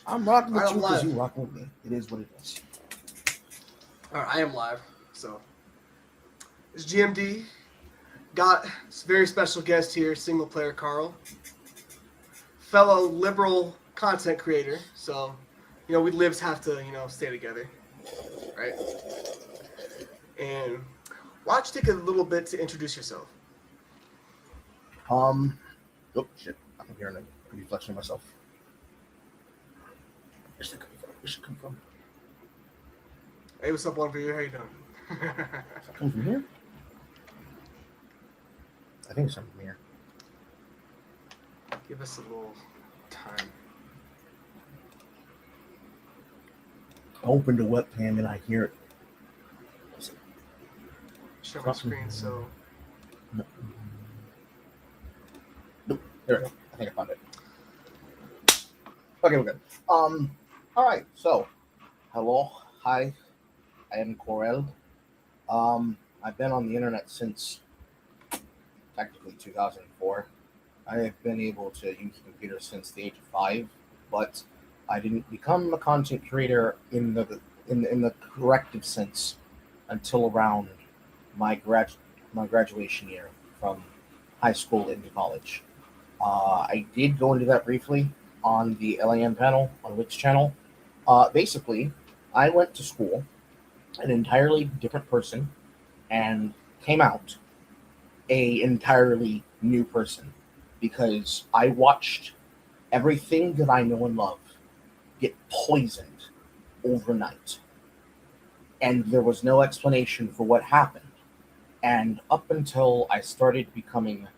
I'm rocking All with right, I'm you because live. you rocking with me. It is what it is. All right, I am live. So it's GMD. Got this very special guest here, SinglePlayerCarl, fellow liberal content creator. So, we libs have to, stay together, right? And why don't you take a little bit to introduce yourself? Um, oh shit, I'm hearing a reflection of myself. Where's that coming from? Where's it coming from? Hey, what's up, one for you? How you doing? Is that coming from here? I think it's coming from here. Give us a little time. I opened the webcam and I hear it. Share my screen. So No. Nope. There we go. I think I found it. Okay, we're good. All right. So, hello, hi. I am Corel. I've been on the internet since technically 2004. I have been able to use a computer since the age of 5, but I didn't become a content creator in the corrective sense until around my graduation year from high school into college. I did go into that briefly on the LAN panel on Wick's channel. Basically, I went to school an entirely different person and came out a entirely new person because I watched everything that I know and love get poisoned overnight. And there was no explanation for what happened. And up until I started becoming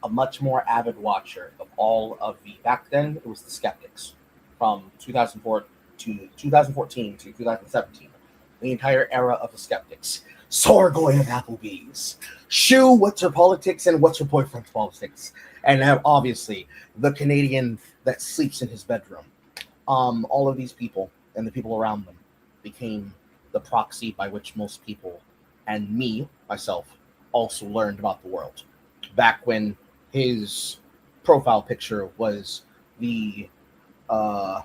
a much more avid watcher of all of back then, it was the skeptics from 2004 to 2014 to 2017, the entire era of the skeptics. Sorgoy of Applebee's, Shoo, what's your politics and what's your boyfriend's politics, and obviously the Canadian that sleeps in his bedroom. All of these people and the people around them became the proxy by which most people and me, myself, also learned about the world. Back when his profile picture the uh,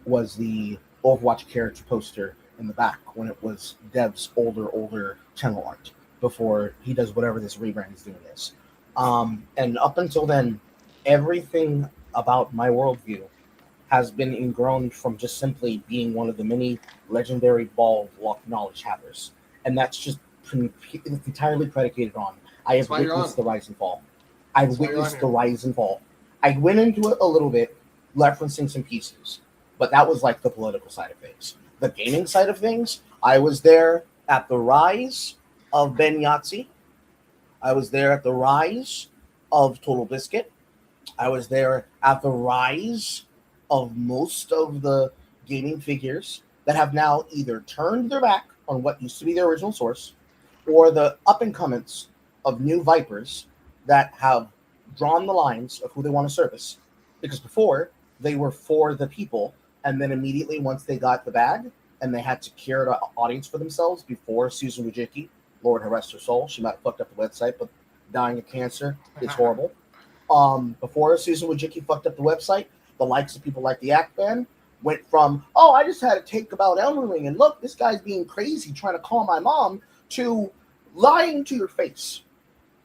was the Overwatch character poster in the back when it was Dev's older channel art before he does whatever this rebrand he's doing is. And up until then, everything about my worldview has been ingrown from just simply being one of the many legendary ball of lock knowledge havers. And that's just entirely predicated on I have That's why you're witnessed on. the rise and fall. I've That's why you're on witnessed the here. rise and fall. I went into it a little bit, referencing some pieces, but that was like the political side of things. The gaming side of things, I was there at the rise of Ben Yahtzee. I was there at the rise of Total Biscuit. I was there at the rise of most of the gaming figures that have now either turned their back on what used to be their original source or the up and comings of new Vipers that have drawn the lines of who they want to service. Because before, they were for the people, and then immediately once they got the bag and they had to cure the audience for themselves before Susan Wojcicki, Lord her rest her soul, she might have fucked up the website, but dying of cancer is horrible. Before Susan Wojcicki fucked up the website, the likes of people like the Act Band went from, oh, I just had a take about Elden Ring, and look, this guy's being crazy trying to call my mom, to lying to your face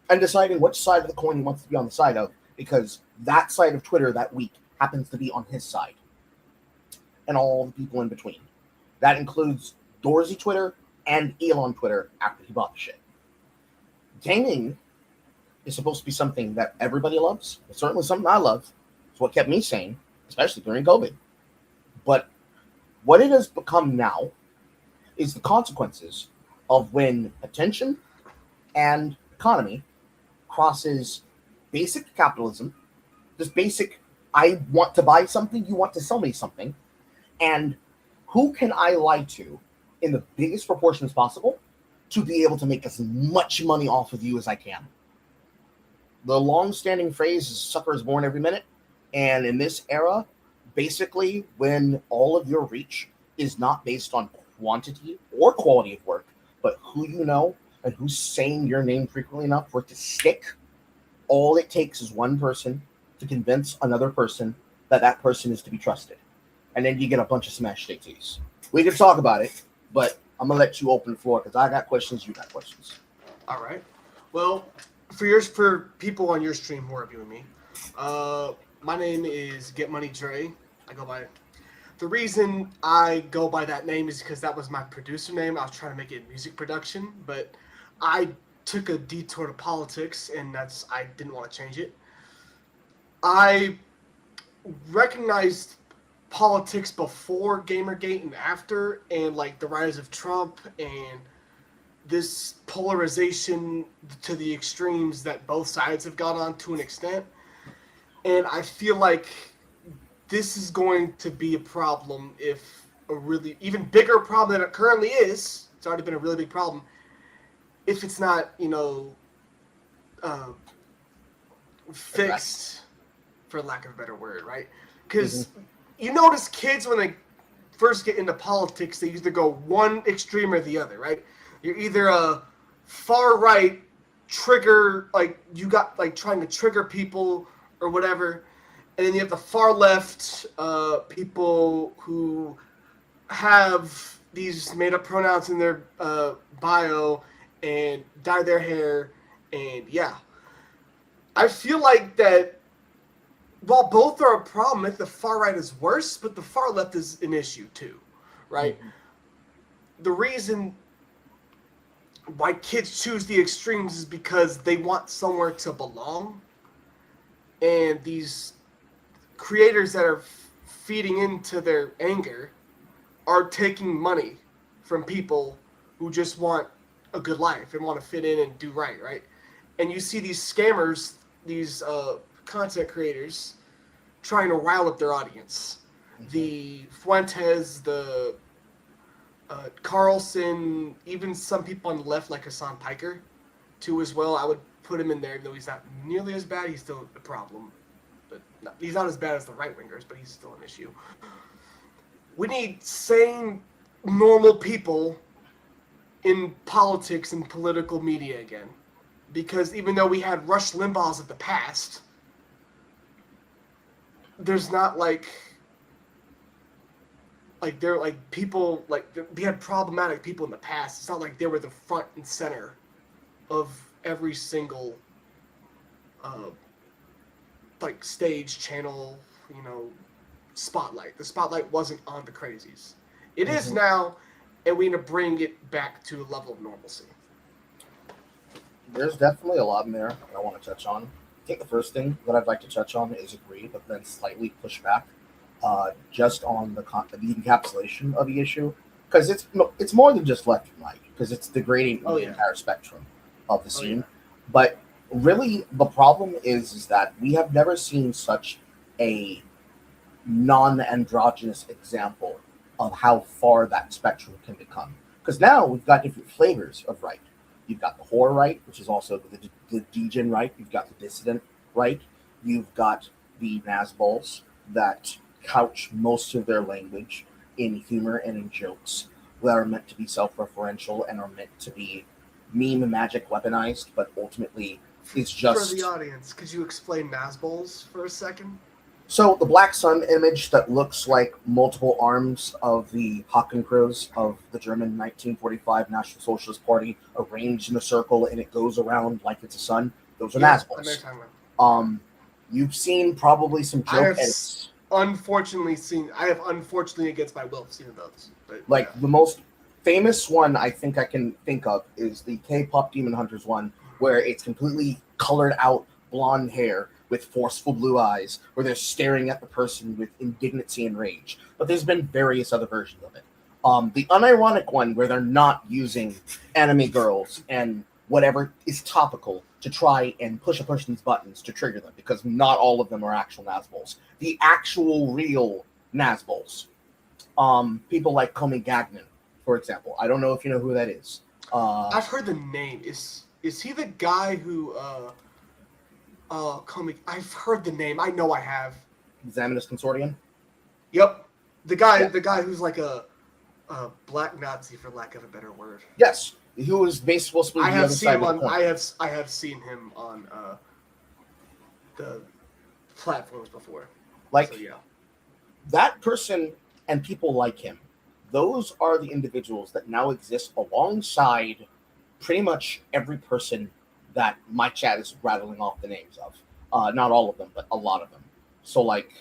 and deciding which side of the coin he wants to be on the side of, because that side of Twitter that week happens to be on his side, and all the people in between. That includes Dorsey Twitter and Elon Twitter after he bought the shit. Gaming is supposed to be something that everybody loves. It's certainly something I love. It's what kept me sane, especially during COVID. But what it has become now is the consequences of when attention and economy crosses basic capitalism, just basic, I want to buy something, you want to sell me something, and who can I lie to in the biggest proportions possible to be able to make as much money off of you as I can. The long-standing phrase is sucker is born every minute, and in this era, basically when all of your reach is not based on quantity or quality of work, but who you know and who's saying your name frequently enough for it to stick, all it takes is one person to convince another person that that person is to be trusted. and then you get a bunch of smashed JTs. We can talk about it, but I'm gonna let you open the floor because I got questions, you got questions. All right. Well, for people on your stream who are viewing me, my name is Get Money Dre. I go by. The reason I go by that name is because that was my producer name. I was trying to make it music production, but I took a detour to politics, and I didn't want to change it. I recognized politics before Gamergate and after, and like the rise of Trump and this polarization to the extremes that both sides have got on to an extent. And I feel like this is going to be a problem, if a really even bigger problem than it currently is. It's already been a really big problem. If it's not, fixed, for lack of a better word, right? Because you notice kids when they first get into politics, they either go one extreme or the other, right? You're either a far right trigger, like you got like trying to trigger people or whatever, and then you have the far left people who have these made up pronouns in their bio and dye their hair, and yeah. I feel like that while both are a problem, I think the far right is worse, but the far left is an issue too, right? Mm-hmm. The reason why kids choose the extremes is because they want somewhere to belong, and these creators that are feeding into their anger are taking money from people who just want a good life and want to fit in and do right? And you see these scammers, these content creators trying to rile up their audience. Mm-hmm. The Fuentes, the Carlson, even some people on the left like Hassan Piker too as well. I would put him in there, though he's not nearly as bad. He's still a problem. But he's not as bad as the right-wingers, but he's still an issue. We need sane, normal people in politics and political media again. Because even though we had Rush Limbaughs of the past, there's not like they're like people, like we had problematic people in the past. It's not like they were the front and center of every single like stage channel, spotlight. The spotlight wasn't on the crazies. It is now, and we need to bring it back to a level of normalcy. There's definitely a lot in there that I want to touch on. I think the first thing that I'd like to touch on is agree, but then slightly push back, just on the encapsulation of the issue, because it's more than just left and right, because it's degrading the entire spectrum of the scene. But really, the problem is that we have never seen such a non-androgynous example of how far that spectrum can become. Because now we've got different flavors of right. You've got the horror right, which is also the degen right. You've got the dissident right. You've got the Nazballs that couch most of their language in humor and in jokes that are meant to be self-referential and are meant to be meme magic weaponized, but ultimately it's just... For the audience, could you explain Nazballs for a second? So the Black Sun image that looks like multiple arms of the Hakenkreuz of the German 1945 National Socialist Party arranged in a circle, and it goes around like it's a sun. Those are Nazballs. You've seen probably some joke edits. I have unfortunately against my will seen those. But, the most famous one I think I can think of is the K-pop Demon Hunters one, where it's completely colored out blonde hair with forceful blue eyes, where they're staring at the person with indignancy and rage. But there's been various other versions of it. The unironic one, where they're not using anime girls and whatever is topical to try and push a person's buttons to trigger them, because not all of them are actual Nazballs. The actual real Nazballs. People like Comey Gagnon, for example. I don't know if you know who that is. I've heard the name. Is he the guy who... I've heard the name. I know I have. Examinist Consortium? Yep. The guy who's like a black Nazi, for lack of a better word. Yes. Who was basically supposed to be the other side of the coin. I have seen him on the platforms before. That person and people like him. Those are the individuals that now exist alongside pretty much every person that my chat is rattling off the names of. Not all of them, but a lot of them. So, like,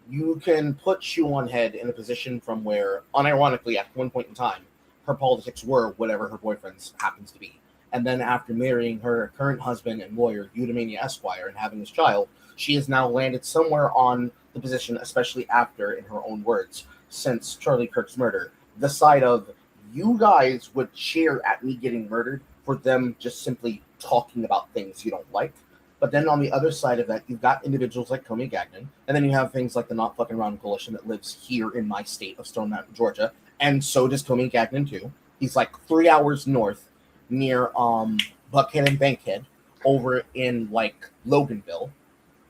you can put Shoe on Head in a position from where, unironically, at one point in time, her politics were whatever her boyfriend's happens to be. And then after marrying her current husband and lawyer, Eudaimania Esquire, and having this child, she has now landed somewhere on the position, especially after, in her own words, since Charlie Kirk's murder, the side of you guys would cheer at me getting murdered for them just simply talking about things you don't like. But then on the other side of that, you've got individuals like Comey Gagnon, and then you have things like the Not Fucking Around Coalition that lives here in my state of Stone Mountain, Georgia, and so does Comey Gagnon too. He's like 3 hours north near Buckhead and Bankhead over in like Loganville.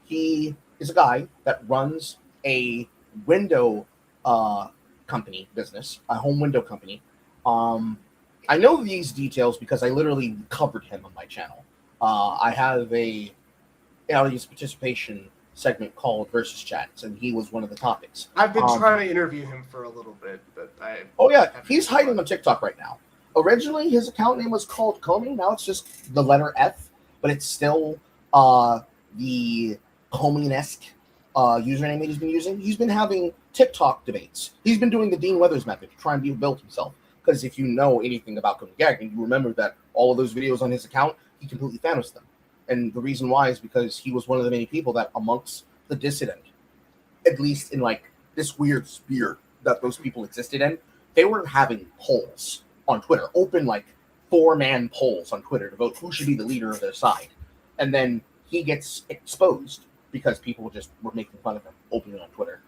He is a guy that runs a window company business, a home window company. I know these details because I literally covered him on my channel. I have a audience participation segment called Versus Chats, and he was one of the topics. I've been trying to interview him for a little bit, but he's hiding on TikTok right now. Originally, his account name was called Comey. Now it's just the letter F, but it's still the Comey-esque username that he's been using. He's been having TikTok debates. He's been doing the Dean Weathers method to try and rebuild himself. Because if you know anything about Comey Gagnon, you remember that all of those videos on his account, he completely Thanos them. And the reason why is because he was one of the many people that amongst the dissident, at least in like this weird sphere that those people existed in, they were having polls on Twitter, open like 4-man polls on Twitter to vote who should be the leader of their side. And then he gets exposed because people just were making fun of him openly on Twitter.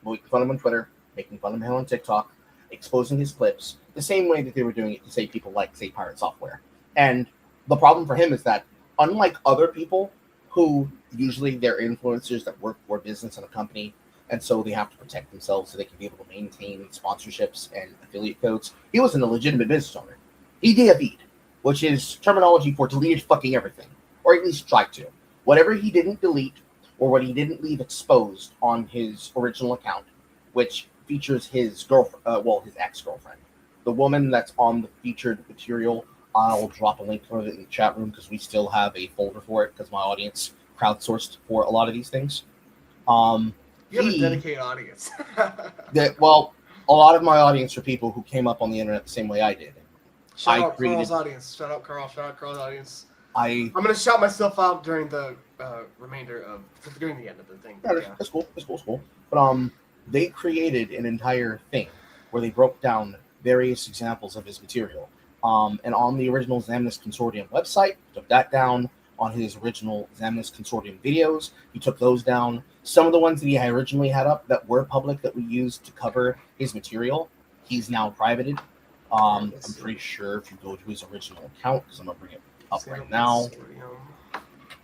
Making fun of him on Twitter, making fun of him on TikTok, exposing his clips, the same way that they were doing it to say people like, say, Pirate Software. And the problem for him is that unlike other people who usually they're influencers that work for a business and a company, and so they have to protect themselves so they can be able to maintain sponsorships and affiliate codes, he wasn't a legitimate business owner. He DFE'd, which is terminology for deleted fucking everything, or at least tried to. Whatever he didn't delete or what he didn't leave exposed on his original account, which features his girlfriend, his ex-girlfriend, the woman that's on the featured material. I'll drop a link for it in the chat room because we still have a folder for it because my audience crowdsourced for a lot of these things. You have a dedicated audience. A lot of my audience are people who came up on the internet the same way I did. Shout out Carl's audience. Shout out Carl. Shout out Carl's audience. I'm gonna shout myself out during the during the end of the thing. Yeah, that's cool. But they created an entire thing where they broke down various examples of his material. And on the original Zamnis Consortium website, took that down. On his original Zamnis Consortium videos, he took those down. Some of the ones that he originally had up that were public that we used to cover his material, he's now privated. I'm pretty sure if you go to his original account, because I'm going to bring it up right now,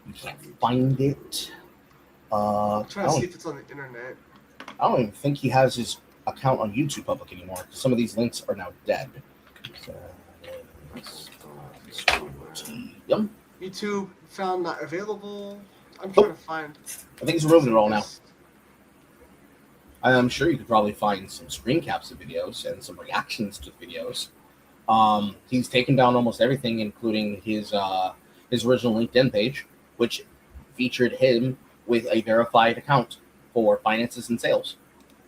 you can't find it. I'm trying to see if it's on the internet. I don't even think he has his account on YouTube public anymore. Some of these links are now dead. YouTube found not available. I'm trying to find. I think he's removing it all now. I'm sure you could probably find some screen caps of videos and some reactions to videos. He's taken down almost everything, including his original LinkedIn page, which featured him with a verified account for finances and sales.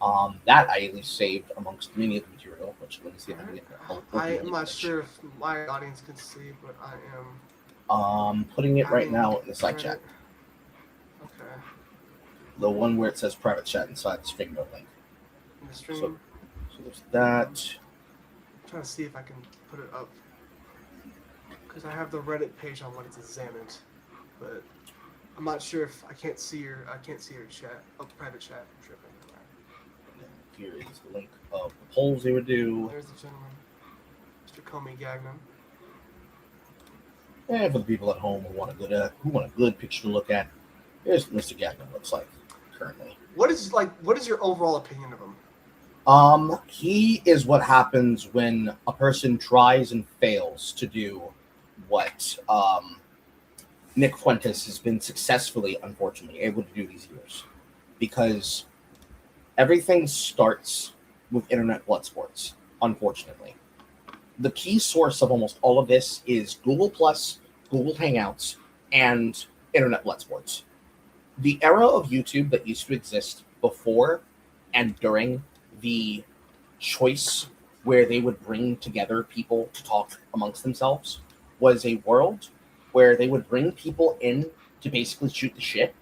That I at least saved amongst many of the material. Which let me see if I can get. I'm not sure if my audience can see, but I am. Putting it right now in the side chat. Okay. The one where it says private chat inside the stream note link. In the stream. So there's that. I'm trying to see if I can put it up because I have the Reddit page on when it's examined, but I'm not sure if I can't see your chat. Oh, private chat. I'm tripping. Here is the link of the polls they would do. There's the gentleman, Mr. Comey Gagnon. And for the people at home who want a good picture to look at, here's what Mr. Gagnon looks like currently. What is your overall opinion of him? He is what happens when a person tries and fails to do what Nick Fuentes has been successfully, unfortunately, able to do these years. Because everything starts with internet blood sports, unfortunately. The key source of almost all of this is Google Plus, Google Hangouts, and internet blood sports. The era of YouTube that used to exist before and during the choice where they would bring together people to talk amongst themselves was a world where they would bring people in to basically shoot the shit.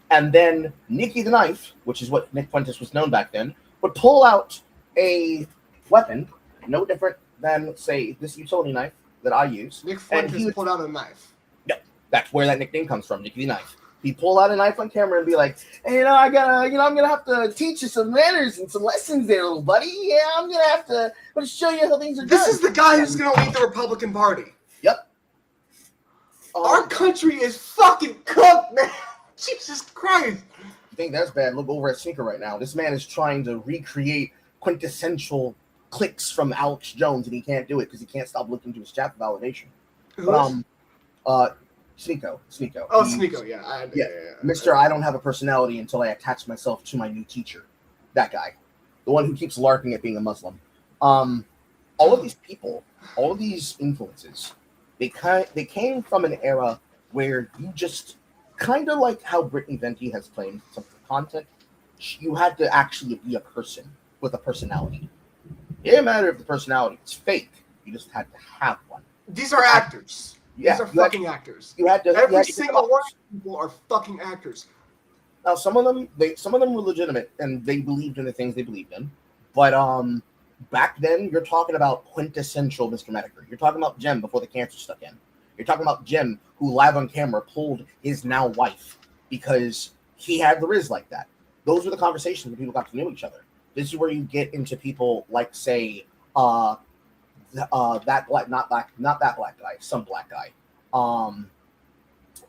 And then Nicky the Knife, which is what Nick Fuentes was known back then, would pull out a weapon no different than, say, this utility knife that I use. Nick Fuentes pulled out a knife. Yeah, that's where that nickname comes from, Nicky the Knife. He'd pull out a knife on camera and be like, "Hey, I'm gonna have to teach you some manners and some lessons there, little buddy. Yeah, I'm gonna show you how things are done." This is the guy who's gonna lead the Republican Party. Yep. Our country is fucking cooked, man. Jesus Christ. You think that's bad? Look over at Sneaker right now. This man is trying to recreate quintessential clicks from Alex Jones, and he can't do it because he can't stop looking to his chat for validation. Sneeko. Oh, Sneeko, yeah. Yeah. Mr. I don't have a personality until I attach myself to my new teacher. That guy. The one who keeps larping at being a Muslim. All of these people, all of these influences, they came from an era where you just kind of like how Brittany Venti has claimed some of the content. You had to actually be a person with a personality. It didn't matter if the personality was fake. You just had to have one. These are actors. Yeah, These are fucking actors. Every single one of these people are fucking actors. Now, some of them were legitimate and they believed in the things they believed in. But back then, you're talking about quintessential Mr. Medicare. You're talking about Jim before the cancer stuck in. You're talking about Jim who live on camera pulled his now wife because he had the riz like that. Those were the conversations when people got to know each other. This is where you get into people like, say, some black guy.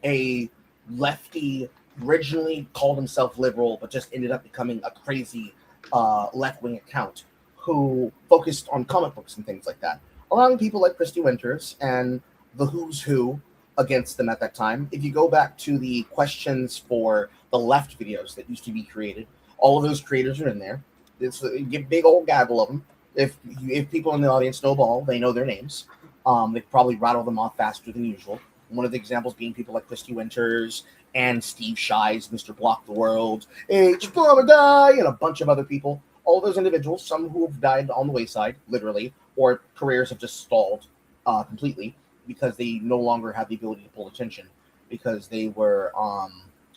A lefty, originally called himself liberal, but just ended up becoming a crazy left-wing account who focused on comic books and things like that. Allowing people like Christy Winters and the who's who against them at that time. If you go back to the questions for the left videos that used to be created, all of those creators are in there. It's a big old gaggle of them. If people in the audience know ball, they know their names. They probably rattle them off faster than usual. One of the examples being people like Christy Winters and Steve Shies, Mr. Block the World, H. Bomber Guy, and a bunch of other people. All those individuals, some who have died on the wayside, literally, or careers have just stalled completely because they no longer have the ability to pull attention because they were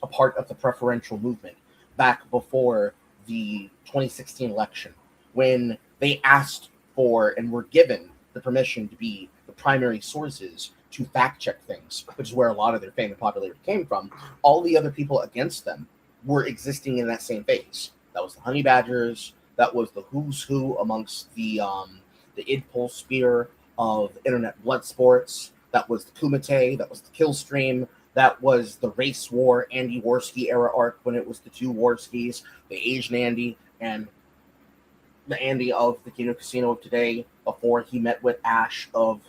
a part of the preferential movement back before the 2016 election when they asked for and were given the permission to be the primary sources to fact check things, which is where a lot of their fame and popularity came from. All the other people against them were existing in that same phase. That was the Honey Badgers. That was the who's who amongst the id pulse sphere of internet blood sports. That was the Kumite. That was the Killstream. That was the race war Andy Worski era arc when it was the two Worskis, the Asian Andy and the Andy of the Kino Casino of today before he met with Ash of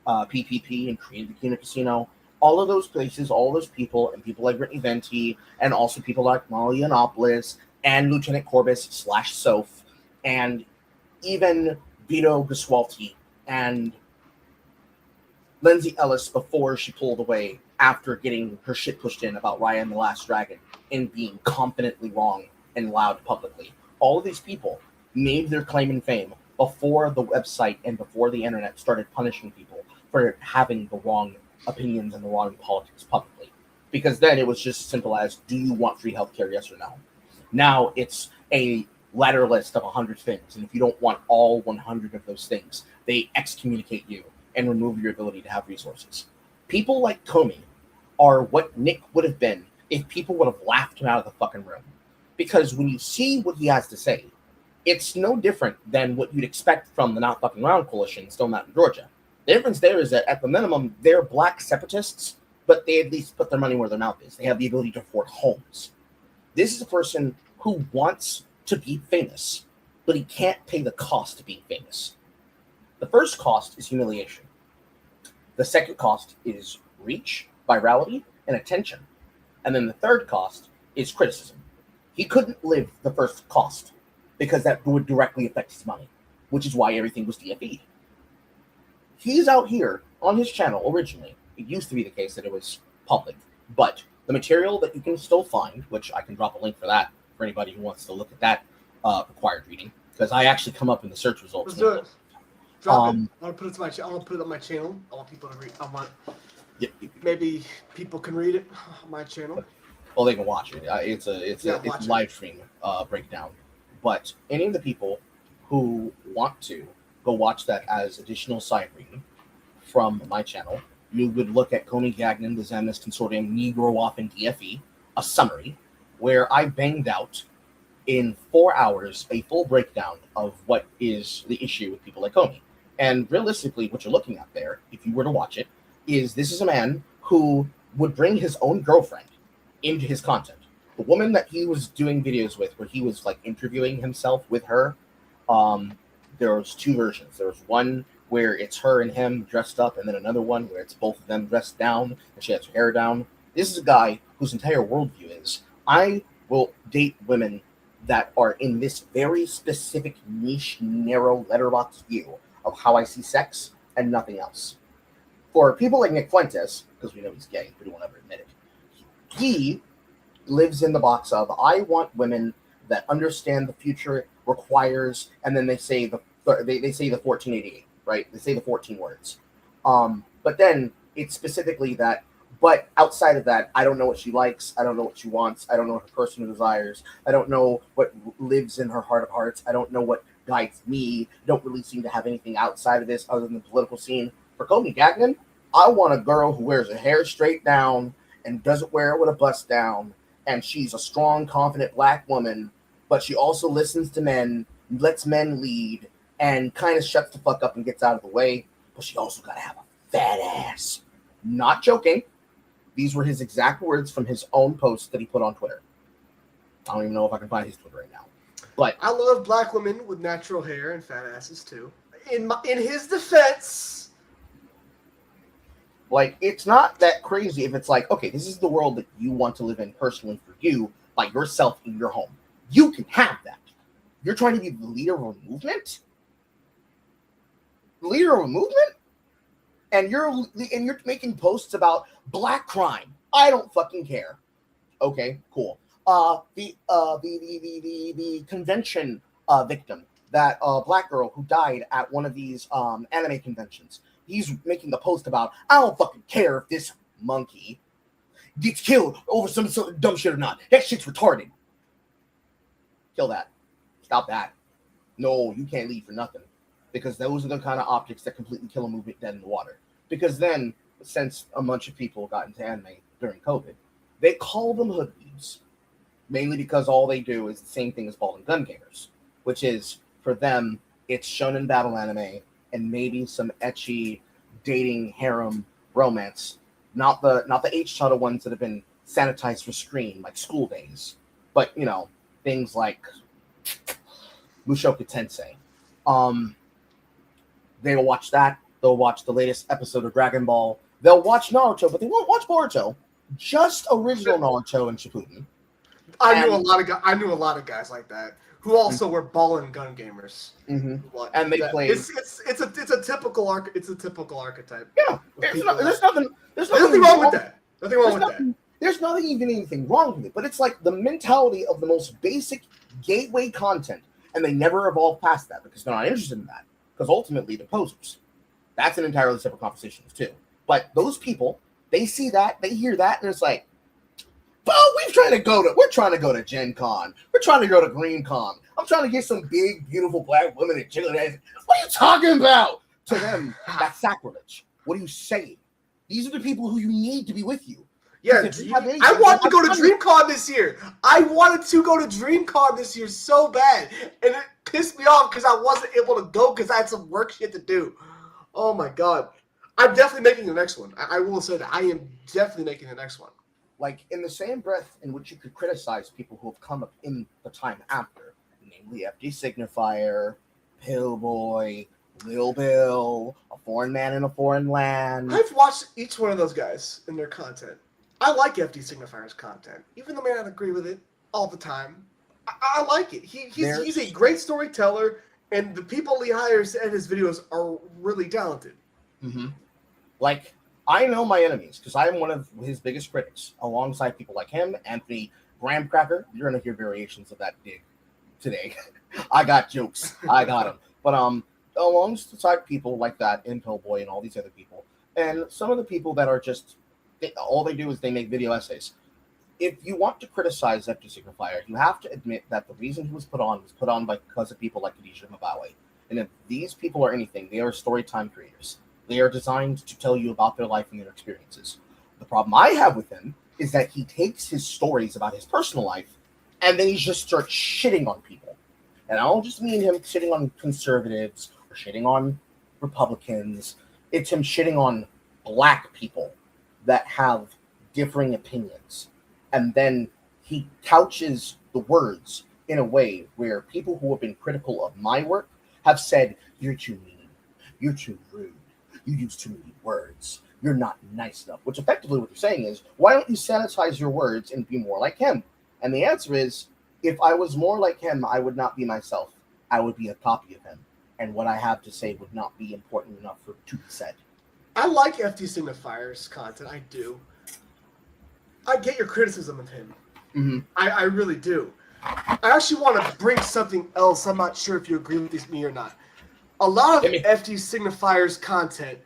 PPP and created the Kino Casino. All of those places, all those people, and people like Brittany Venti, and also people like Molly Yiannopoulos and Lieutenant Corbis / Soph, and even Vito Griswolti and Lindsay Ellis before she pulled away after getting her shit pushed in about Raya and the Last Dragon and being confidently wrong and loud publicly. All of these people made their claim and fame before the website and before the internet started punishing people for having the wrong opinions and the wrong politics publicly. Because then it was just as simple as, do you want free healthcare, yes or no? Now it's a ladder list of 100 things, and if you don't want all 100 of those things, they excommunicate you and remove your ability to have resources. People like Comey are what Nick would have been if people would have laughed him out of the fucking room. Because when you see what he has to say, it's no different than what you'd expect from the Not Fucking Around coalition still not in Georgia. The difference there is that at the minimum, they're black separatists, but they at least put their money where their mouth is. They have the ability to afford homes. This is a person who wants to be famous, but he can't pay the cost of being famous. The first cost is humiliation. The second cost is reach, virality, and attention. And then the third cost is criticism. He couldn't live the first cost. because that would directly affect his money, which is why everything was DFE'd. He's out here on his channel originally. It used to be the case that it was public, but the material that you can still find, which I can drop a link for that for anybody who wants to look at that required reading, because I actually come up in the search results. Let's do it. Drop it. I want to put it to my. I want to put it on my channel. I want people to read. I want. Maybe people can read it on my channel. Well, they can watch it. It's a live stream breakdown. But any of the people who want to go watch that as additional side reading from my channel, you would look at Coney Gagnon, the Xemnas Consortium, Negro Off and DFE, a summary, where I banged out in 4 hours a full breakdown of what is the issue with people like Coney. And realistically, what you're looking at there, if you were to watch it, is this is a man who would bring his own girlfriend into his content. The woman that he was doing videos with, where he was like interviewing himself with her, there was two versions. There was one where it's her and him dressed up, and then another one where it's both of them dressed down and she has her hair down. This is a guy whose entire worldview is, I will date women that are in this very specific niche, narrow letterbox view of how I see sex and nothing else. For people like Nick Fuentes, because we know he's gay, but he won't ever admit it, he lives in the box of, I want women that understand the future requires, and then they say the 1488, right? They say the 14 words. But then it's specifically that, but outside of that, I don't know what she likes. I don't know what she wants. I don't know her personal desires. I don't know what lives in her heart of hearts. I don't know what guides me. Don't really seem to have anything outside of this other than the political scene. For Coney Gagnon, I want a girl who wears her hair straight down and doesn't wear it with a bust down. And she's a strong, confident black woman, but she also listens to men, lets men lead, and kind of shuts the fuck up and gets out of the way. But she also got to have a fat ass. Not joking. These were his exact words from his own post that he put on Twitter. I don't even know if I can find his Twitter right now. But I love black women with natural hair and fat asses too. In his defense, like, it's not that crazy if it's like, okay, this is the world that you want to live in personally for you, by yourself in your home. You can have that. You're trying to be the leader of a movement? The leader of a movement? And you're making posts about black crime. I don't fucking care. Okay, cool. The convention victim, that black girl who died at one of these anime conventions. He's making a post about, I don't fucking care if this monkey gets killed over some sort of dumb shit or not. That shit's retarded. Kill that. Stop that. No, you can't leave for nothing. Because those are the kind of optics that completely kill a movement dead in the water. Because then, since a bunch of people got into anime during COVID, they call them hoodweebs. Mainly because all they do is the same thing as ball and gun gamers. Which is, for them, it's shonen battle anime and maybe some ecchi dating harem romance. Not the H-title ones that have been sanitized for screen, like School Days. But, you know, things like Mushoku Tensei. They'll watch that. They'll watch the latest episode of Dragon Ball. They'll watch Naruto, but they won't watch Boruto. Just original Naruto and Shippuden. I knew a lot of guys like that who also were ball and gun gamers. Mm-hmm. And they play. It's a typical archetype. Yeah, there's nothing wrong with that. Nothing wrong with that. There's not even anything wrong with it, but it's like the mentality of the most basic gateway content, and they never evolve past that because they're not interested in that. Because ultimately, they're posers. That's an entirely separate conversation too. But those people, they see that, they hear that, and it's like, well, we're trying to go to Gen Con. We're trying to go to Green Con. I'm trying to get some big, beautiful black women and jiggle ass. What are you talking about? To them, that's sacrilege. What are you saying? These are the people who you need to be with you. Yeah, I wanted to go to DreamCon this year. I wanted to go to DreamCon this year so bad, and it pissed me off because I wasn't able to go because I had some work shit to do. Oh my god. I'm definitely making the next one. I will say that I am definitely making the next one. Like, in the same breath in which you could criticize people who have come up in the time after, namely FD Signifier, Pillboy, Lil Bill, A Foreign Man in a Foreign Land. I've watched each one of those guys in their content. I like FD Signifier's content, even though I may not agree with it all the time. I like it. He's a great storyteller, and the people he hires at his videos are really talented. Mm-hmm. Like, I know my enemies because I am one of his biggest critics, alongside people like him, Anthony Graham Cracker. You're gonna hear variations of that dig today. I got jokes. I got them. But alongside people like that, and Pillboy and all these other people, and some of the people that are just all they do is they make video essays. If you want to criticize FD Signifier, you have to admit that the reason he was put on because of people like Khadijah Mabawe. And if these people are anything, they are storytime creators. They are designed to tell you about their life and their experiences. The problem I have with him is that he takes his stories about his personal life and then he just starts shitting on people. And I don't just mean him shitting on conservatives or shitting on Republicans. It's him shitting on black people that have differing opinions. And then he couches the words in a way where people who have been critical of my work have said, you're too mean, you're too rude, you use too many words, you're not nice enough. Which effectively what you're saying is, why don't you sanitize your words and be more like him? And the answer is, if I was more like him, I would not be myself. I would be a copy of him. And what I have to say would not be important enough to be said. I like FD Signifier's content. I do. I get your criticism of him. Mm-hmm. I really do. I actually want to bring something else. I'm not sure if you agree with this me or not. A lot of FD Signifier's content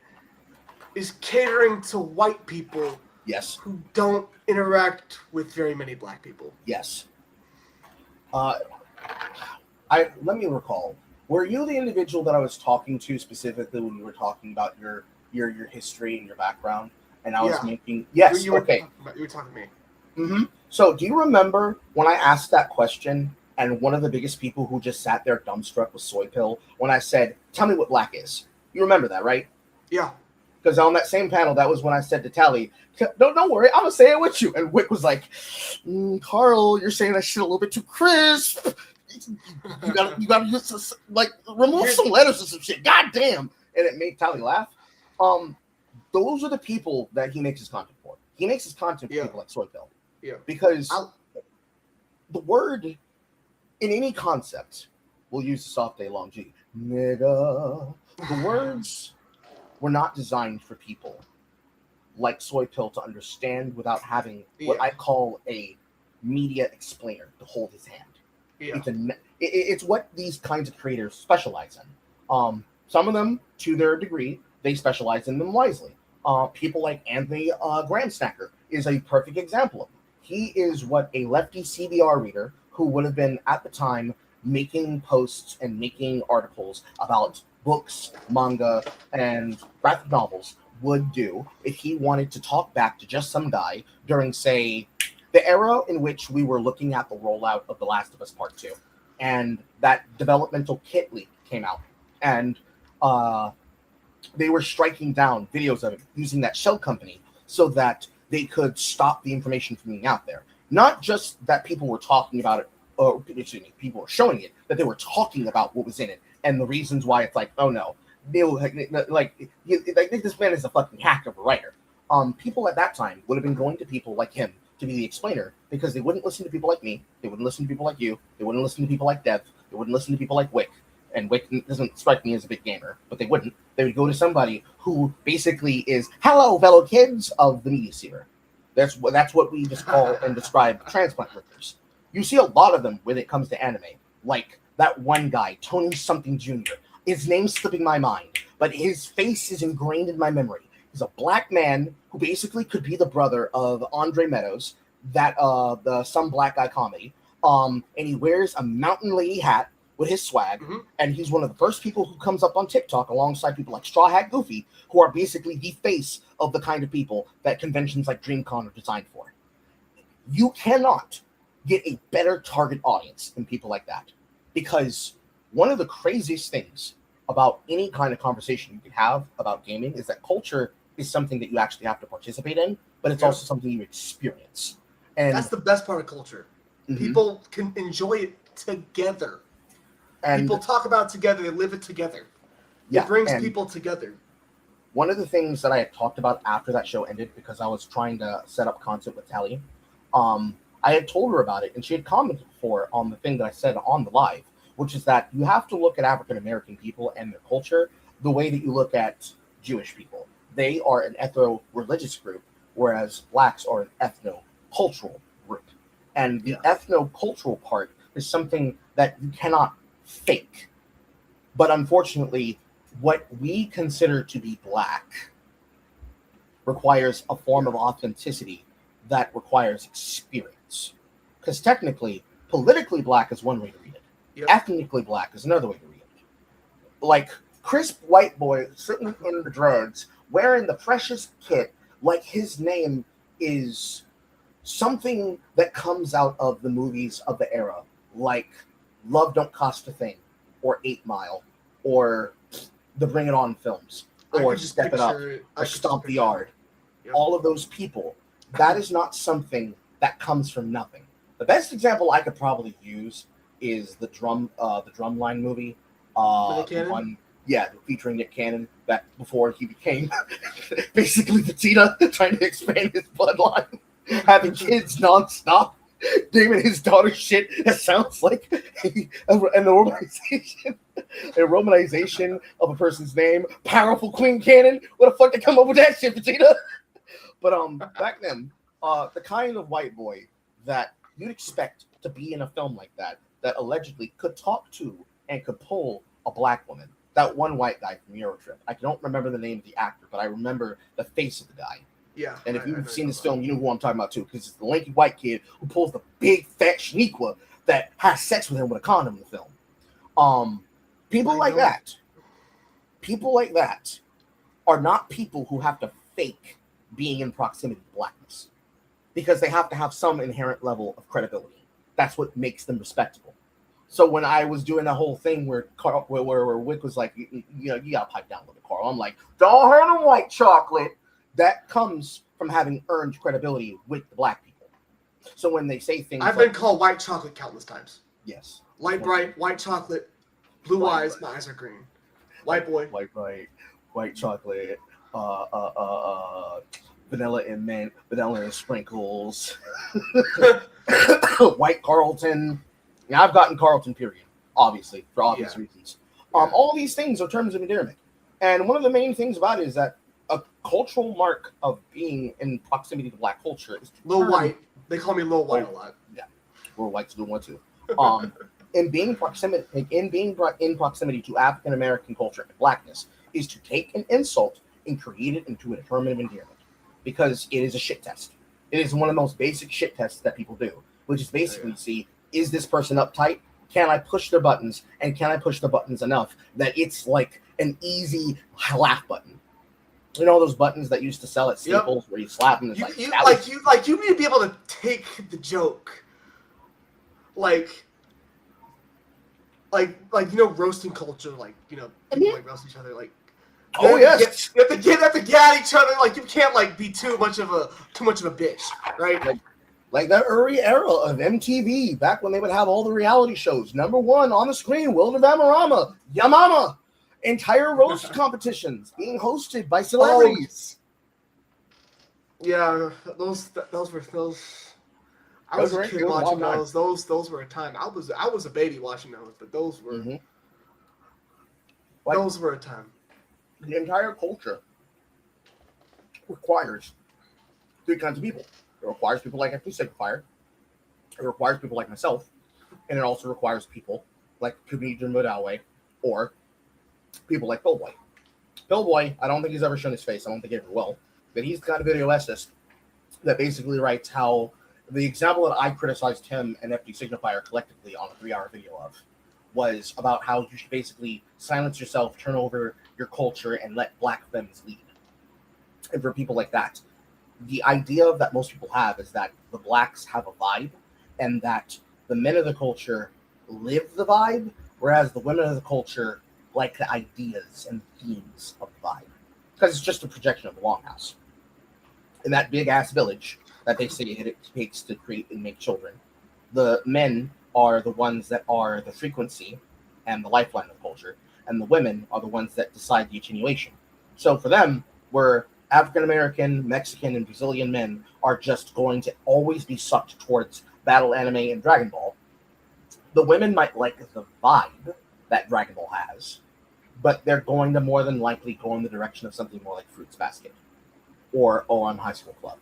is catering to white people Yes. who don't interact with very many black people. Yes. Let me recall. Were you the individual that I was talking to specifically when you were talking about your history and your background? And I was making yes. You were Okay. You were talking to me. Mm-hmm. So, do you remember when I asked that question, and one of the biggest people who just sat there dumbstruck was Soy Pill when I said, "Tell me what black is." You remember that, right? Yeah. Because on that same panel, that was when I said to Tally, "Don't worry, I'm gonna say it with you." And Whick was like, "Carl, you're saying that shit a little bit too crisp. You gotta use like remove some letters or some shit. God damn!" And it made Tally laugh. Those are the people that he makes his content for. He makes his content for people like Soy Pill. Yeah. Because the word in any concept, we'll use the soft day long G, nigga. The words were not designed for people like Soy Pill to understand without having what I call a media explainer to hold his hand. Yeah. It's what these kinds of creators specialize in. Some of them, to their degree, they specialize in them wisely. People like Anthony Graham Snacker is a perfect example of it. He is what a lefty CBR reader who would have been at the time making posts and making articles about books, manga, and graphic novels would do if he wanted to talk back to just some guy during, say, the era in which we were looking at the rollout of The Last of Us Part 2. And that developmental kit leak came out. And they were striking down videos of it using that shell company so that they could stop the information from being out there. Not just that people were talking about it, or excuse me, people were showing it, that they were talking about what was in it and the reasons why it's like, oh no, they think this man is a fucking hack of a writer. People at that time would have been going to people like him to be the explainer because they wouldn't listen to people like me, they wouldn't listen to people like you, they wouldn't listen to people like Dev, they wouldn't listen to people like Wick. And Wick doesn't strike me as a big gamer, but they wouldn't. They would go to somebody who basically is, hello, fellow kids of the media sphere. That's what we just call and describe transplant workers. You see a lot of them when it comes to anime. Like that one guy, Tony something Jr. His name's slipping my mind, but his face is ingrained in my memory. He's a black man who basically could be the brother of Andre Meadows, that the Some Black Guy comedy. And he wears a Mountain Lady hat with his swag, and he's one of the first people who comes up on TikTok alongside people like Straw Hat Goofy, who are basically the face of the kind of people that conventions like DreamCon are designed for. You cannot get a better target audience than people like that, because one of the craziest things about any kind of conversation you can have about gaming is that culture is something that you actually have to participate in, but it's also something you experience. And that's the best part of culture. People can enjoy it together. And people talk about it together. They live it together. It brings people together. One of the things that I had talked about after that show ended, because I was trying to set up content with Tally, I had told her about it, and she had commented before on the thing that I said on the live, which is that you have to look at African American people and their culture the way that you look at Jewish people. They are an ethno-religious group, whereas blacks are an ethno-cultural group. And the ethno-cultural part is something that you cannot fake. But unfortunately, what we consider to be black requires a form of authenticity that requires experience. Because technically, politically black is one way to read it. Yep. Ethnically black is another way to read it. Like crisp white boy sitting in the drugs, wearing the freshest kit, like his name is something that comes out of the movies of the era, like Love Don't Cost a Thing, or 8 Mile, or the Bring It On films, or Step It Up, or Stomp the Yard. Yep. All of those people, that is not something that comes from nothing. The best example I could probably use is the Drumline movie. One, featuring Nick Cannon, back before he became basically Vegeta, trying to expand his bloodline, having kids nonstop, naming his daughter shit that sounds like an romanization of a person's name. Powerful Queen Cannon. What the fuck they come up with that shit, Vegeta? But back then, the kind of white boy that you'd expect to be in a film like that allegedly could talk to and could pull a black woman. That one white guy from Eurotrip. I don't remember the name of the actor, but I remember the face of the guy. Yeah. And if you've seen this film, you know who I'm talking about too, because it's the lanky white kid who pulls the big fat Shaniqua that has sex with him with a condom in the film. People like that are not people who have to fake being in proximity to blackness, because they have to have some inherent level of credibility. That's what makes them respectable. So when I was doing the whole thing where Whick was like, you gotta pipe down a little bit, Carl. I'm like, don't hurt him, white chocolate. That comes from having earned credibility with the black people. So when they say things, I've been called white chocolate countless times. Yes. Light bright, white chocolate, blue eyes, my eyes are green. White boy. White bright, white chocolate, vanilla and mint, vanilla and sprinkles, white Carlton. Now, I've gotten Carlton, period, obviously, for obvious reasons. All these things are terms of endearment. And one of the main things about it is that a cultural mark of being in proximity to black culture is Lil White. They call me Lil White a lot. Yeah, we're whites do one too. In being in proximity to African American culture and blackness is to take an insult and create it into a term of endearment, because it is a shit test. It is one of the most basic shit tests that people do, which is basically see, is this person uptight? Can I push their buttons? And can I push the buttons enough that it's like an easy laugh button? You know those buttons that used to sell at Staples where you slap them? You need to be able to take the joke, like roasting culture, people roast each other, you have to get at each other, you can't be too much of a bitch, right? Like that early era of MTV, back when they would have all the reality shows. Number one on the screen, Will of Amarama, Yamama. Entire roast competitions being hosted by celebrities. Yeah, those were those. I was a kid watching those. Those were a time. I was a baby watching those, but those were those were a time. The entire culture requires 3 kinds of people. It requires people like FD Signifier. It requires people like myself, and it also requires people like Comedian Modalway or people like Pillboy. Pillboy, I don't think he's ever shown his face. I don't think he ever will. But he's got a video essayist that basically writes how the example that I criticized him and FD Signifier collectively on a 3-hour video of was about how you should basically silence yourself, turn over your culture, and let black femmes lead. And for people like that, the idea that most people have is that the blacks have a vibe and that the men of the culture live the vibe, whereas the women of the culture like the ideas and themes of the vibe. Because it's just a projection of the Longhouse. In that big-ass village that they say it takes to create and make children, the men are the ones that are the frequency and the lifeline of the culture, and the women are the ones that decide the attenuation. So for them, where African-American, Mexican, and Brazilian men are just going to always be sucked towards battle anime and Dragon Ball. The women might like the vibe that Dragon Ball has, but they're going to more than likely go in the direction of something more like Fruits Basket or OM High School Club.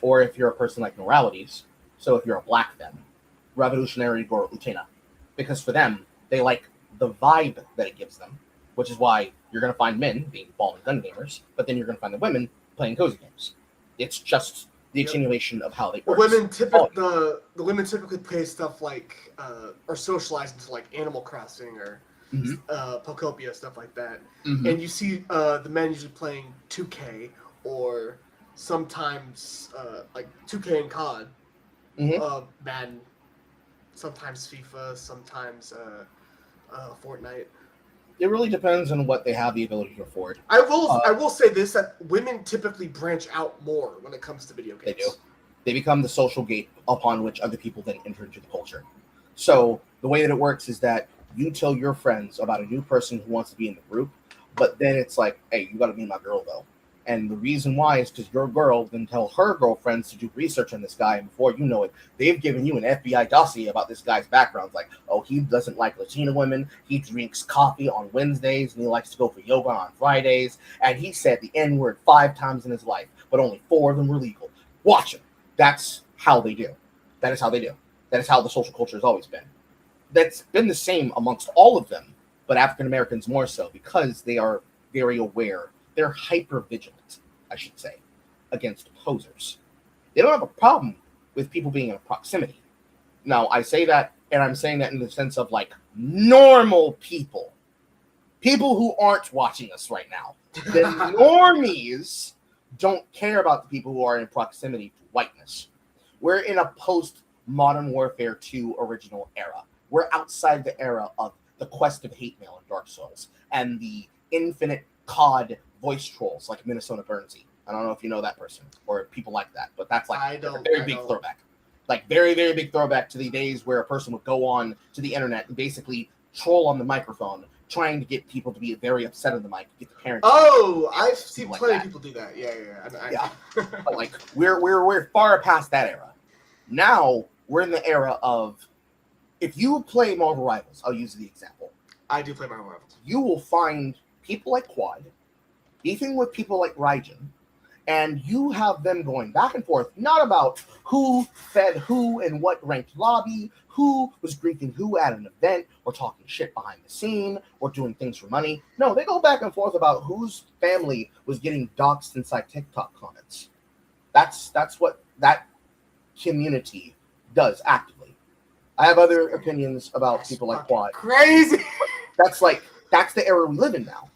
Or if you're a person like Moralities, so if you're a black femme, Revolutionary Goro Utena. Because for them, they like the vibe that it gives them, which is why you're going to find men being ball and gun gamers, but then you're going to find the women playing cozy games. It's just the attenuation of how they work. The women typically play stuff like or socialize into like Animal Crossing or Pokopia, stuff like that. And you see the men usually playing 2K or sometimes like 2K and COD, Madden, sometimes FIFA, sometimes Fortnite. It really depends on what they have the ability to afford. I will say this, that women typically branch out more when it comes to video games. They do. They become the social gate upon which other people then enter into the culture. So the way that it works is that you tell your friends about a new person who wants to be in the group, but then it's like, hey, you got to be my girl though. And the reason why is because your girl then tell her girlfriends to do research on this guy, and before you know it, they've given you an FBI dossier about this guy's background. Like, oh, he doesn't like Latina women, he drinks coffee on Wednesdays, and he likes to go for yoga on Fridays, and he said the N-word 5 times in his life, but only 4 of them were legal. Watch him. That's how they do. That is how they do. That is how the social culture has always been. That's been the same amongst all of them, but African Americans more so, because they are very aware. They're hyper vigilant, I should say, against posers. They don't have a problem with people being in proximity. Now, I say that, and I'm saying that in the sense of like normal people who aren't watching us right now. The normies don't care about the people who are in proximity to whiteness. We're in a post-Modern Warfare 2 original era. We're outside the era of the quest of hate mail in Dark Souls and the infinite COD voice trolls like Minnesota Burnsy. I don't know if you know that person or people like that, but that's like a very big throwback. Like very, very big throwback to the days where a person would go on to the internet and basically troll on the microphone, trying to get people to be very upset on the mic, get the parents. Oh, I've seen plenty of people do that. Yeah. But like we're far past that era. Now we're in the era of, if you play Marvel Rivals, I'll use the example. I do play Marvel Rivals. You will find people like Quad, even with people like Raijin, and you have them going back and forth, not about who fed who in what ranked lobby, who was griefing who at an event, or talking shit behind the scene, or doing things for money. No, they go back and forth about whose family was getting doxxed inside TikTok comments. That's what that community does actively. I have other opinions about people like Quad. Crazy! That's the era we live in now.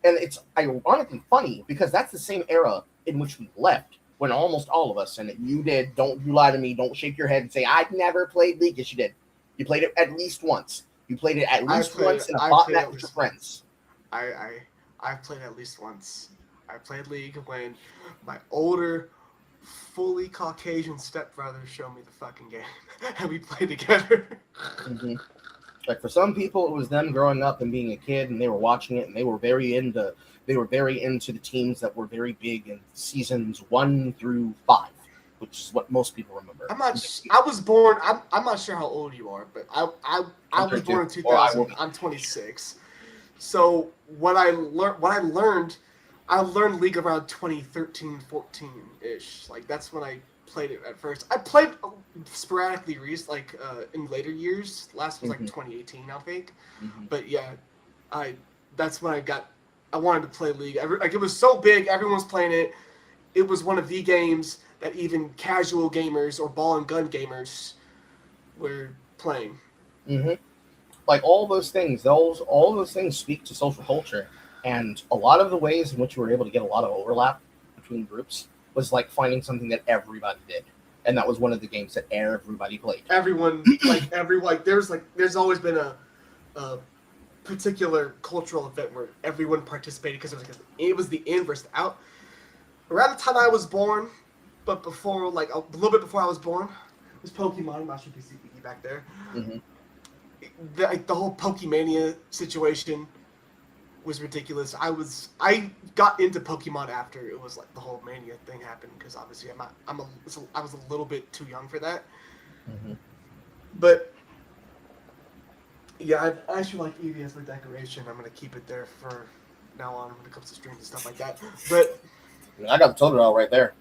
And it's ironically funny because that's the same era in which we left, when almost all of us, and you did, don't you lie to me, don't shake your head and say, I've never played League. Yes, you did. You played it at least once. You played it at least once in a botnet with your friends. I've played at least once. I played League when my older, fully Caucasian stepbrother showed me the fucking game, and we played together. Mm-hmm. Like for some people, it was them growing up and being a kid, and they were watching it, and they were very into the teams that were very big in seasons 1 through 5, which is what most people remember. I'm not sure how old you are, but I was born in 2000. I'm 26. So what I learned League around 2013, 14 ish. Like that's when I played it at first. I played sporadically in later years. Last was like 2018, I think. But yeah, that's when I wanted to play League. It was so big, everyone was playing it. It was one of the games that even casual gamers or ball and gun gamers were playing. Like all those things speak to social culture, and a lot of the ways in which we were able to get a lot of overlap between groups was like finding something that everybody did, and that was one of the games that everybody played. Everyone, there's always been a particular cultural event where everyone participated because it was the inverse out. Around the time I was born, but before, like a little bit before I was born, was Pokemon. I'm not sure if you see me back there. The whole Pokemania situation was ridiculous. I got into Pokemon after it was like the whole Mania thing happened, because obviously I was a little bit too young for that. Mm-hmm. But yeah, I actually like Eevee as my decoration. I'm gonna keep it there for now on when it comes to streams and stuff like that. But I got the Totodile right there.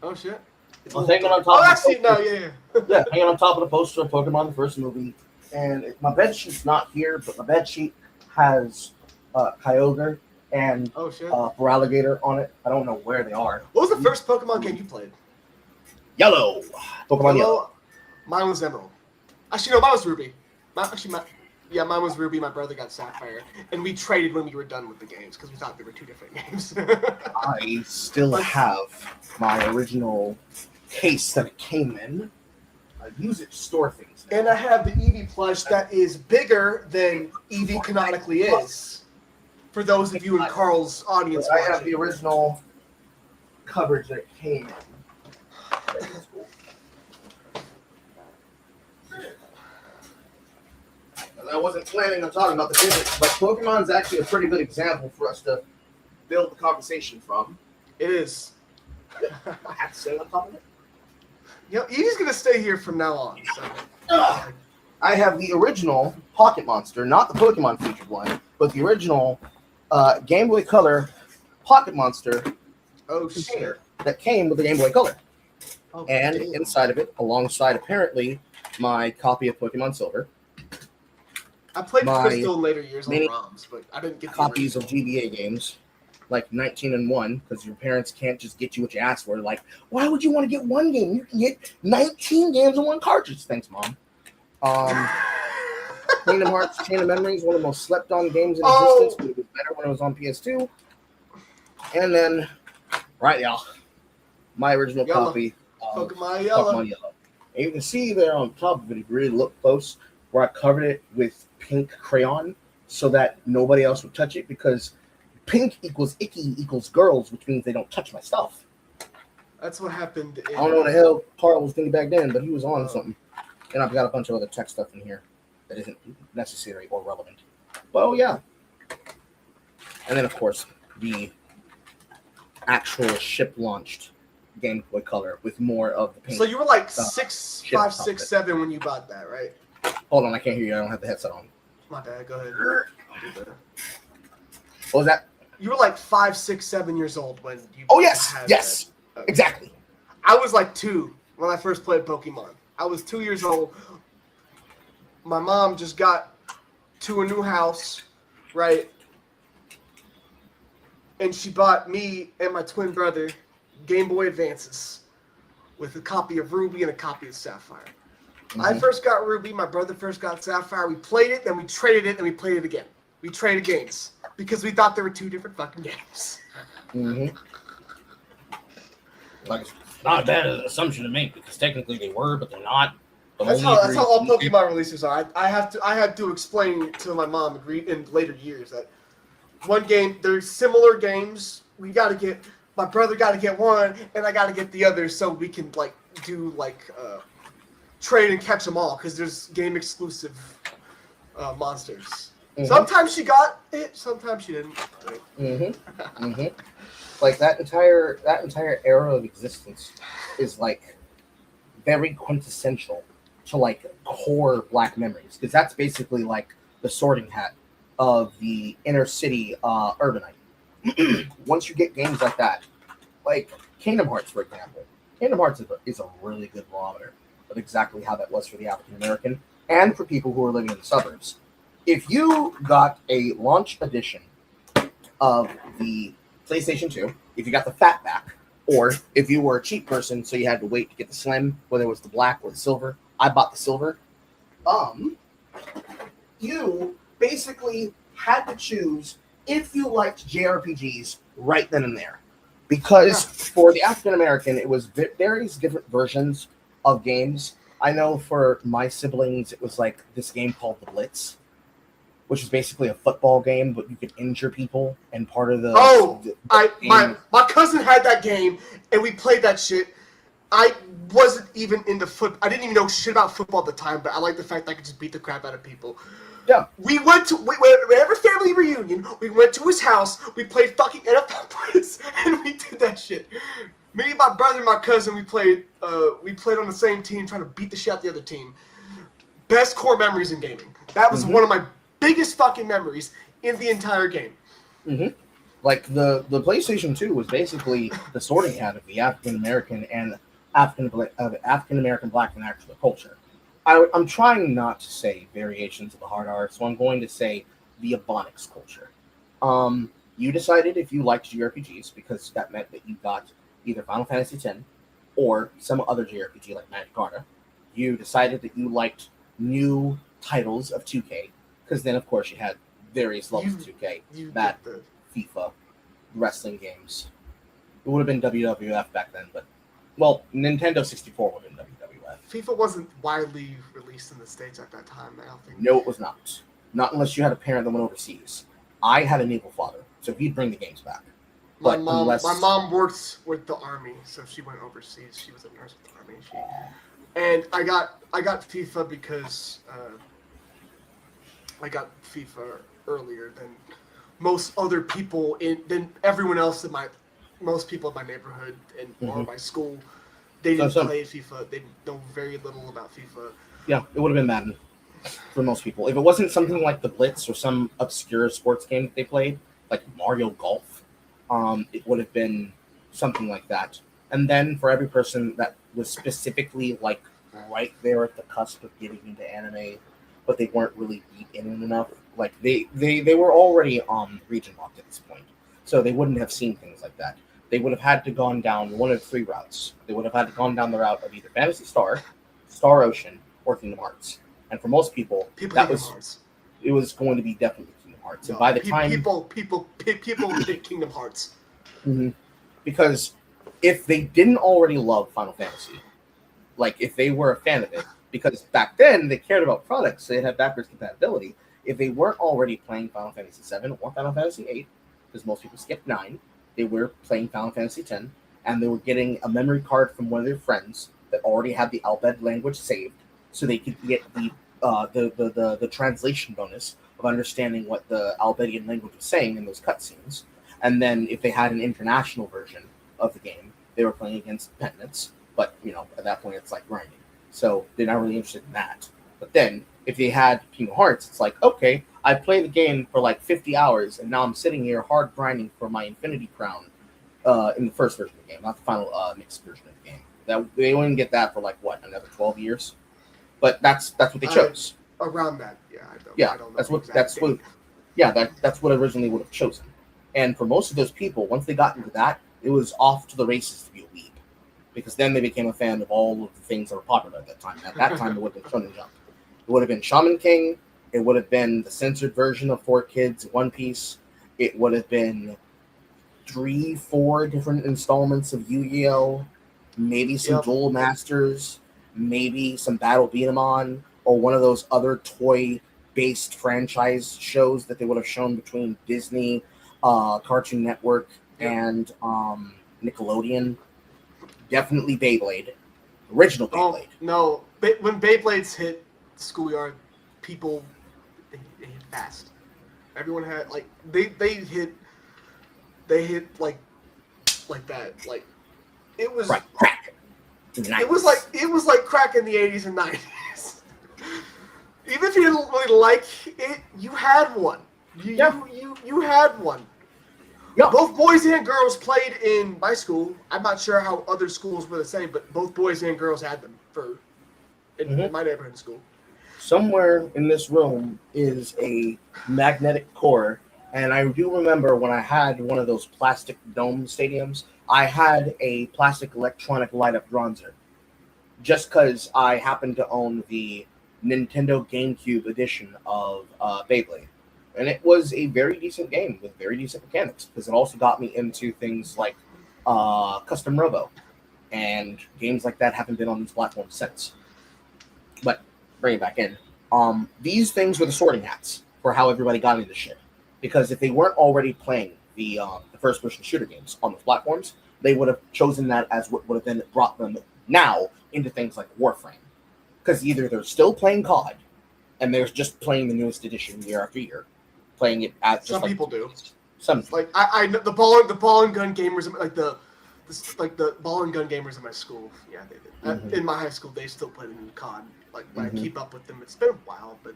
oh shit. It's I was hanging on top oh, of I the see it poster. now. Yeah. Yeah, hanging on top of the poster of Pokemon the first movie. And my bed sheet's not here, but my bed sheet has Kyogre and Oh shit. Feraligatr on it. I don't know where they are. What was the first Pokemon game you played? Yellow. Pokemon Yellow. Mine was Emerald. Actually, no, mine was Ruby. Mine was Ruby. My brother got Sapphire, and we traded when we were done with the games because we thought they were 2 different games. I still have my original case that it came in. I use it to store things. And I have the Eevee plush that is bigger than Eevee canonically is. For those of you in Carl's audience, I have the original coverage that it came in. I wasn't planning on talking about the physics, but Pokemon's actually a pretty good example for us to build the conversation from. It is. I have to say on top of it. You know, Eevee's gonna stay here from now on. So. I have the original Pocket Monster, not the Pokemon featured one, but the original Game Boy Color Pocket Monster container that came with the Game Boy Color. Oh, and inside of it, alongside apparently my copy of Pokemon Silver. I played my Crystal in later years on many ROMs, but I didn't get the copies of original. GBA games, like 19 and 1, because your parents can't just get you what you asked for. Like, why would you want to get one game? You can get 19 games on one cartridge. Thanks, Mom. Kingdom Hearts Chain of Memories, one of the most slept on games in existence, but it was better when it was on PS2. And then, right, y'all, my original copy of Pokemon Yellow. Pokemon Yellow. And you can see there on top of it, if you really look close, where I covered it with pink crayon so that nobody else would touch it, because pink equals icky equals girls, which means they don't touch my stuff. That's what happened. I don't know what the hell Carl was thinking back then, but he was on something. And I've got a bunch of other tech stuff in here that isn't necessary or relevant. But oh yeah. And then of course the actual ship launched Game Boy Color with more of the paint. So you were like 6, 5, 6, 7 when you bought that, right? Hold on, I can't hear you. I don't have the headset on. My bad. Go ahead. What was that? You were like 5, 6, 7 years old when you. Oh yes, had yes, that. exactly. I was like 2 when I first played Pokemon. I was 2 years old. My mom just got to a new house, right? And she bought me and my twin brother Game Boy Advances with a copy of Ruby and a copy of Sapphire. Mm-hmm. I first got Ruby, my brother first got Sapphire. We played it, then we traded it, and we played it again. We traded games because we thought there were 2 different fucking games. Mm-hmm. Like, it's not a bad assumption to make because technically they were, but they're not. But That's only how all Pokemon releases are. I had to explain to my mom in later years that one game, there's similar games. We got to get, my brother got to get one, and I got to get the other so we can like do like trade and catch them all because there's game exclusive monsters. Mm-hmm. Sometimes she got it, sometimes she didn't. Right? Mm-hmm. Mm-hmm. Like that entire era of existence is like very quintessential to like core Black memories, because that's basically like the Sorting Hat of the inner city urbanite. Once you get games like that, like Kingdom Hearts, for example, Kingdom Hearts is a really good barometer of exactly how that was for the African American and for people who are living in the suburbs. If you got a launch edition of the PlayStation 2, if you got the fatback, or if you were a cheap person, so you had to wait to get the slim, whether it was the black or the silver. I bought the silver. You basically had to choose if you liked JRPGs right then and there, because for the African American, it was various different versions of games. I know for my siblings, it was like this game called The Blitz, which is basically a football game, but you could injure people, and part of the my cousin had that game, and we played that shit. I wasn't even into I didn't even know shit about football at the time, but I like the fact that I could just beat the crap out of people. Yeah. We went to whenever family reunion, we went to his house, we played fucking NFL Blitz, and we did that shit. Me, my brother, and my cousin, we played on the same team, trying to beat the shit out of the other team. Best core memories in gaming. That was one of my biggest fucking memories in the entire game. Mm-hmm. Like the PlayStation 2 was basically the sorting hat of the African American and African American Black vernacular culture. I'm trying not to say variations of the hard R, so I'm going to say the Ebonics culture. You decided if you liked JRPGs because that meant that you got either Final Fantasy X or some other JRPG like Magic Arena. You decided that you liked new titles of 2K because then, of course, you had various levels of 2K. That FIFA, wrestling games. It would have been WWF back then, but well, Nintendo 64 would have been WWF. FIFA wasn't widely released in the States at that time, I don't think. No, it was not. Not unless you had a parent that went overseas. I had an able father, so he'd bring the games back. My mom works with the Army, so she went overseas. She was a nurse with the Army. And I got FIFA because I got FIFA earlier than most other people than everyone else in most people in my neighborhood and or my school. They didn't play FIFA. They know very little about FIFA. Yeah, it would have been Madden for most people. If it wasn't something like the Blitz or some obscure sports game that they played, like Mario Golf, it would have been something like that. And then for every person that was specifically like right there at the cusp of getting into anime, but they weren't really deep in it enough, like they were already region locked at this point, so they wouldn't have seen things like that. They would have had to gone down one of 3 routes. They would have had to gone down the route of either Phantasy Star, Star Ocean, or Kingdom Hearts. And for most people that was it was going to be definitely Kingdom Hearts. And by the time people pick Kingdom Hearts, because if they didn't already love Final Fantasy, like if they were a fan of it, because back then they cared about products, so they had backwards compatibility. If they weren't already playing Final Fantasy VII or Final Fantasy VIII, because most people skipped 9, they were playing Final Fantasy X, and they were getting a memory card from one of their friends that already had the Albed language saved, so they could get the translation bonus of understanding what the Albedian language was saying in those cutscenes. And then if they had an international version of the game, they were playing against Penitents, but at that point it's like grinding. So they're not really interested in that. But then if they had Kingdom Hearts, it's like, okay, I played the game for like 50 hours, and now I'm sitting here hard grinding for my Infinity Crown in the first version of the game, not the final mixed version of the game. That they wouldn't get that for like what, another 12 years. But that's what they chose. Around that, yeah. I don't know that's what originally would have chosen. And for most of those people, once they got into that, it was off to the races to be a weeb, because then they became a fan of all of the things that were popular at that time. At that time, it would have been Shonen Jump. It would have been Shaman King. It would have been the censored version of 4Kids One Piece. It would have been 3-4 different installments of Yu-Gi-Oh! Maybe some Duel Masters, maybe some Battle Beat 'em On, or one of those other toy-based franchise shows that they would have shown between Disney, Cartoon Network, and Nickelodeon. Definitely Beyblade. Original Beyblade. No. When Beyblades hit schoolyard, people they hit fast. Everyone had like they hit like that. Like it was crack. It was like crack in the 80s and 90s. Even if you didn't really like it, you had one. You had one. Yeah. Both boys and girls played in my school. I'm not sure how other schools were the same, but both boys and girls had them in my neighborhood school. Somewhere in this room is a magnetic core, and I do remember when I had one of those plastic dome stadiums, I had a plastic electronic light-up Dronzer, just because I happened to own the Nintendo GameCube edition of Beyblade. And it was a very decent game with very decent mechanics, because it also got me into things like Custom Robo, and games like that haven't been on these platforms since. But bring it back in. These things were the sorting hats for how everybody got into shit. Because if they weren't already playing the first-person shooter games on the platforms, they would have chosen that as what would have then brought them now into things like Warframe. Because either they're still playing COD, and they're just playing the newest edition year after year, playing it as some people do. Some like I know the ball and gun gamers, like the like the ball and gun gamers in my school. Yeah, they did. Mhm. In my high school, they still play the new COD. Like when Mhm. I keep up with them, it's been a while, but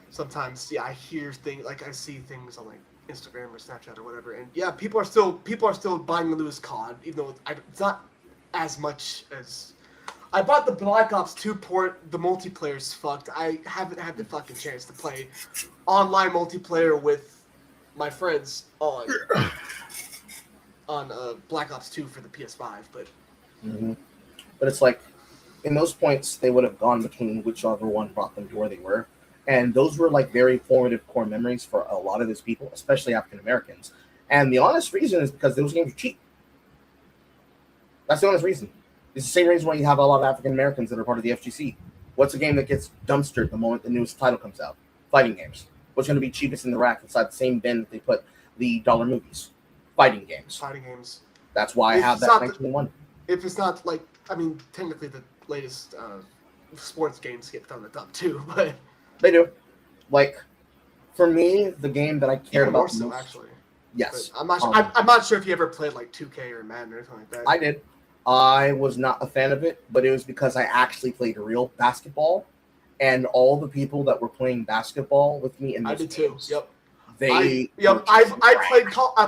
sometimes I hear things like I see things on like Instagram or Snapchat or whatever, and yeah, people are still buying the newest COD, even though it's not as much as. I bought the Black Ops 2 port. The multiplayer's fucked. I haven't had the fucking chance to play online multiplayer with my friends on Black Ops 2 for the PS5, but Mhm. But it's like, in those points, they would have gone between whichever one brought them to where they were. And those were like very formative core memories for a lot of those people, especially African Americans. And the honest reason is because those games are cheap. That's the honest reason. It's the same reason why you have a lot of African Americans that are part of the FGC. What's a game that gets dumpstered the moment the newest title comes out? Fighting games. What's going to be cheapest in the rack inside the same bin that they put the dollar movies? Fighting games. fighting games. That's why I If have it's that not 1901. If it's not like, I mean, technically the latest sports games get thrown at the top too, but They do. Like, for me, the game that I cared even more about so most, actually. yes, But I'm not. I'm not sure if you ever played like 2K or Madden or anything like that. I did. I was not a fan of it, but it was because I actually played real basketball, and all the people that were playing basketball with me in I those did too. games, Yep. they Yep. I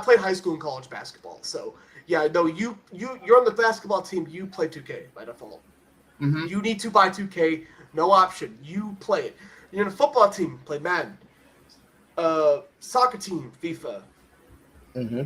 played high school and college basketball. So yeah, no, you're on the basketball team. You play 2K by default. Mhm. You need to buy 2K. No option. You play it. You're in a football team. Play Madden. Soccer team. FIFA. Mm-hmm.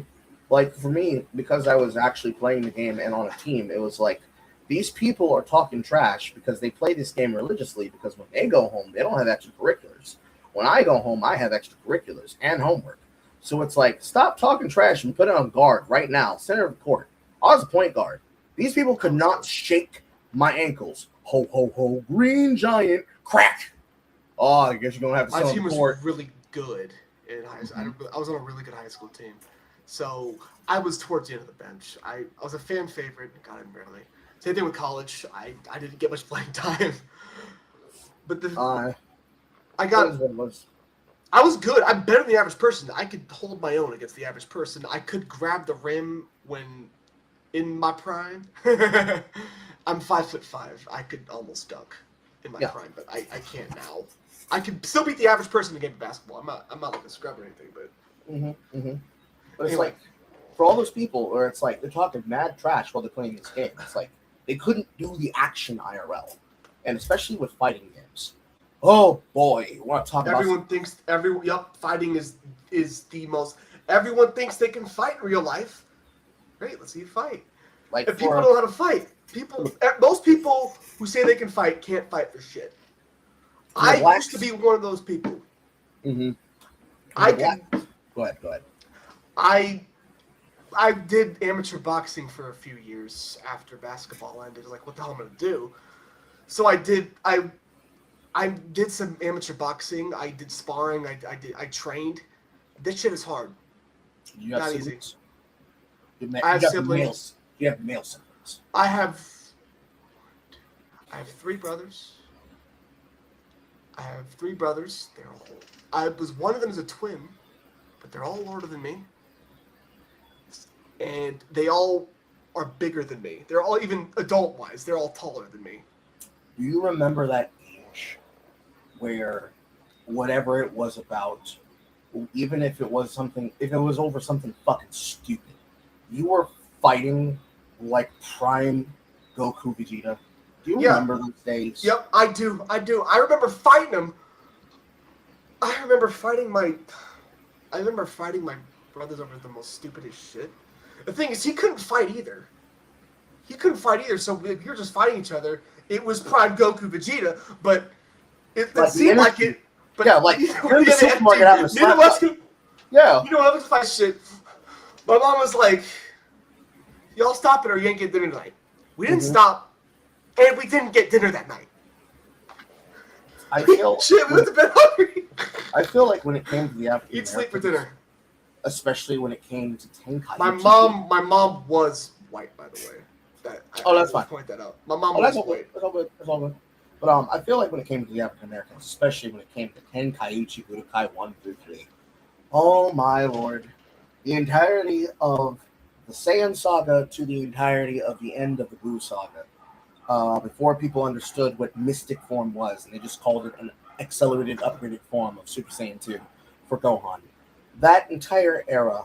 Like for me, because I was actually playing the game and on a team, it was like these people are talking trash because they play this game religiously. Because when they go home, they don't have extracurriculars. When I go home, I have extracurriculars and homework. So it's like, stop talking trash and put it on guard right now, center of the court. I was a point guard. These people could not shake my ankles. Ho ho ho! Green giant crack. Oh, I guess you're gonna have to My sit on team the was court. really good in high school. Mhm. I was on a really good high school team, so I was towards the end of the bench. I was a fan favorite. Got in barely. Same thing with college. I didn't get much playing time, but I That got was what it was. I was good. I'm better than the average person. I could hold my own against the average person. I could grab the rim when in my prime. I'm 5'5". I could almost dunk in my Yeah. prime, but I can't now. I can still beat the average person in a game of basketball. I'm not like a scrub or anything, but But it's Anyway. like, for all those people, where it's like they're talking mad trash while they're playing this game. It's like they couldn't do the action IRL, and especially with fighting games. Oh boy, you want to talk everyone thinks fighting is the most. Everyone thinks they can fight in real life. Great, let's see you fight. like If people know how to fight, most people who say they can fight can't fight for shit. I used to be one of those people. Mm-hmm. Go ahead. I did amateur boxing for a few years after basketball ended. Like, what the hell am I gonna do? So I did some amateur boxing. I did sparring. I trained. This shit is hard. You have Not siblings? I have siblings. You have male siblings. I have 3 brothers. They're all. One of them is a twin, but they're all older than me, and they all are bigger than me. They're all, even adult-wise, they're all taller than me. Do you remember that age where whatever it was about, even if it was over something fucking stupid, you were fighting like prime Goku Vegeta? Do you remember those days? Yep, I do. I remember fighting him. I remember fighting my brothers over the most stupidest shit. The thing is, he couldn't fight either. So if you're just fighting each other, it was prime Goku Vegeta, but it seemed like it. But yeah, like you're in the supermarket having a slap. Yeah. You know what? I was fight shit. My mom was like, "Y'all stop it, or you ain't get dinner tonight." We didn't stop, and we didn't get dinner that night. I feel shit. We went to bed hungry. I feel like when it came to the African Eat, sleep for dinner. Especially when it came to Tenkaichi. My mom was white, by the way. That's fine. Point that out. My mom was white. That's all good. But I feel like when it came to the African Americans, especially when it came to Tenkaichi Budokai 1 through 3, oh my lord, the entirety of the Saiyan saga to the entirety of the end of the Buu saga, before people understood what mystic form was, and they just called it an accelerated, upgraded form of Super Saiyan 2 for Gohan. That entire era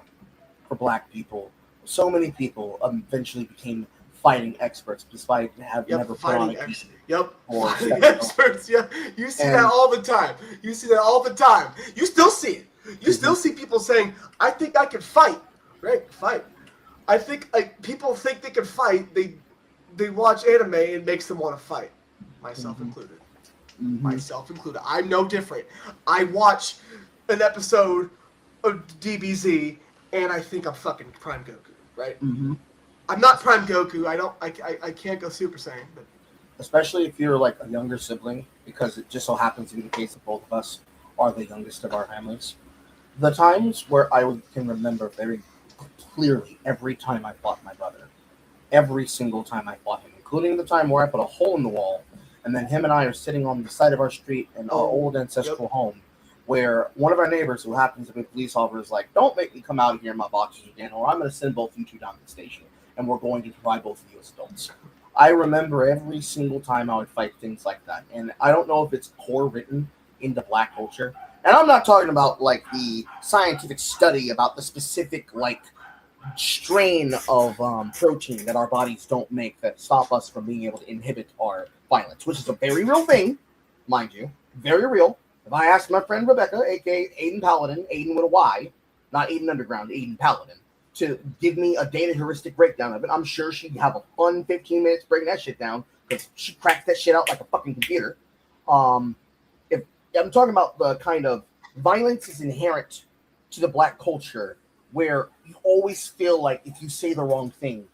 for black people, so many people eventually became fighting experts despite having never put on a gi or Fighting experts. Yeah, you see that all the time. You see that all the time. You still see it. You still see people saying, "I think I can fight." Right? Fight. I think like people think they can fight. They watch anime and it makes them want to fight. Myself included. Myself included. I'm no different. I watch an episode of DBZ and I think I'm fucking Prime Goku, right? I'm not Prime Goku. I can't go Super Saiyan. But especially if you're like a younger sibling, because it just so happens to be the case that both of us are the youngest of our families. The times where can remember very clearly every time I fought my brother, every single time I fought him, including the time where I put a hole in the wall, and then him and I are sitting on the side of our street in our old ancestral home, where one of our neighbors, who happens to be a police officer, is like, "Don't make me come out here in my boxers again, or I'm going to send both you two down to the station, and we're going to try both of you as adults." I remember every single time I would fight things like that, and I don't know if it's core written into black culture. And I'm not talking about like the scientific study about the specific like strain of protein that our bodies don't make that stop us from being able to inhibit our violence, which is a very real thing, mind you, very real. If I asked my friend Rebecca, aka Aiden Paladin, Aiden with a Y, not Aiden Underground, Aiden Paladin, to give me a data heuristic breakdown of it, I'm sure she'd have a fun 15 minutes breaking that shit down because she cracks that shit out like a fucking computer. If I'm talking about the kind of violence is inherent to the black culture, where you always feel like if you say the wrong thing,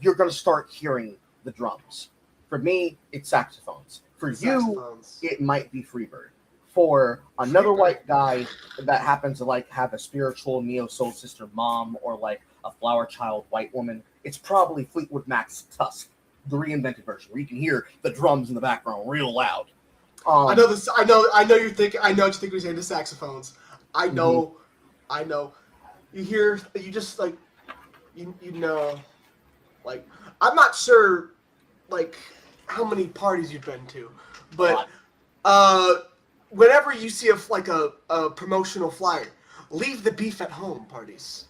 you're going to start hearing the drums. For me, it's saxophones. For you, it might be Freebird. For another white guy that happens to like have a spiritual neo soul sister mom or like a flower child white woman, it's probably Fleetwood Mac's Tusk, the reinvented version, where you can hear the drums in the background real loud. I know this. I know you're thinking. I know what you think when you say the saxophones. I know. You hear. You just like. You know. Like I'm not sure. Like how many parties you've been to, but whenever you see a promotional flyer, leave the beef at home parties.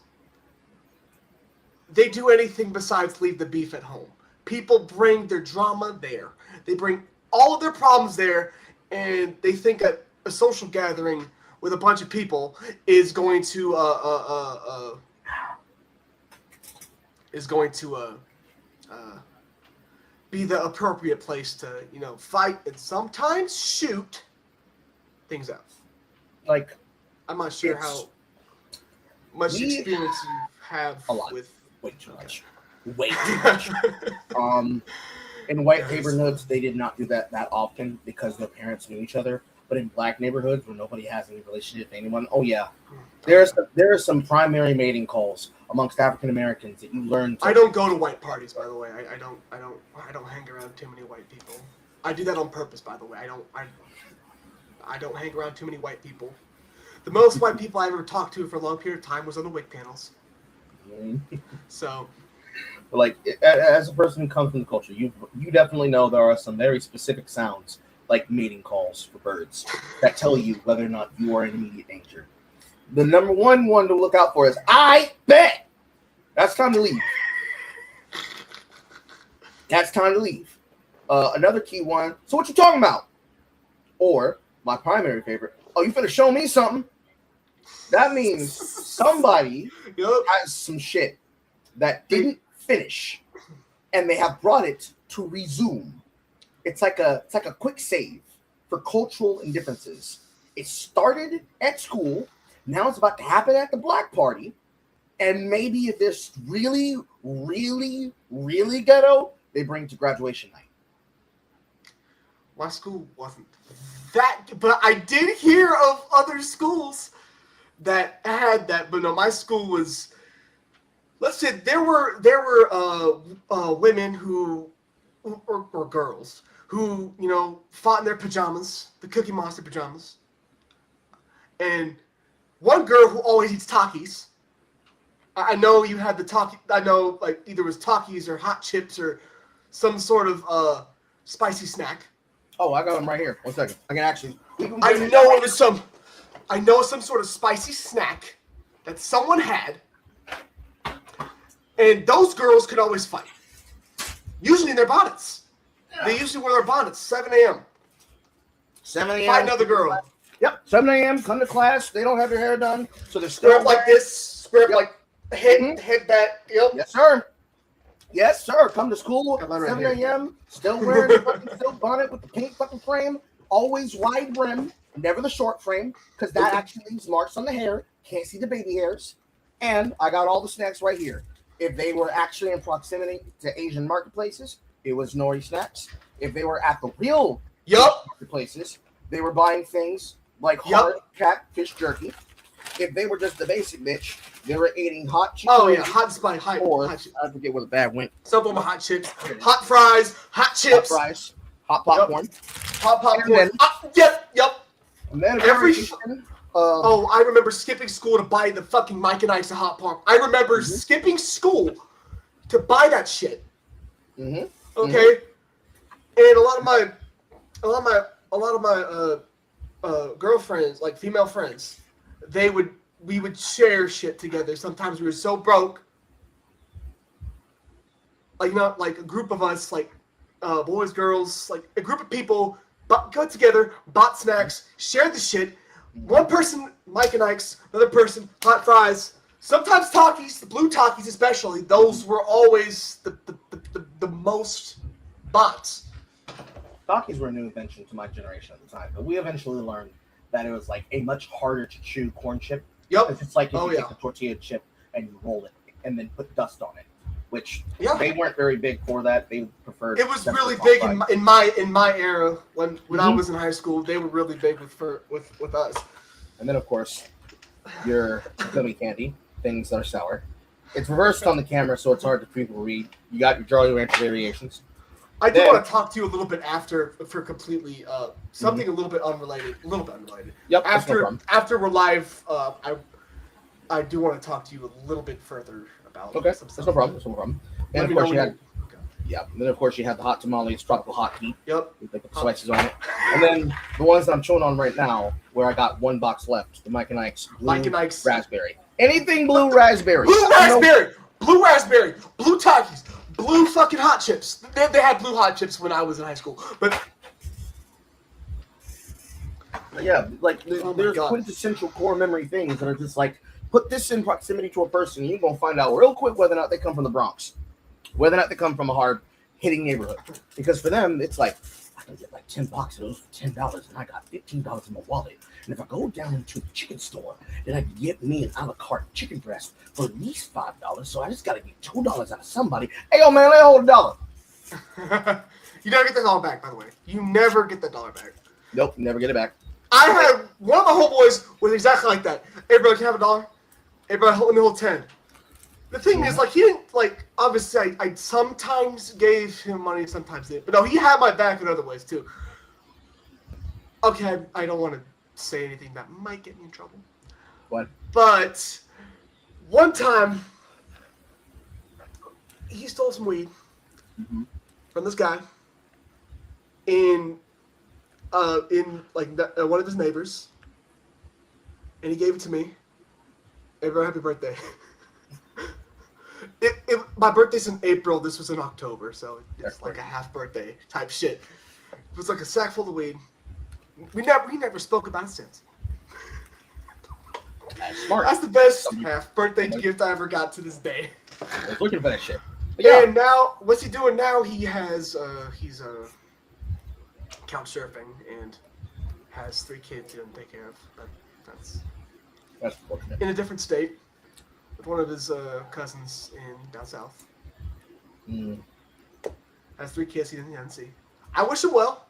They do anything besides leave the beef at home. People bring their drama there. They bring all of their problems there, and they think a social gathering with a bunch of people is going to be the appropriate place to fight and sometimes shoot things out. Like I'm not sure how much experience you have with. Way too much. In white neighborhoods, they did not do that often because their parents knew each other. But in black neighborhoods where nobody has any relationship to anyone, there are some primary mating calls amongst African Americans that you learn. I don't go to white parties, by the way. I don't hang around too many white people. I do that on purpose, by the way. I don't hang around too many white people. The most white people I ever talked to for a long period of time was on the Whick Panels. So, like, as a person who comes from the culture, you definitely know there are some very specific sounds, like mating calls for birds, that tell you whether or not you are in immediate danger. The number one to look out for is, I bet! That's time to leave. That's time to leave. Another key one, so what you talking about? Or, my primary favorite, oh, you finna show me something? That means somebody has some shit that didn't finish, and they have brought it to resume. It's like a quick save for cultural indifferences. It started at school, now it's about to happen at the black party, and maybe if this really, really, really ghetto, they bring it to graduation night. My school wasn't that, but I did hear of other schools that had that, but no, my school was. Let's say there were women who, or girls who fought in their pajamas, the Cookie Monster pajamas, and one girl who always eats Takis. I know you had the Taki. I know like either it was Takis or hot chips or some sort of spicy snack. Oh, I got them right here. 1 second. I can actually. I know it was some. I know some sort of spicy snack that someone had, and those girls could always fight. Usually in their bonnets. They usually wear their bonnets. 7 a.m. 7 a.m. Fight another girl. Yep. 7 a.m. Come to class. They don't have their hair done, so they're Square still up like this. Square up like head back. Yep. Yes, sir. Yes, sir. Come to school Got mine right 7 a.m. Still wearing the fucking silk bonnet with the pink fucking frame. Always wide brim, never the short frame, because that actually leaves marks on the hair. Can't see the baby hairs. And I got all the snacks right here. If they were actually in proximity to Asian marketplaces, it was nori snacks. If they were at the real marketplaces, they were buying things like hard catfish jerky. If they were just the basic bitch, they were eating hot chips. Oh yeah, hot spice, hot chips. I forget where the bag went. Some of them hot chips, hot fries, hot chips, Hot fries, hot popcorn, hot popcorn. And then, Yep. And then Every I remember skipping school to buy the fucking Mike and Ike's hot pop. I remember skipping school to buy that shit. Okay, and a lot of my girlfriends, like female friends, we would share shit together. Sometimes we were so broke, like like a group of us, like boys, girls, like a group of people, got together, bought snacks, shared the shit. One person, Mike and Ike's, another person, hot fries. Sometimes Takis, the blue Takis especially. Those were always the most bots. Takis were a new invention to my generation at the time, but we eventually learned that it was like a much harder to chew corn chip. Yep. It's just like if you take a tortilla chip and you roll it and then put dust on it, which they weren't very big for that. They preferred. It was really big in my era when I was in high school. They were really big with us. And then of course your gummy candy, things that are sour. It's reversed on the camera, so it's hard for people to read. You got your Jolly Rancher variations. I do want to talk to you a little bit after for completely something a little bit unrelated. Yep. After we're live, I do want to talk to you a little bit further about. Okay, that's no problem. And of course you had. Yeah. And then of course you had the hot tamales, tropical hot heat. Yep. With like the spices on it. And then the ones that I'm chewing on right now, where I got one box left, the Mike and Ike's raspberry. Anything blue raspberry. Blue raspberry. Blue Takis. Blue fucking hot chips. They had blue hot chips when I was in high school. But yeah, like there's quintessential core memory things that are just like, put this in proximity to a person, and you're going to find out real quick whether or not they come from the Bronx. Whether or not they come from a hard-hitting neighborhood. Because for them, it's like, I can get like 10 boxes for $10, and I got $15 in my wallet. And if I go down to the chicken store, then I can get me an a la carte chicken breast for at least $5. So I just got to get $2 out of somebody. Hey, yo, man, let hold $1. You never get the dollar back, by the way. You never get the dollar back. Nope, never get it back. I had one of my homeboys was exactly like that. Hey, bro, can I have $1? Hey, bro, let me hold 10. The thing is, like, he didn't, like, obviously, I sometimes gave him money, sometimes didn't. But no, he had my back in other ways, too. Okay, I don't want to say anything that might get me in trouble. What? But one time, he stole some weed from this guy in one of his neighbors, and he gave it to me. Hey, bro, happy birthday. My birthday's in April. This was in October, so it's like a half birthday type shit. It was like a sack full of weed. We never spoke about it since. That's smart. That's the best half birthday gift I ever got to this day. I was looking for that shit. Yeah. And now, what's he doing now? He has he's couch surfing and has 3 kids he doesn't take care of. But that's fortunate. In a different state with one of his cousins down south. Has 3 kids he doesn't see. I wish him well.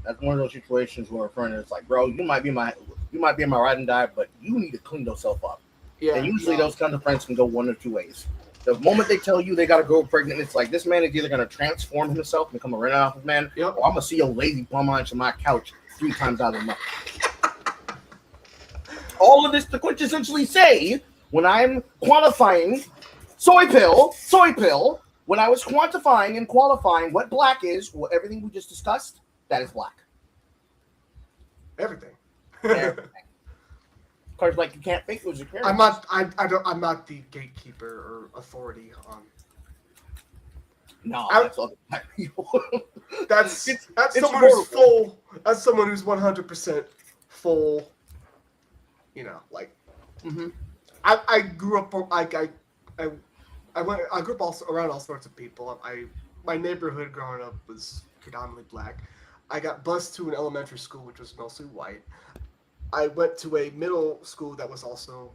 That's one of those situations where a friend is like, bro, you might be in my ride and die, but you need to clean yourself up. Yeah. And usually those kinds of friends can go one or two ways. The moment they tell you they got a girl pregnant, it's like, this man is either going to transform himself and become a rent-off man, or I'm going to see your lazy bum onto my couch 3 times out of the month. all of this to quintessentially say, when I'm quantifying soy pill, when I was quantifying and qualifying what black is, well, everything we just discussed, that is black. Everything. Everything. Because like you can't fake those experiences. I'm not the gatekeeper or authority on. No, that's other black people. That's someone who's full. That's someone who's 100% full. You know, like. Mm-hmm. I grew up. I grew up also around all sorts of people. My neighborhood growing up was predominantly black. I got bused to an elementary school which was mostly white. I went to a middle school that was also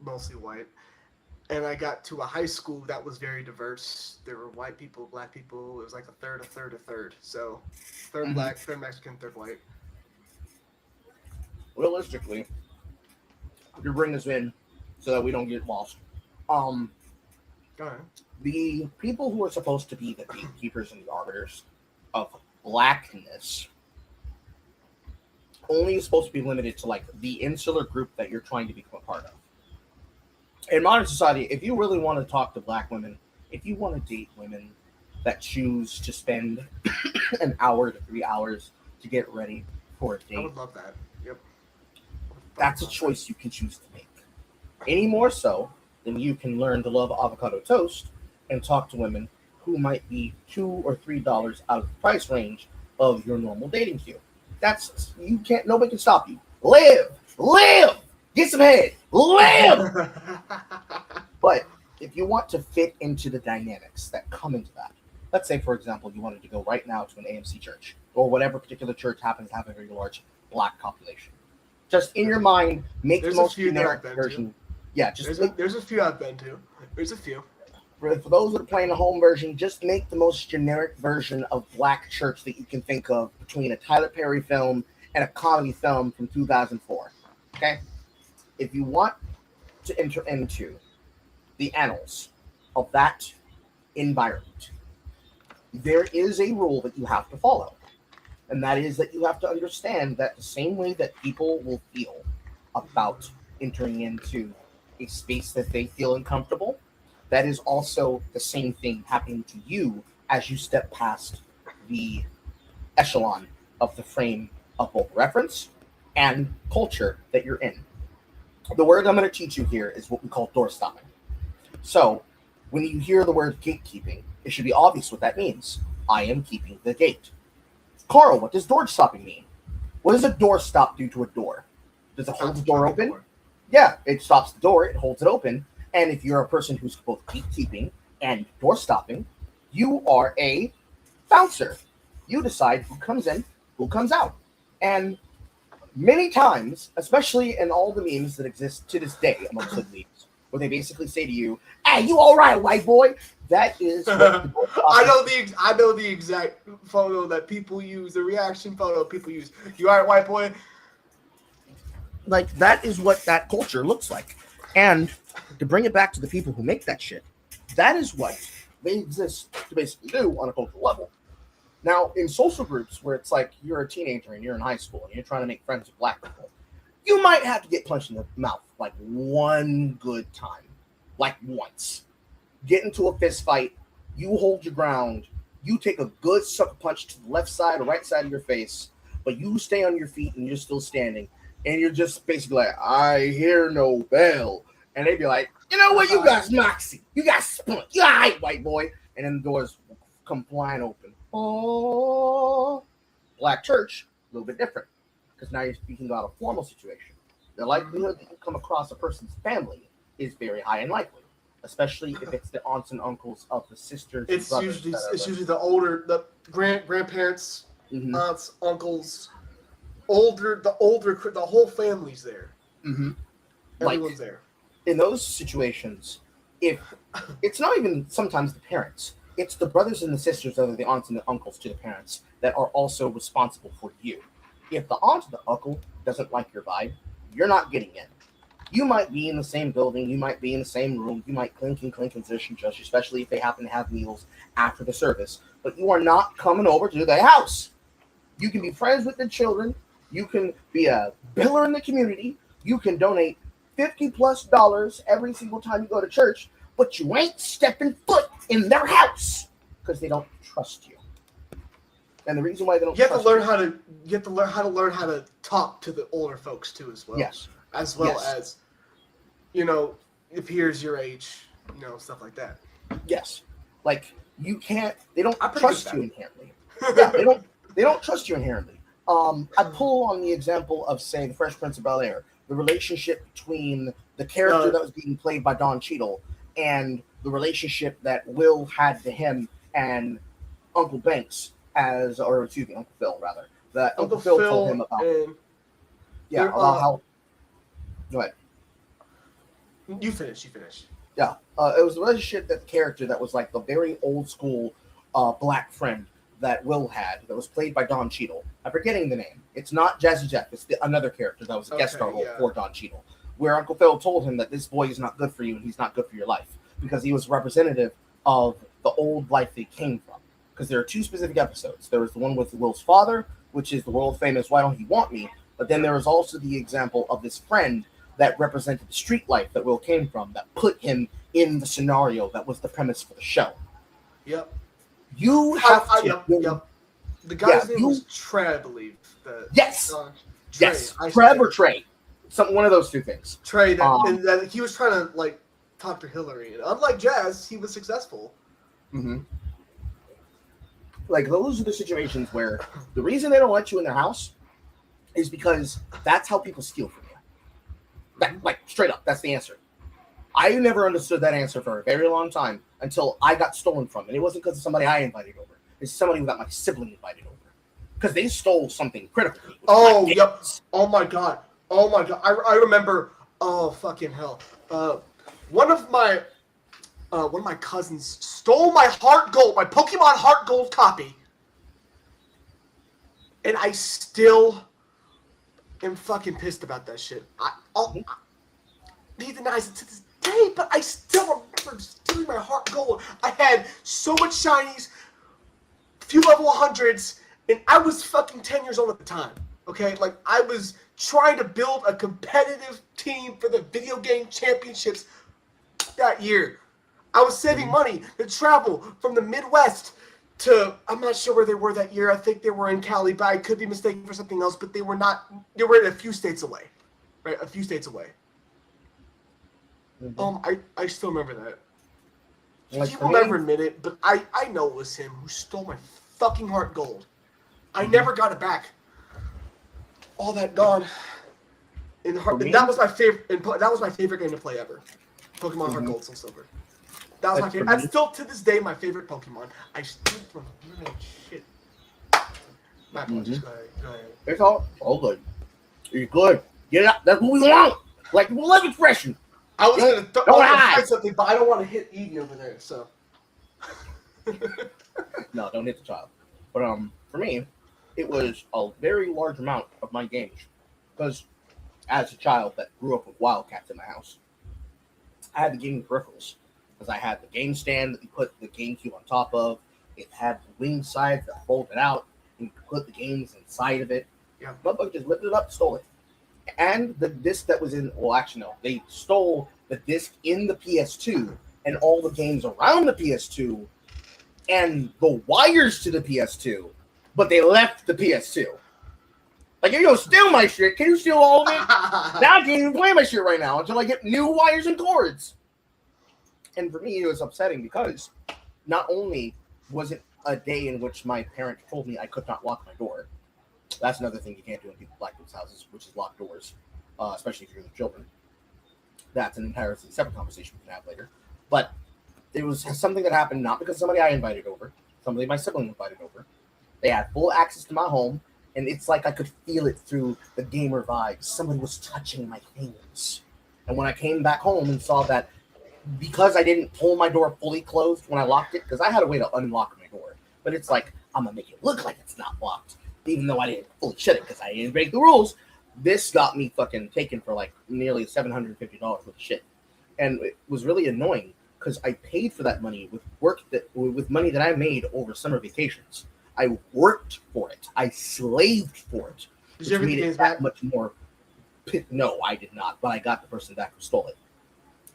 mostly white, and I got to a high school that was very diverse. There were white people, black people. It was like a third. So, third black, third Mexican, third white. Realistically, to bring us in so that we don't get lost. Go ahead. The people who are supposed to be the gatekeepers and the arbiters of blackness only is supposed to be limited to like the insular group that you're trying to become a part of. In modern society, if you really want to talk to black women, if you want to date women that choose to spend an hour to 3 hours to get ready for a date, I would love that. Yep. That's a choice you can choose to make. Any more so than you can learn to love avocado toast and talk to women who might be $2 or $3 out of the price range of your normal dating queue. Nobody can stop you. Live, get some head, live. But if you want to fit into the dynamics that come into that, let's say, for example, you wanted to go right now to an AMC church or whatever particular church happens to have a very large black population. Just in your mind, make the most generic version. Yeah, there's a few I've been to. There's a few. For those that are playing a home version, just make the most generic version of black church that you can think of between a Tyler Perry film and a comedy film from 2004. Okay? If you want to enter into the annals of that environment, there is a rule that you have to follow. And that is that you have to understand that the same way that people will feel about entering into a space that they feel uncomfortable, that is also the same thing happening to you as you step past the echelon of the frame of both reference and culture that you're in. The word I'm going to teach you here is what we call door stopping. So when you hear the word gatekeeping, it should be obvious what that means. I am keeping the gate. Carl, what does door stopping mean? What does a door stop do to a door? Does it hold the door open? Yeah, it stops the door, it holds it open. And if you're a person who's both gatekeeping and door stopping, you are a bouncer. You decide who comes in, who comes out. And many times, especially in all the memes that exist to this day amongst the memes, where they basically say to you, "Hey, you all right, white boy?" That is what I know the exact photo that people use, the reaction photo people use. "You all right, white boy?" Like, that is what that culture looks like. And to bring it back to the people who make that shit, that is what they exist to basically do on a cultural level. Now, in social groups where it's like you're a teenager and you're in high school and you're trying to make friends with black people, you might have to get punched in the mouth like one good time, like once. Get into a fist fight, you hold your ground, you take a good sucker punch to the left side or right side of your face, but you stay on your feet and you're still standing, and you're just basically like, "I hear no bell." And they'd be like, "You know what, you got moxie, you got spunk, you all right, white boy." And then the doors come flying open. Oh, black church, a little bit different, because now you're speaking about a formal situation. The likelihood that you come across a person's family is very high and likely, especially if it's the aunts and uncles of the sisters. It's usually the grandparents, aunts, uncles, the whole family's there. Mm-hmm. Everyone's there. In those situations, if it's not even sometimes the parents, it's the brothers and the sisters that are the aunts and the uncles to the parents that are also responsible for you. If the aunt or the uncle doesn't like your vibe, you're not getting in. You might be in the same building, you might be in the same room, you might clink and just, especially if they happen to have meals after the service, but you are not coming over to their house. You can be friends with the children, you can be a biller in the community, you can donate $50+ every single time you go to church, but you ain't stepping foot in their house because they don't trust you. And the reason why they don't You have to trust learn how to. You have to learn how to talk to the older folks too, as well. Yes. As well Yes. as, you know, your peers your age, you know, stuff like that. Yes. Like you can't. They don't I'm pretty trust good you at inherently. Yeah, they don't. They don't trust you inherently. I pull on the example of, say, the Fresh Prince of Bel-Air, the relationship between the character that was being played by Don Cheadle and the relationship that Will had to him and Uncle Banks Uncle Phil rather, that Uncle Phil told him about. And About how. Go ahead. You finish. Yeah, it was the relationship that the character that was like the very old school black friend that Will had that was played by Don Cheadle. I'm forgetting the name. It's not Jazzy Jeff. It's another character that was a guest star role for Don Cheadle, where Uncle Phil told him that this boy is not good for you and he's not good for your life because he was representative of the old life they came from. Because there are two specific episodes. There was the one with Will's father, which is the world famous "Why Don't He Want Me?" But then there was also the example of this friend that represented the street life that Will came from, that put him in the scenario that was the premise for the show. Yep. You have to. Yep. The guy's name was Trey, I believe. Yes. Trey. Yes. Trev or Trey. One of those two things. Trey. That he was trying to like talk to Hillary, and unlike Jazz, he was successful. Mm-hmm. Like those are the situations where the reason they don't let you in their house is because that's how people steal from you. Like straight up, that's the answer. I never understood that answer for a very long time until I got stolen from, and it wasn't because of somebody I invited over. It's somebody that my sibling invited over because they stole something critical. Oh, yep. Oh my god. I remember. Oh fucking hell. One of my cousins stole my Heart Gold, my Pokemon Heart Gold copy, and I still am fucking pissed about that shit. He denies it to this day, but I still remember stealing my Heart Gold. I had so much shinies, few level 100s, and I was fucking 10 years old at the time. Okay, like I was trying to build a competitive team for the video game championships that year. I was saving money to travel from the Midwest to, I'm not sure where they were that year. I think they were in Cali, but I could be mistaken for something else, but they were not, they were in a few states away. Right? A few states away. Mm-hmm. I still remember that. Like people never admit it, but I know it was him who stole my fucking Heart Gold. I never got it back. All that gone. And that was my favorite. That was my favorite game to play ever. Pokemon Heart Gold, Soul Silver. That was my favorite. That's still to this day my favorite Pokemon. I still remember that shit. My apologies. Go ahead. It's all good. You're good. Get it up. That's what we want. Like love expression. I was gonna say something, but I don't want to hit Edie over there. So. No, don't hit the child. But for me, it was a very large amount of my games because as a child that grew up with Wildcats in my house, I had the gaming peripherals because I had the game stand that you put the GameCube on top of. It had the wing sides that folded out and you could put the games inside of it. Yeah, motherfucker just lifted it up, stole it. And the disc that was in, well, actually, no, they stole the disc in the PS2 and all the games around the PS2 and the wires to the PS2, but they left the PS2. Like, you're going to steal my shit. Can you steal all of it? Now I can't even play my shit right now until I get new wires and cords. And for me, it was upsetting because not only was it a day in which my parents told me I could not lock my door. That's another thing you can't do in black people's houses, which is lock doors, especially if you're with children. That's an entirely separate conversation we can have later. But it was something that happened not because somebody I invited over, somebody my sibling invited over. They had full access to my home, and it's like I could feel it through the gamer vibes. Somebody was touching my things. And when I came back home and saw that, because I didn't pull my door fully closed when I locked it, because I had a way to unlock my door, but it's like, I'm going to make it look like it's not locked, even though I didn't fully shut it because I didn't break the rules. This got me fucking taken for like nearly $750 worth of shit. And it was really annoying because I paid for that money with money that I made over summer vacations. I worked for it. I slaved for it. Did you ever get the games back? Much more. No, I did not, but I got the person back who stole it.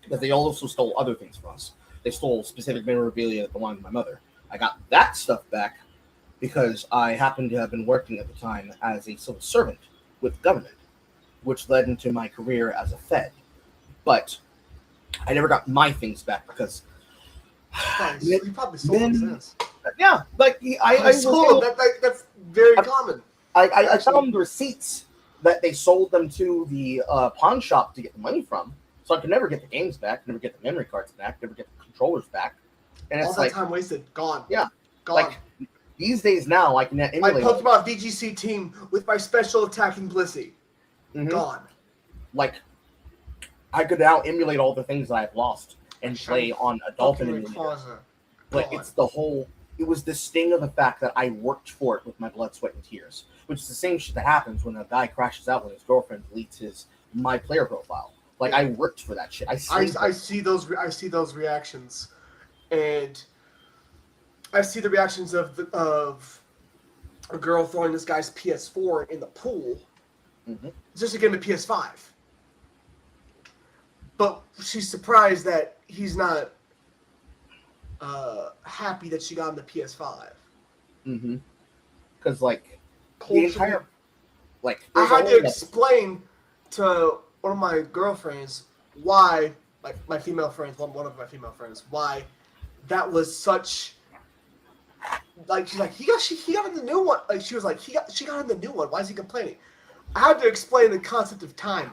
But they also stole other things from us. They stole specific memorabilia that belonged to my mother. I got that stuff back because I happened to have been working at the time as a civil servant with government, which led into my career as a Fed. But I never got my things back because You probably sold them since. yeah, like I sold them. That's very common. I found receipts that they sold them to the pawn shop to get the money from, so I could never get the games back, never get the memory cards back, never get the controllers back, and all it's that like time wasted, gone. Yeah, gone. like these days now I can My emulate Pokemon VGC team with my special attacking Blissey, gone. Like I could now emulate all the things that I've lost and play on a Dolphin emulator. But it's the whole. It was the sting of the fact that I worked for it with my blood, sweat, and tears, which is the same shit that happens when a guy crashes out when his girlfriend deletes his my player profile. Like I worked for that shit. I see those reactions, and I see the reactions of a girl throwing this guy's PS4 in the pool, just to get him a PS5. But she's surprised that he's not happy that she got him the PS5. Because like the entire I had to explain to one of my girlfriends why, like my female friends, one of my female friends, why that was such. Like she's like he got in the new one. Like she was like she got in the new one. Why is he complaining? I had to explain the concept of time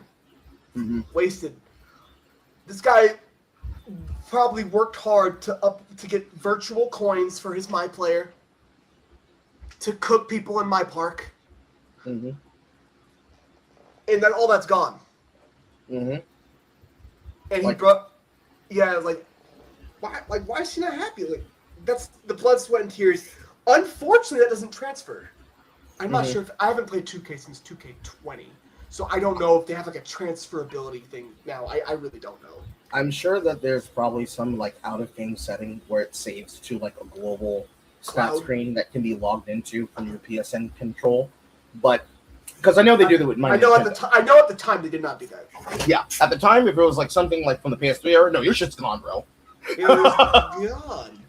wasted. This guy probably worked hard to get virtual coins for his My Player, to cook people in my park, and then all that's gone. And he brought, why is she not happy? Like that's the blood, sweat, and tears. Unfortunately, that doesn't transfer. I'm not sure if I haven't played 2K since 2K20, so I don't know if they have like a transferability thing now. I really don't know. I'm sure that there's probably some like out of game setting where it saves to like a global stat screen that can be logged into from your PSN control, but because I know they do that with my. I know at the time they did not do that. Yeah, at the time, if it was like something like from the PS3 era, no, your shit's gone, bro. It was gone.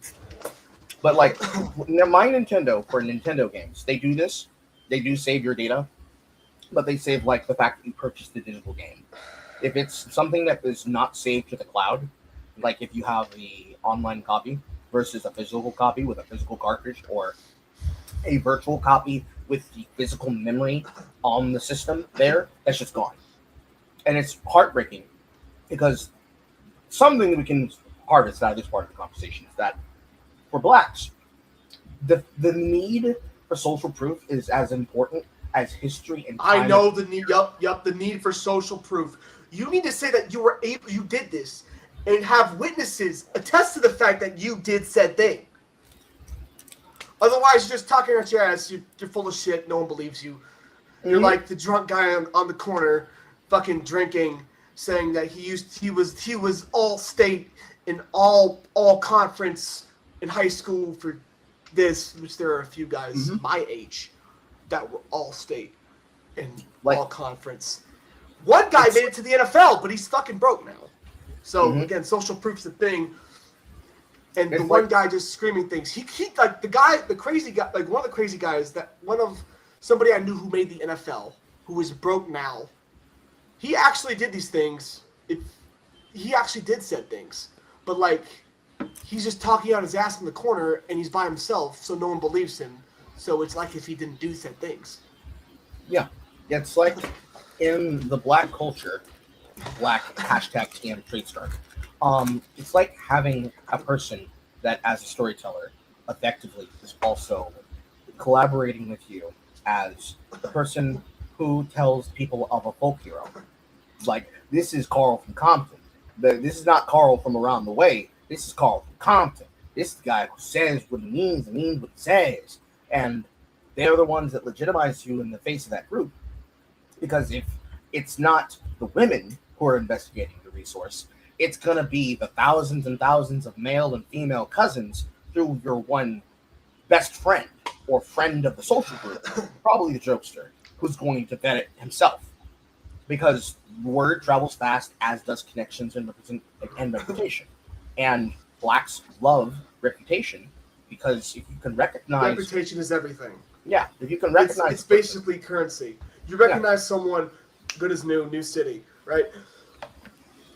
But like my Nintendo for Nintendo games, they do this. They do save your data, but they save like the fact that you purchased the digital game. If it's something that is not saved to the cloud, like if you have the online copy versus a physical copy with a physical cartridge, or a virtual copy with the physical memory on the system there, that's just gone. And it's heartbreaking because something that we can harvest out of this part of the conversation is that for blacks, the need for social proof is as important as history and time. I know the need. Yup. The need for social proof. You need to say that you did this, and have witnesses attest to the fact that you did said thing. Otherwise, you're just talking out your ass. You're full of shit. No one believes you. You're like the drunk guy on the corner, fucking drinking, saying that he was all state and all conference in high school for this, which there are a few guys my age that were all state and all conference. One guy made it to the NFL, but he's fucking broke now. So again, social proof's the thing. And the one guy just screaming things. He like the crazy guy, like one of the crazy guys somebody I knew who made the NFL, who is broke now. He actually did these things. He actually did said things, but like he's just talking out his ass in the corner, and he's by himself, so no one believes him. So it's like if he didn't do said things. Yeah, it's like in the black culture, black #TM Tradestar. It's like having a person that, as a storyteller, effectively is also collaborating with you as the person who tells people of a folk hero. Like, this is Carl from Compton. This is not Carl from around the way. This is Carl from Compton. This is the guy who says what he means and means what he says. And they're the ones that legitimize you in the face of that group. Because if it's not the women who are investigating the resource, it's going to be the thousands and thousands of male and female cousins through your one best friend or friend of the social group, probably the jokester, who's going to vet it himself. because word travels fast, as does connections and reputation. And blacks love reputation because if you can recognize, Reputation is everything. yeah, if you can recognize, It's basically currency. You recognize someone, good as new city, right?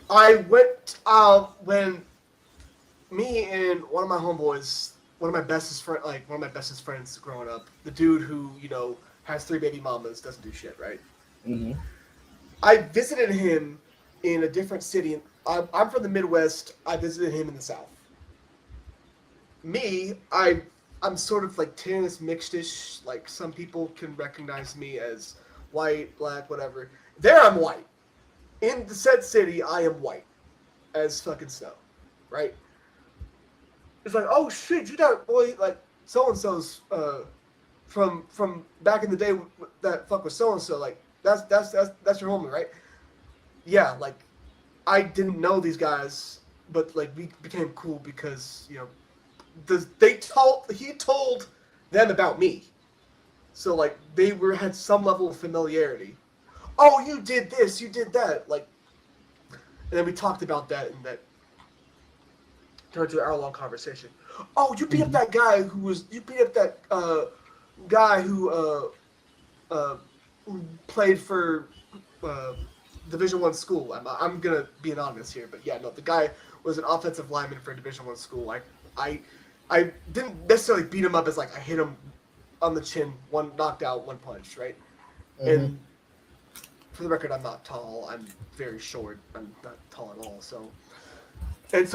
I went when me and one of my homeboys, one of my bestest friends growing up, the dude who has 3 baby mamas, doesn't do shit, right? Mhm. I visited him in a different city. I'm from the Midwest. I visited him in the South. I'm sort of like tennis mixed-ish. Like some people can recognize me as white, black, whatever. There I'm white. In the said city, I am white as fucking snow, right? It's like, oh shit, you got boy like so and so's from back in the day that fuck with so and so. Like that's your homie, right? Yeah, like I didn't know these guys, but like we became cool because he told them about me, so like they had some level of familiarity. Oh, you did this, you did that, like, and then we talked about that, and that turned to an hour-long conversation. Oh, you beat up that guy you beat up that guy who played for Division I school. I'm gonna be anonymous here, but yeah, no, the guy was an offensive lineman for a Division I school. I didn't necessarily beat him up as like I hit him on the chin, one knocked out, one punch, right? Mhm. And for the record, I'm not tall. I'm very short. I'm not tall at all. So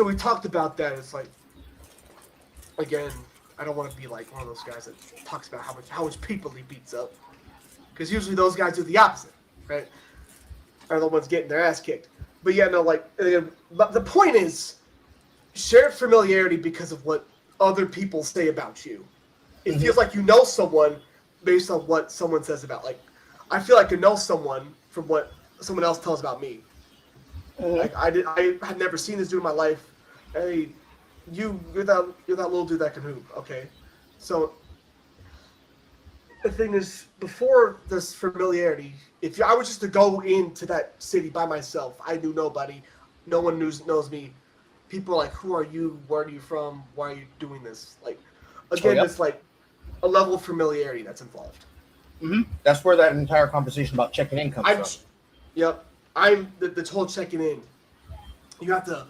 we talked about that. It's like, again, I don't want to be like one of those guys that talks about how much people he beats up, because usually those guys do the opposite, right? Are the ones getting their ass kicked. But yeah, no, like, but the point is, shared familiarity because of what other people say about you. It feels like you know someone based on what someone says about. Like, I feel like I know someone from what someone else tells about me. Like I had never seen this dude in my life. Hey, you're that little dude that can hoop. Okay, so the thing is, before this familiarity, if I was just to go into that city by myself, I knew nobody, no one knows me. People are like, who are you? Where are you from? Why are you doing this? Like, again, it's like a level of familiarity that's involved. That's where that entire conversation about checking in comes from. Yep. I'm the whole checking in. You have to,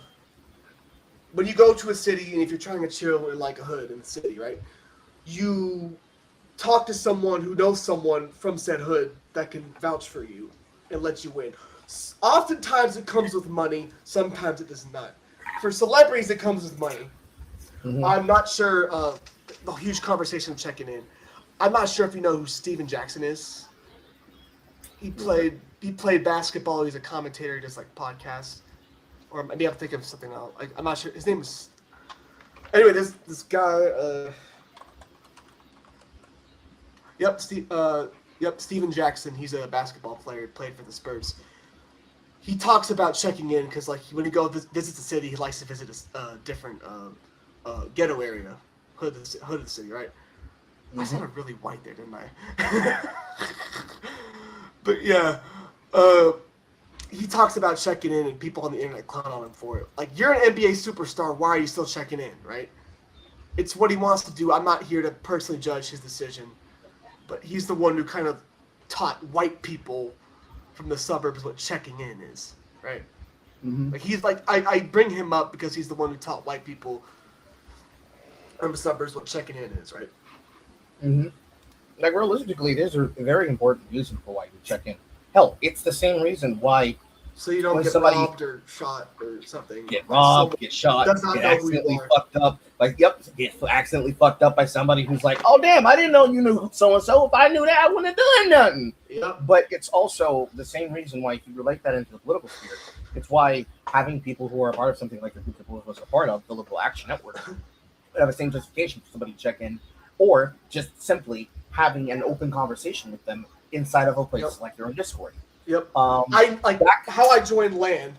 when you go to a city and if you're trying to chill in like a hood in the city, right? You talk to someone who knows someone from said hood that can vouch for you and let you in. Oftentimes it comes with money. Sometimes it does not. For celebrities, it comes with money. I'm not sure. The huge conversation of checking in. I'm not sure if you know who Steven Jackson is. He played basketball. He's a commentator. He does like podcasts, or maybe I'm thinking of something else. I'm not sure. His name is. Anyway, this guy. Steven Jackson. He's a basketball player. He played for the Spurs. He talks about checking in because like when he goes visits the city, he likes to visit a different ghetto area, hood of the city, right? I sounded really white there, didn't I? But yeah, he talks about checking in, and people on the internet clown on him for it. Like, you're an NBA superstar, why are you still checking in, right? It's what he wants to do. I'm not here to personally judge his decision, but he's the one who kind of taught white people from the suburbs what checking in is, right? Like, he's like, I bring him up because he's the one who taught white people from the suburbs what checking in is, right? Like, realistically, there's a very important reason for why you check in. Hell, it's the same reason why. So you don't get robbed or shot or something. Get robbed, get shot, get accidentally fucked up. Like, get accidentally fucked up by somebody who's like, oh, damn, I didn't know you knew so-and-so. If I knew that, I wouldn't have done nothing. Yep. But it's also the same reason why, if you relate that into the political sphere, it's why having people who are a part of something like the group that was a part of, the Liberal Action Network, have the same justification for somebody to check in, or just simply having an open conversation with them inside of a place like their own Discord. Yep. I like how I joined LAN.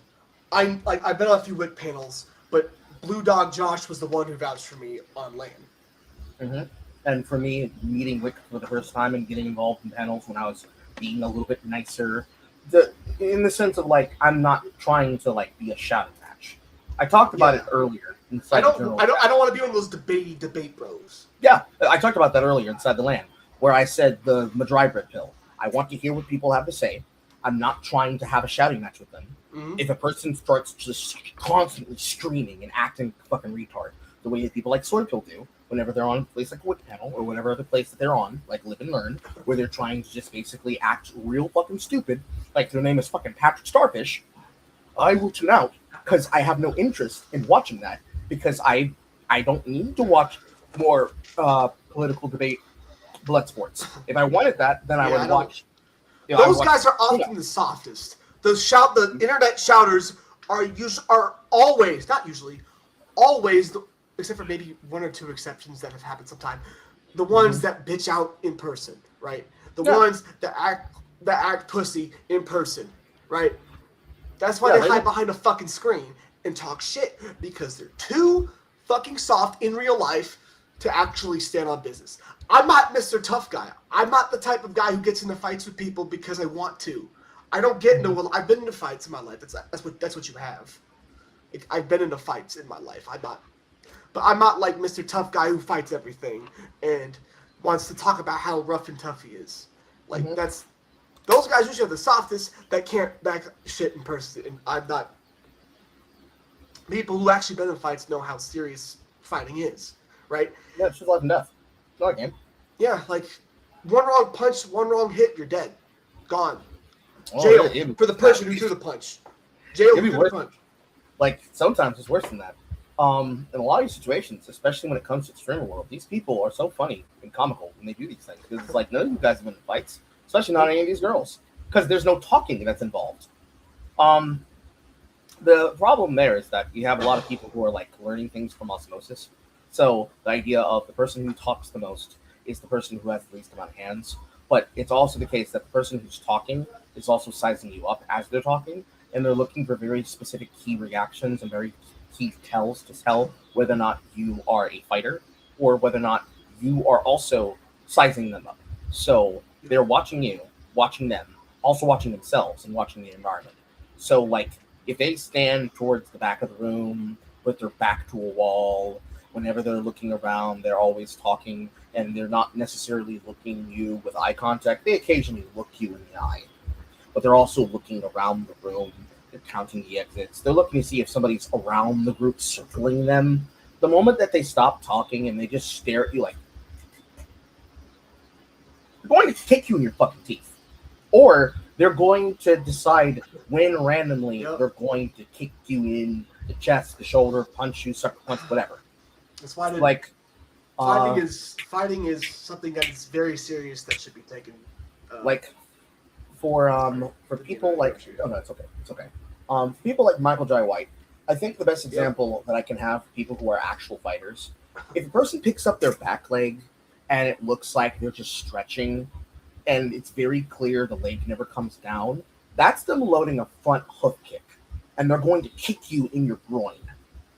I've been on a few Whick Panels, but Blue Dog Josh was the one who vouched for me on LAN. And for me, meeting Whick for the first time and getting involved in panels when I was being a little bit nicer in the sense of like I'm not trying to like be a shouting match. I talked about it earlier inside the general. I don't want to be one of those debate bros. Yeah, I talked about that earlier inside the land, where I said the dry bread pill. I want to hear what people have to say. I'm not trying to have a shouting match with them. Mm-hmm. If a person starts just constantly screaming and acting fucking retard, the way that people like Soy Pill do, whenever they're on a place like Whick Panel or whatever other place that they're on, like Live and Learn, where they're trying to just basically act real fucking stupid, like their name is fucking Patrick Starfish, I will tune out because I have no interest in watching that because I don't need to watch more political debate blood sports. If I wanted that, then I would watch. Those guys are often the softest. The internet shouters are always, not usually, always, except for maybe one or two exceptions that have happened sometime, the ones that bitch out in person, right? The ones that act pussy in person, right? That's why they hide behind a fucking screen and talk shit, because they're too fucking soft in real life to actually stand on business. I'm not Mr. Tough Guy. I'm not the type of guy who gets into fights with people because I want to. I don't get into. I've been into fights in my life. That's what you have. I've been into fights in my life. I'm not like Mr. Tough Guy who fights everything and wants to talk about how rough and tough he is. Like those guys usually are the softest that can't back shit in person. And I'm not. People who actually been in fights know how serious fighting is, right? Yeah, it's just life and death. It's not a game. Yeah, like one wrong punch, one wrong hit, you're dead, gone. Oh, Jail for the person who threw the punch. Jail for the punch. Like sometimes it's worse than that. In a lot of these situations, especially when it comes to the streamer world, these people are so funny and comical when they do these things because it's like none of you guys have been in fights, especially not any of these girls, because there's no talking that's involved. The problem there is that you have a lot of people who are like learning things from osmosis. So the idea of the person who talks the most is the person who has the least amount of hands. But it's also the case that the person who's talking is also sizing you up as they're talking, and they're looking for very specific key reactions and very key tells to tell whether or not you are a fighter or whether or not you are also sizing them up. So they're watching you, watching them, also watching themselves and watching the environment. So like if they stand towards the back of the room with their back to a wall, whenever they're looking around, they're always talking, and they're not necessarily looking you with eye contact. They occasionally look you in the eye, but they're also looking around the room. They're counting the exits. They're looking to see if somebody's around the group circling them. The moment that they stop talking and they just stare at you like, they're going to kick you in your fucking teeth. Or they're going to decide when randomly they're going to kick you in the chest, the shoulder, punch you, sucker punch, whatever. That's why fighting is something that is very serious that should be taken. For people like it's okay. People like Michael J. White, I think the best example that I can have for people who are actual fighters, if a person picks up their back leg and it looks like they're just stretching and it's very clear the leg never comes down, that's them loading a front hoof kick, and they're going to kick you in your groin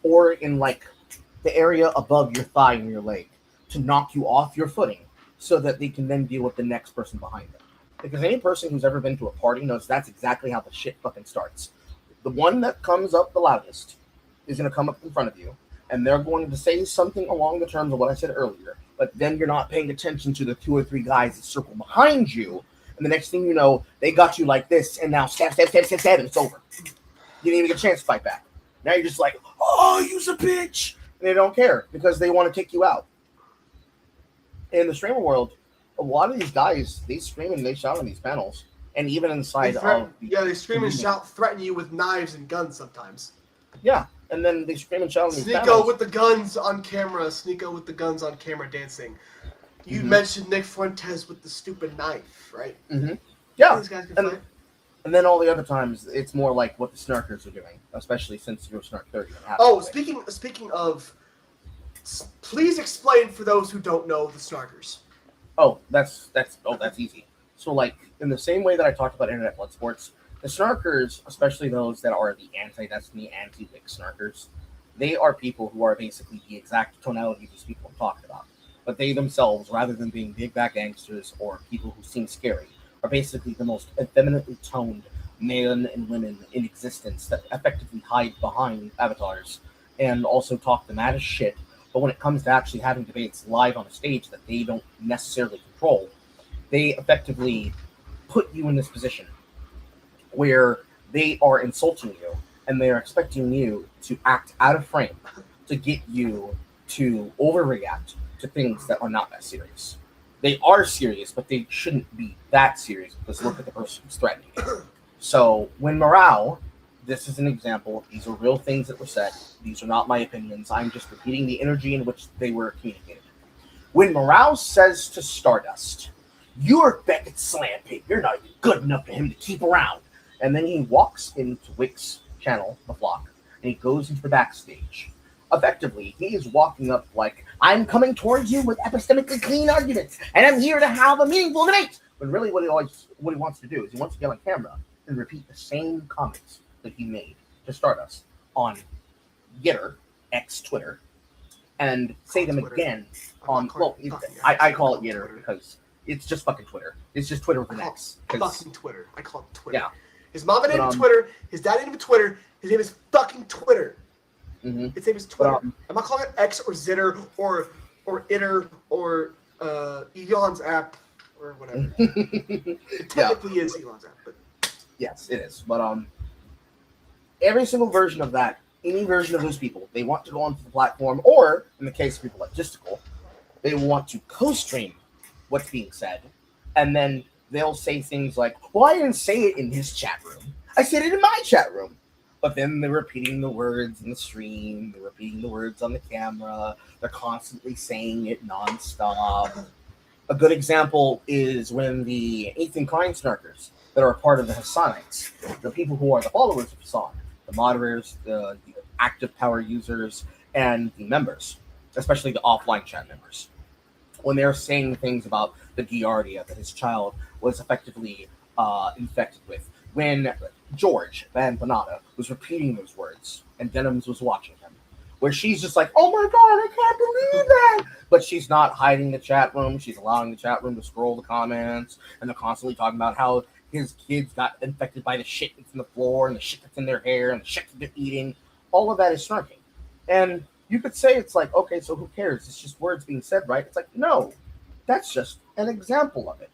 or in like the area above your thigh and your leg to knock you off your footing so that they can then deal with the next person behind them. Because any person who's ever been to a party knows that's exactly how the shit fucking starts. The one that comes up the loudest is going to come up in front of you, and they're going to say something along the terms of what I said earlier, but then you're not paying attention to the 2 or 3 guys that circle behind you, and the next thing you know, they got you like this, and now stab, and it's over. You didn't even get a chance to fight back. Now you're just like, oh, you's a bitch! And they don't care, because they want to kick you out. In the streamer world, a lot of these guys, they scream and they shout on these panels, and even inside they scream and shout, threaten you with knives and guns sometimes. Yeah, and then they scream and shout on these panels. Sneeko with the guns on camera dancing. You mentioned Nick Fuentes with the stupid knife, right? Mm-hmm. Yeah, these guys can fight. And then all the other times, it's more like what the snarkers are doing, especially since you're Snark 30. Oh, speaking of, please explain for those who don't know the snarkers. Oh, that's easy. So, like, in the same way that I talked about internet blood sports, the snarkers, especially those that are the anti-Destiny, anti-Wick snarkers, they are people who are basically the exact tonality of these people I'm talking about. But they themselves, rather than being big back gangsters or people who seem scary, are basically the most effeminately toned, men and women in existence that effectively hide behind avatars and also talk the maddest shit. But when it comes to actually having debates live on a stage that they don't necessarily control, they effectively put you in this position where they are insulting you and they are expecting you to act out of frame to get you to overreact to things that are not that serious. They are serious, but they shouldn't be that serious because look at the person who's threatening you. So when morale, this is an example. These are real things that were said. These are not my opinions. I'm just repeating the energy in which they were communicated. When morale says to Stardust, "You're Beckett's slam pig. You're not even good enough for him to keep around." And then he walks into Whick's channel, the flock, and he goes into the backstage. Effectively, he is walking up like, "I'm coming towards you with epistemically clean arguments, and I'm here to have a meaningful debate." But really what he wants to do is he wants to get on camera and repeat the same comments that he made to Stardust on Yitter, ex-Twitter, and say them Twitter. again on, I call it Yitter because it's just fucking Twitter. It's just Twitter with an X. Fucking Twitter. I call it Twitter. Yeah. His mama named him Twitter. His dad named him Twitter. His name is fucking Twitter. Mm-hmm. His name is Twitter. I'm not calling it X or Zitter or Itter or Elon's app or whatever. It technically is Elon's app, but yes, it is. But every single version of that, any version of those people, they want to go onto the platform, or in the case of people like Gisticle, they want to co-stream what's being said, and then they'll say things like, "Well, I didn't say it in his chat room. I said it in my chat room." But then they're repeating the words in the stream, they're repeating the words on the camera, they're constantly saying it nonstop. A good example is when the Ethan Klein snarkers that are a part of the Hassanites, the people who are the followers of Hassan, the moderators, the active power users, and the members, especially the offline chat members, when they're saying things about the Giardia that his child was effectively infected with. When George Van Bonata was repeating those words and Denims was watching him, where she's just like, "Oh my god, I can't believe that!" But she's not hiding the chat room. She's allowing the chat room to scroll the comments, and they're constantly talking about how his kids got infected by the shit that's in the floor and the shit that's in their hair and the shit that they're eating. All of that is snarking. And you could say it's like, okay, so who cares? It's just words being said, right? It's like, no, that's just an example of it.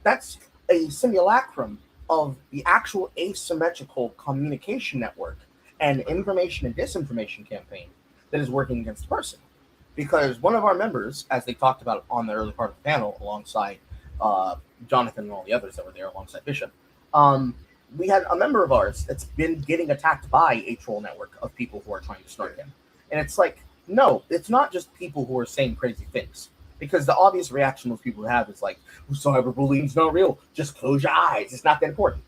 That's a simulacrum of the actual asymmetrical communication network and information and disinformation campaign that is working against the person. Because one of our members, as they talked about on the early part of the panel, alongside Jonathan and all the others that were there alongside Bishop, we had a member of ours that's been getting attacked by a troll network of people who are trying to snark him. And it's like, no, it's not just people who are saying crazy things. Because the obvious reaction most people have is like, cyberbullying's not real. Just close your eyes. It's not that important.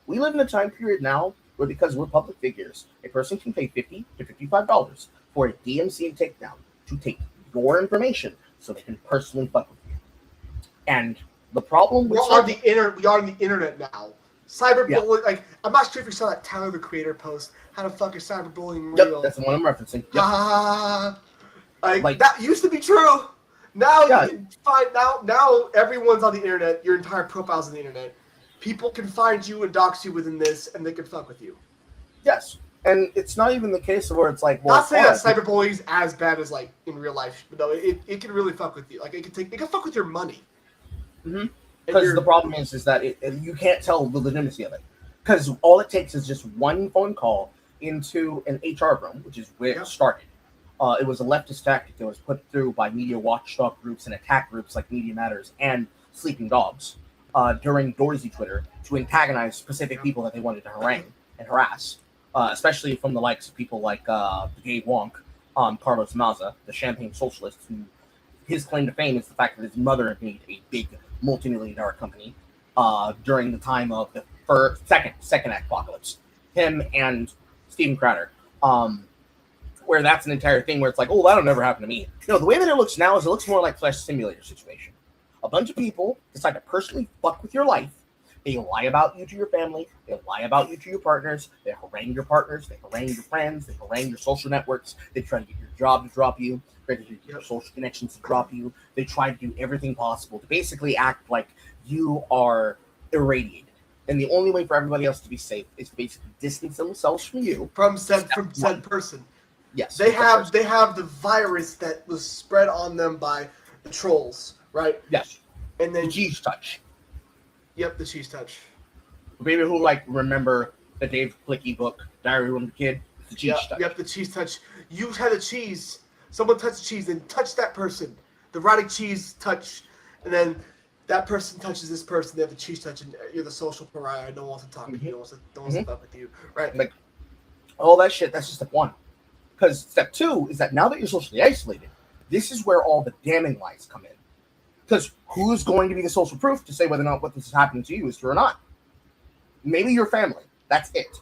We live in a time period now where, because we're public figures, a person can pay $50 to $55 for a DMCA takedown to take your information so they can personally fuck with you. And the problem with we are on the internet now. Cyberbullying, like, I'm not sure if you saw that Tyler the Creator post. How to fuck is cyberbullying real? Yep, that's the one I'm referencing. Yep. Like that used to be true. Now you can find now everyone's on the internet. Your entire profile's on the internet. People can find you and dox you within this, and they can fuck with you. Yes, and it's not even the case of where it's like, well, not saying that cyberbullying is as bad as like in real life, but no, it can really fuck with you. Like it can fuck with your money. Mm-hmm. Because the problem is that you can't tell the legitimacy of it. Because all it takes is just one phone call into an HR room, which is where it started. It was a leftist tactic that was put through by media watchdog groups and attack groups like Media Matters and Sleeping Dogs during Dorsey Twitter to antagonize specific people that they wanted to harangue and harass, especially from the likes of people like the gay wonk, Carlos Maza, the champagne socialist, who his claim to fame is the fact that his mother had made a big multi-million-dollar company during the time of the second apocalypse. Him and Steven Crowder. Where that's an entire thing where it's like, oh, that'll never happen to me. No, the way that it looks now is it looks more like Flesh Simulator situation. A bunch of people decide to personally fuck with your life. They lie about you to your family. They lie about you to your partners. They harangue your partners. They harangue your friends. They harangue your social networks. They try to get your job to drop you. Try to get your social connections to drop you. They try to do everything possible to basically act like you are irradiated. And the only way for everybody else to be safe is to basically distance themselves from you. From Step said one. person. Yes. They step have the virus that was spread on them by the trolls, right? Yes. And then The cheese touch. Yep, the cheese touch. For people who remember the Dave Plicky book, Diary of a Kid, the cheese touch. Yep, the cheese touch. You had a cheese. Someone touched the cheese and touched that person. The rotting cheese touch, and then that person touches this person. They have the cheese touch, and you're the social pariah. No one wants to talk to you. No one wants to fuck with you. Right? Like all that shit. That's just step one. Because step two is that now that you're socially isolated, this is where all the damning lies come in. Because who's going to be the social proof to say whether or not what this is happening to you is true or not? Maybe your family. That's it.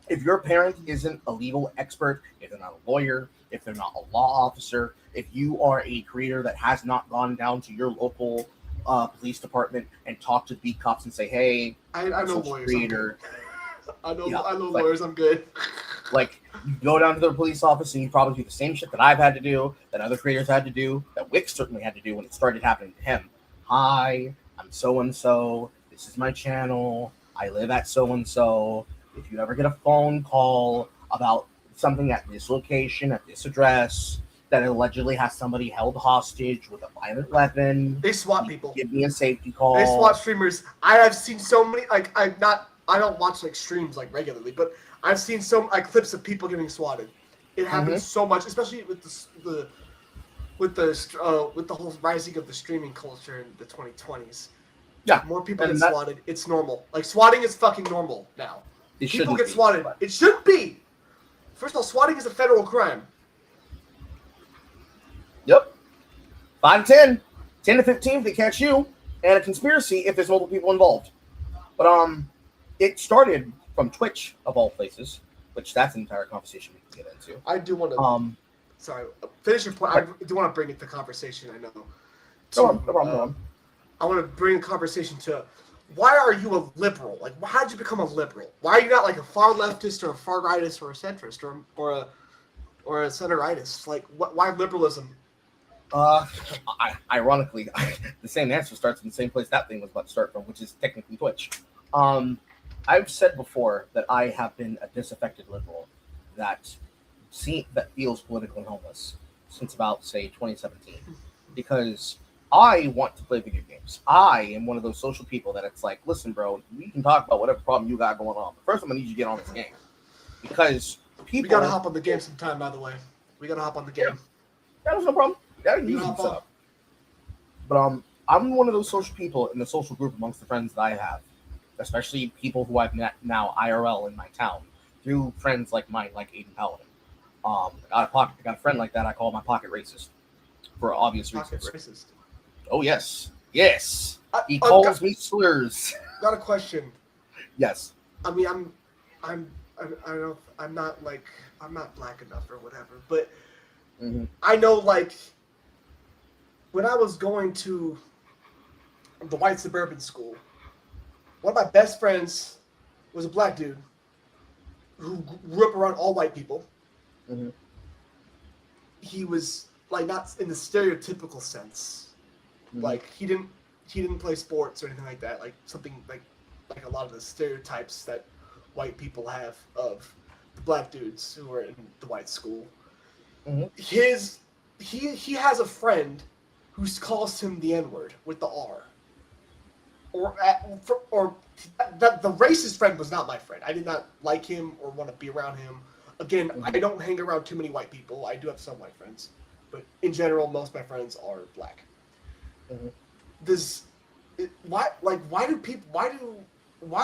If your parent isn't a legal expert, if they're not a lawyer, if they're not a law officer, if you are a creator that has not gone down to your local police department and talked to beat cops and say, "Hey, I know lawyers. Creator." I know lawyers. I'm good. Like, you go down to the police office and you probably do the same shit that I've had to do, that other creators had to do, that Wick certainly had to do when it started happening to him. Hi, I'm so-and-so. This is my channel. I live at so-and-so. If you ever get a phone call about something at this location, at this address, that allegedly has somebody held hostage with a violent weapon, They swat people. give me a safety call. They swat streamers. I have seen so many. I don't watch regularly, but I've seen some clips of people getting swatted. It happens so much, especially with the whole rising of the streaming culture in the 2020s. Yeah, more people get swatted. It's normal. Like, swatting is fucking normal now. People get swatted. It shouldn't be. First of all, swatting is a federal crime. Yep. 5 to 10. 10 to 15 if they catch you. And a conspiracy if there's multiple people involved. But it started from Twitch, of all places, which that's an entire conversation we can get into. I do want to... sorry, finish your point. I do want to bring it to conversation, I know. No problem. I want to bring the conversation to... Why are you a liberal? Like, how did you become a liberal? Why are you not like a far leftist or a far rightist or a centrist or a center-rightist? Like, why liberalism? Ironically, the same answer starts in the same place that thing was about to start from, which is technically Twitch. I've said before that I have been a disaffected liberal that feels politically homeless since about, say, 2017, because I want to play video games. I am one of those social people that it's like, listen, bro, we can talk about whatever problem you got going on, but first I'm gonna need you to get on this game, because people. We gotta hop on the game sometime, by the way. We gotta hop on the game. Yeah, that's no problem. That can use up. But I'm one of those social people in the social group amongst the friends that I have, especially people who I've met now IRL in my town through friends like mine, like Aiden Paladin. I got a friend like that. I call my pocket racist for obvious reasons. Pocket racist. Oh yes. He calls me slurs. Got a question. Yes. I mean, I'm not black enough or whatever, but I know, like, when I was going to the white suburban school, one of my best friends was a black dude who grew up around all white people. He was like not in the stereotypical sense. Like, he didn't play sports or anything like that. Like something like a lot of the stereotypes that white people have of the black dudes who are in the white school. He has a friend who calls him the N-word with the R. The racist friend was not my friend. I did not like him or want to be around him. Again, I don't hang around too many white people. I do have some white friends, but in general, most of my friends are black. Why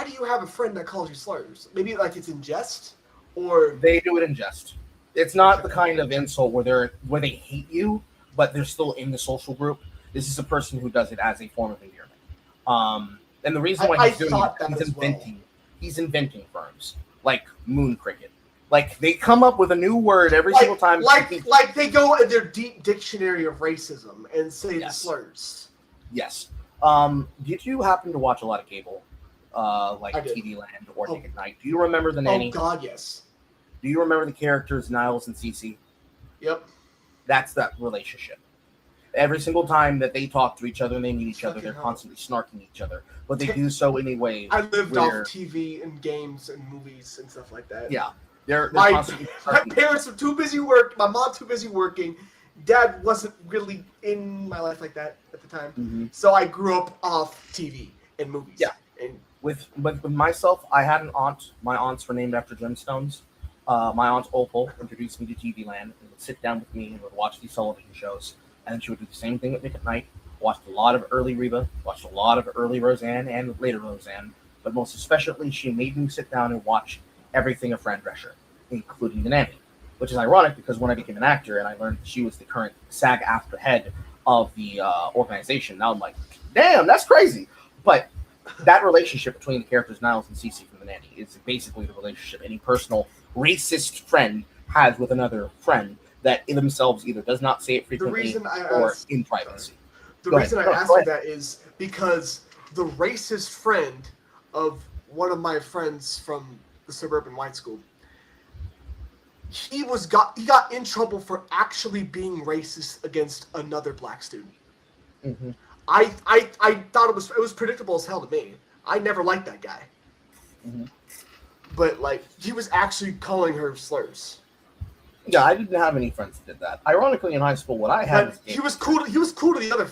do you have a friend that calls you slurs? Maybe like it's in jest, or they do it in jest. It's not the kind of insult where they hate you, but they're still in the social group. This is a person who does it as a form of endearment. And the reason why he's doing it, he's inventing terms like moon cricket. Like, they come up with a new word every single time. Like they go in their deep dictionary of racism and say the slurs. Yes. Did you happen to watch a lot of cable? Like TV Land or Nick at Night? Do you remember the nanny? Oh, God, yes. Do you remember the characters Niles and Cece? Yep. That's that relationship. Every single time that they talk to each other and they meet each other, Fucking they're hell. constantly snarking at each other. But they do so in a way I lived where, off TV and games and movies and stuff like that. yeah, they're My constantly my snarking. parents were too busy working. My mom too busy working. Dad wasn't really in my life like that at the time. Mhm. So I grew up off TV and movies. Yeah. And With myself, I had an aunt. My aunts were named after gemstones. My aunt Opal introduced me to TV Land and would sit down with me and would watch these television shows. And she would do the same thing with Nick at Night. Watched a lot of early Reba, watched a lot of early Roseanne and later Roseanne. But most especially, she made me sit down and watch everything of Fran Drescher, including The Nanny. Which is ironic because when I became an actor and I learned that she was the current SAG-AFTRA head of the organization, now I'm like, damn, that's crazy. But that relationship between the characters Niles and Cece from The Nanny is basically the relationship any personal racist friend has with another friend that in themselves either does not say it frequently or in privacy. The Go reason ahead. I asked Go you ahead. that is because the racist friend of one of my friends from the suburban white school, he got in trouble for actually being racist against another black student. Mhm. I thought it was predictable as hell to me. I never liked that guy. Mhm. But like he was actually calling her slurs. Yeah, I didn't have any friends that did that. Ironically, in high school, what I had But he was cool. He was cool to the other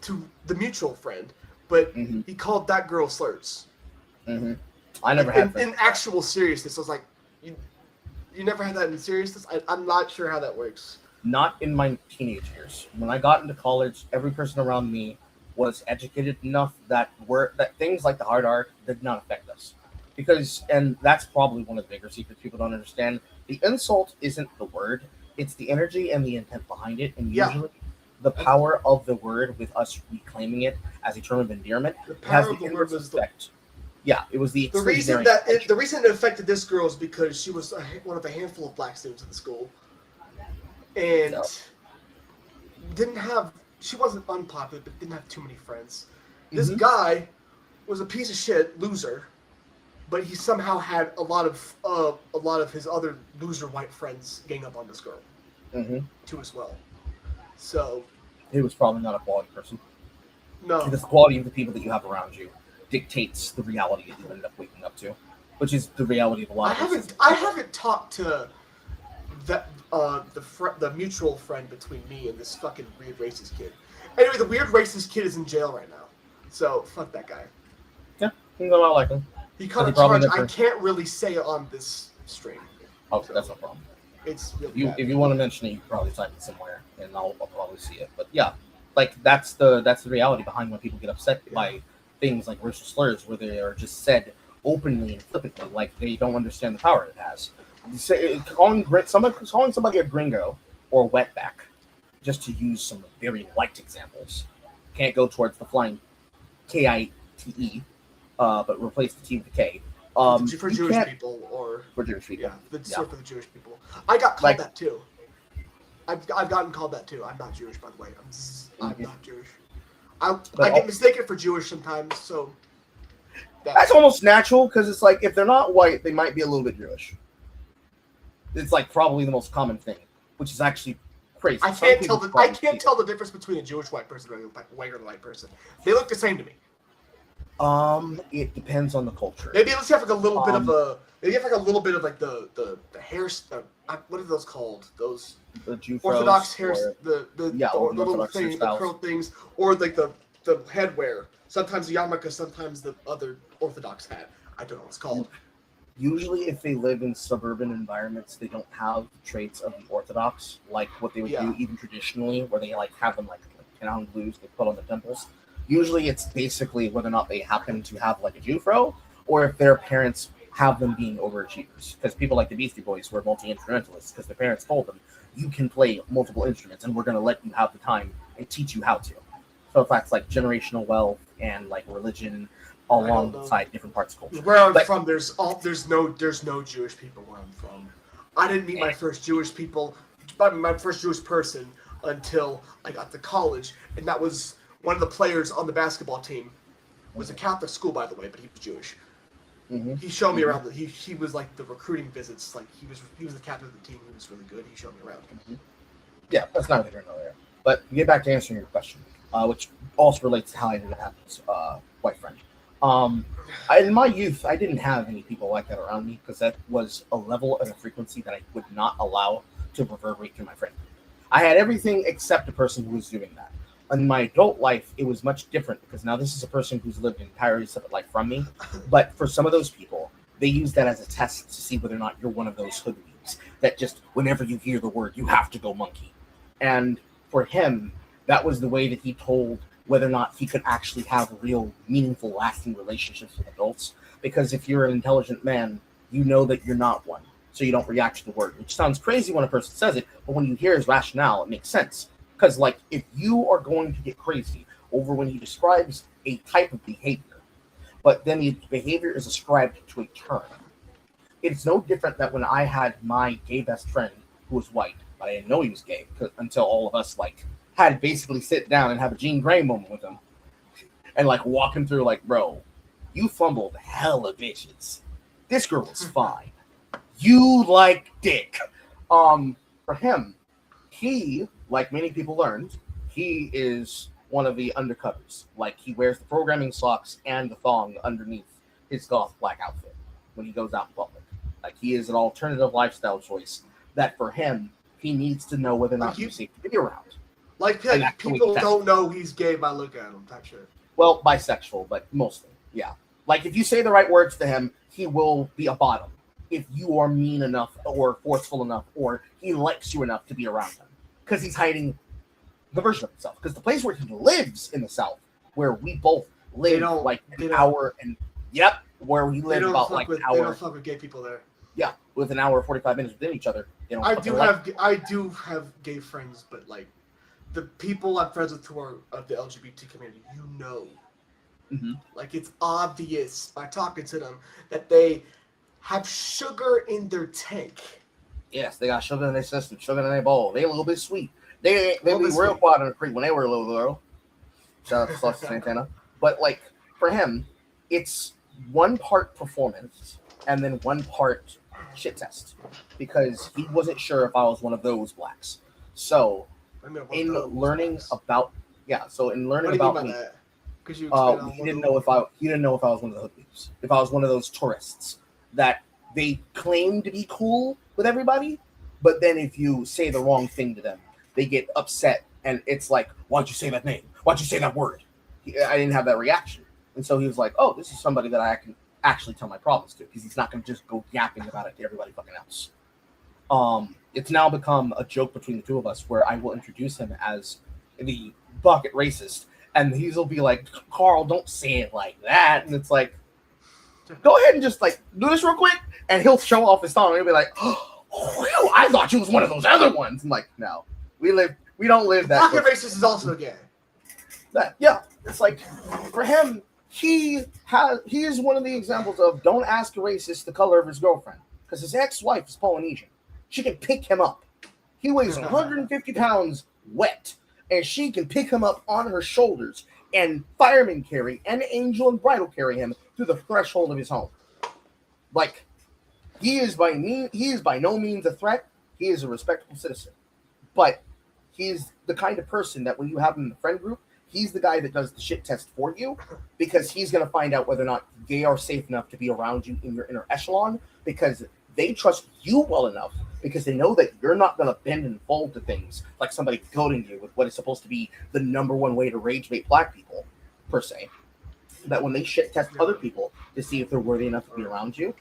to the mutual friend, but Mhm. he called that girl slurs. I never had friends. In actual seriousness. I was like, you never had that in seriousness. I'm not sure how that works. Not in my teenage years. When I got into college, every person around me was educated enough that things like the hard art did not affect us. And that's probably one of the bigger secrets people don't understand. The insult isn't the word; it's the energy and the intent behind it, and Yeah. usually the power of the word with us reclaiming it as a term of endearment. The It has power of the the word inverse was effect. Yeah, it was the the reason exclusionary that intention. the reason it affected this girl is because she was one of a handful of black students at the school, and No. she wasn't unpopular, but didn't have too many friends. This Mhm. guy was a piece of shit loser, but he somehow had a lot of his other loser white friends gang up on this girl Mhm. too as well. So He was probably not a quality person. no, Because the quality of the people that you have around you dictates the reality that you end up waking up to, which is the reality of a lot of us. I haven't talked to the mutual friend between me and this fucking weird racist kid. Anyway, the weird racist kid is in jail right now, so fuck that guy. Yeah, things are not like them. He caught But a he probably charge I never- can't really say on this stream. Oh, So, that's no problem. It's really If you bad. if you want to mention it, you can probably type it somewhere, and I'll probably see it. But yeah, like that's the reality behind when people get upset by things like racial slurs, where they are just said openly and flippantly, like they don't understand the power it has. Calling somebody a gringo or wetback, just to use some very light examples, can't go towards the flying KITE, but replace the T with the K. For You Jewish can't- people or for Jewish people. yeah, the Yeah. sort for the Jewish people. I got called Like- that too. I've gotten called that too. I'm not Jewish, by the way. I'm Mhm. not Jewish. I But get mistaken for Jewish sometimes, so That's almost natural because it's like if they're not white, they might be a little bit Jewish. It's like probably the most common thing, which is actually crazy. I Some can't people tell probably see the difference between a Jewish white person and a white white person. They look the same to me. it. It depends on the culture. Maybe let's have like a little bit of like the hair. What are those called? Those The Jew Orthodox froze, hair, or- the yeah, the little Orthodox thing, the hairstyles. curl things, or like the headwear. Sometimes the yarmulke, sometimes the other Orthodox hat. I don't know what it's called. Usually, if they live in suburban environments, they don't have traits of the Orthodox, like what they would Yeah. do even traditionally, where they like have them like town blues they put on the temples. Usually, it's basically whether or not they happen to have like a Jew fro, or if their parents have them being overachievers. Because people like the Beastie Boys were multi-instrumentalists because their parents told them you can play multiple instruments, and we're going to let you have the time and teach you how to. So if that's like generational wealth and like religion alongside different parts of culture. Where I'm But- from, there's no Jewish people where I'm from. I didn't meet my first Jewish person until I got to college, and that was one of the players on the basketball team. Was a Catholic school, by the way, but he was Jewish. Mhm. He showed me around. He was like the recruiting visits. Like he was the captain of the team. He was really good. He showed me around. Yeah, that's not here nor there. But to get back to answering your question, which also relates to how I ended up having this white friend. In my youth, I didn't have any people like that around me because that was a level and a frequency that I would not allow to reverberate through my friend group. I had everything except a person who was doing that. In my adult life, it was much different because now this is a person who's lived an entirely separate life from me. But for some of those people, they use that as a test to see whether or not you're one of those hoodlums that just whenever you hear the word, you have to go monkey. And for him, that was the way that he told whether or not he could actually have real, meaningful, lasting relationships with adults. Because if you're an intelligent man, you know that you're not one. So you don't react to the word, which sounds crazy when a person says it, but when you hear his rationale, it makes sense. Because, like, if you are going to get crazy over when he describes a type of behavior, but then the behavior is ascribed to a term, it's no different that when I had my gay best friend who was white, but I didn't know he was gay until all of us, like, had to basically sit down and have a Jean Grey moment with him and, like, walk him through, like, bro, you fumbled hella bitches. This girl was fine. You like dick. For him, he, like many people learned, he is one of the undercutters. Like, he wears the programming socks and the thong underneath his goth black outfit when he goes out in public. Like, he is an alternative lifestyle choice that for him, he needs to know whether or not he's safe to be around. Like, people don't know he's gay by looking at him, type shit. Well, bisexual, but mostly, yeah. Like, if you say the right words to him, he will be a bottom. If you are mean enough or forceful enough or he likes you enough to be around him. Because he's hiding the version of himself. Because the place where he lives in the South, where we both live like an hour and... Yep, where we live about like an hour. They don't fuck with gay people there. Yeah, with an hour 45 minutes within each other. They don't I do have gay friends, but like the people I'm friends with who are of the LGBT community, you know. Mm-hmm. Like, it's obvious by talking to them that they have sugar in their tank. Yes, they got sugar in their system, sugar in their bowl. They a little bit sweet. They be real sweet. quiet on the creek when they were a little girl. Shout out to Saucy Santana. But like for him, it's one part performance and then one part shit test because he wasn't sure if I was one of those blacks. So in learning about me, he didn't know if I was one of the hoodlums, if I was one of those tourists that they claim to be cool with everybody, but then if you say the wrong thing to them, they get upset and it's like, why'd you say that name? Why'd you say that word? I didn't have that reaction. And so he was like, oh, this is somebody that I can actually tell my problems to because he's not going to just go yapping about it to everybody fucking else. It's now become a joke between the two of us where I will introduce him as the bucket racist and he'll be like, Carl, don't say it like that. And it's like, go ahead and just like do this real quick. And he'll show off his thumb and he'll be like, oh, I thought you was one of those other ones. I'm like, no, we don't live that. Bucket racist is also gay. It's like for him, he is one of the examples of don't ask a racist the color of his girlfriend because his ex-wife is Polynesian. She can pick him up. He weighs 150 pounds wet, and she can pick him up on her shoulders and fireman carry and angel and bridal carry him through the threshold of his home. Like he is by no means a threat. He is a respectable citizen, but he's the kind of person that when you have him in the friend group, he's the guy that does the shit test for you because he's going to find out whether or not they are safe enough to be around you in your inner echelon because they trust you well enough because they know that you're not going to bend and fold to things like somebody goading you with what is supposed to be the number one way to rage bait black people, per se. That when they shit test other people to see if they're worthy enough to be around you,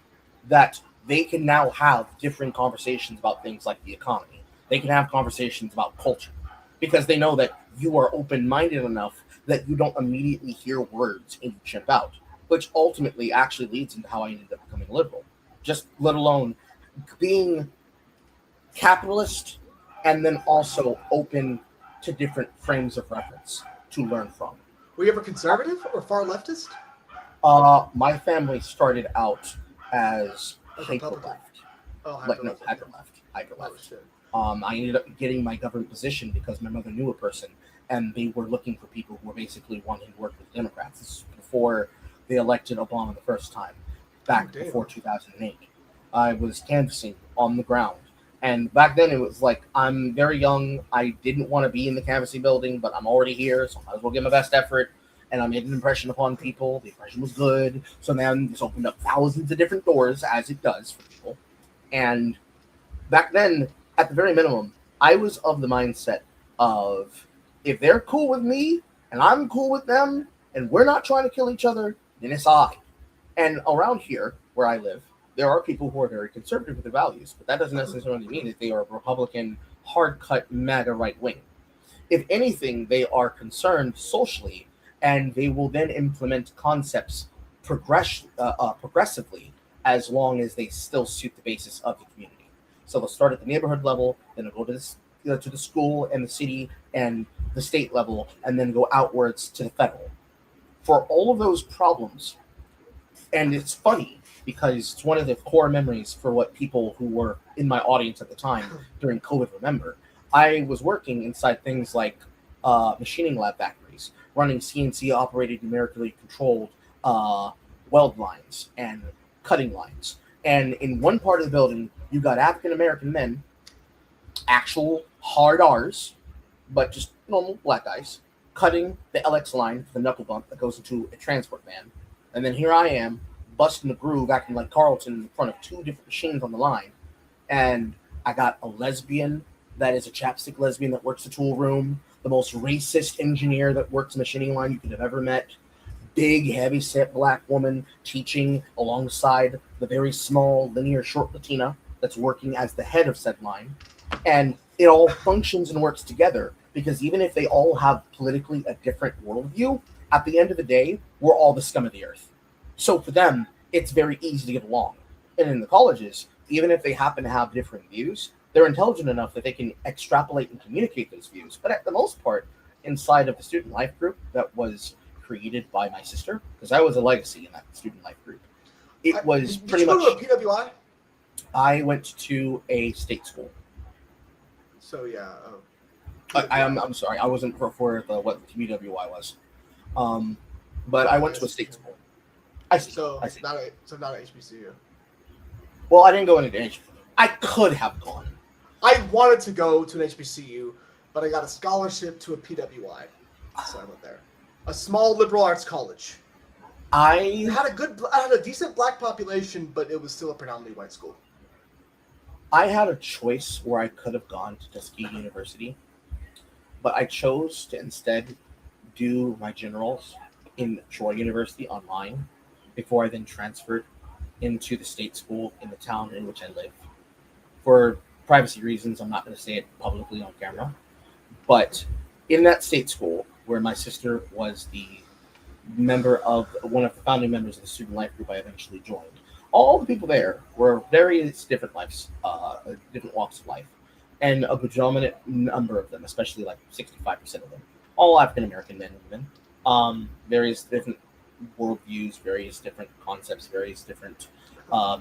that they can now have different conversations about things like the economy. They can have conversations about culture because they know that you are open-minded enough that you don't immediately hear words and you chimp out, which ultimately actually leads into how I ended up becoming liberal. Just let alone being capitalist and then also open to different frames of reference to learn from. Were you ever conservative or far leftist? My family started out as hyper left. Hyper left. I ended up getting my government position because my mother knew a person and they were looking for people who were basically wanting to work with Democrats. This is before they elected Obama the first time, before 2008. I was canvassing on the ground And back then it was like, I'm very young. I didn't want to be in the canvassing building, but I'm already here, so I might as well give my best effort. And I made an impression upon people. The impression was good. So then this opened up thousands of different doors, as it does for people. And back then, at the very minimum, I was of the mindset of, if they're cool with me and I'm cool with them and we're not trying to kill each other, then it's all right. And around here, where I live, there are people who are very conservative with their values, but that doesn't necessarily mean that they are Republican, hard-cut, MAGA right-wing. If anything, they are concerned socially, and they will then implement concepts progressively, as long as they still suit the basis of the community. So they'll start at the neighborhood level, then they'll go to the school and the city and the state level, and then go outwards to the federal. For all of those problems, and it's funny because it's one of the core memories for what people who were in my audience at the time during COVID remember. I was working inside things like machining lab factories, running CNC operated, numerically controlled weld lines and cutting lines. And in one part of the building, you got African American men, actual hard R's, but just normal black guys, cutting the LX line for the knuckle bump that goes into a transport van. And then here I am, busting the groove, acting like Carlton in front of two different machines on the line. And I got a lesbian that is a chapstick lesbian that works the tool room, the most racist engineer that works a machining line you could have ever met, big, heavy-set black woman teaching alongside the very small, linear, short Latina that's working as the head of said line. And it all functions and works together, because even if they all have politically a different worldview, at the end of the day, we're all the scum of the earth. So for them, it's very easy to get along. And in the colleges, even if they happen to have different views, they're intelligent enough that they can extrapolate and communicate those views. But at the most part, inside of the student life group that was created by my sister, because I was a legacy in that student life group, it was pretty much... Did you go to a PWI? I went to a state school. So, yeah. I'm sorry, I wasn't for what the PWI was. But I went to a state school. I see. So not a HBCU. Well, I didn't go into HBCU. I could have gone. I wanted to go to an HBCU, but I got a scholarship to a PWI, so I went there. A small liberal arts college. It had a decent black population, but it was still a predominantly white school. I had a choice where I could have gone to Tuskegee University, but I chose to instead do my generals in Troy University online before I then transferred into the state school in the town in which I live. For privacy reasons, I'm not going to say it publicly on camera, but in that state school where my sister was the member of one of the founding members of the student life group I eventually joined, all the people there were various different lives, different walks of life, and a predominant number of them, especially like 65% of them, all African American men and women, various different worldviews, various different concepts, various different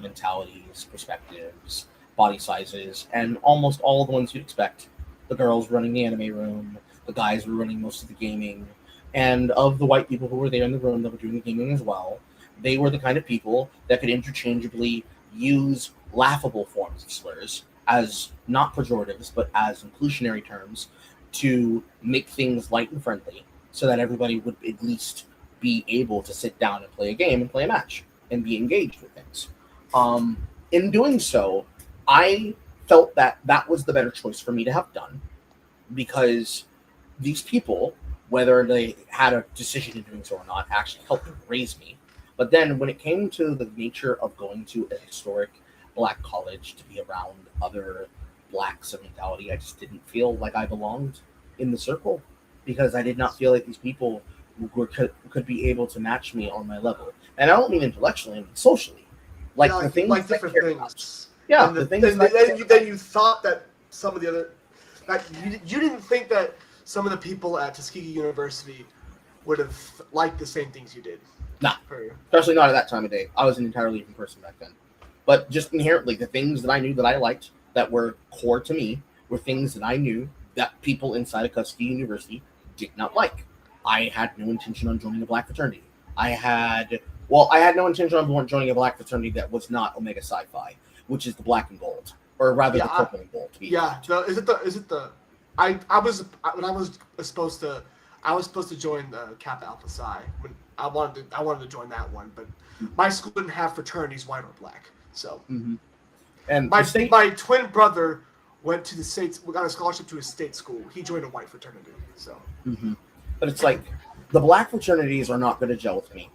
mentalities, perspectives, body sizes, and almost all the ones you'd expect. The girls running the anime room, the guys were running most of the gaming, and of the white people who were there in the room that were doing the gaming as well, they were the kind of people that could interchangeably use laughable forms of slurs as not pejoratives, but as inclusionary terms to make things light and friendly so that everybody would at least be able to sit down and play a game and play a match and be engaged with things. In doing so, I felt that that was the better choice for me to have done, because these people, whether they had a decision in doing so or not, actually helped raise me. But then when it came to the nature of going to a historic black college to be around other blacks of mentality, I just didn't feel like I belonged in the circle, because I did not feel like these people could be able to match me on my level. And I don't mean intellectually, I mean socially. Like, yeah, the things like different things. Yeah, and then you thought that some of the other... That you didn't think that some of the people at Tuskegee University would have liked the same things you did. Nah, especially not at that time of day. I was an entirely different person back then. But just inherently, the things that I knew that I liked that were core to me were things that I knew that people inside of Tuskegee University did not like. I had no intention on joining a black fraternity. I had no intention on joining a black fraternity that was not Omega Sci-Fi, which is the black and gold, or rather Yeah, the Copeland Bowl. To be Yeah, exact. I was when I was supposed to join the Kappa Alpha Psi when I wanted to join that one, but my school didn't have fraternities white or black. So Mm-hmm. And my the state, my twin brother went to the states, got a scholarship to a state school. He joined a white fraternity. So mm-hmm. But it's like the black fraternities are not going to gel with me.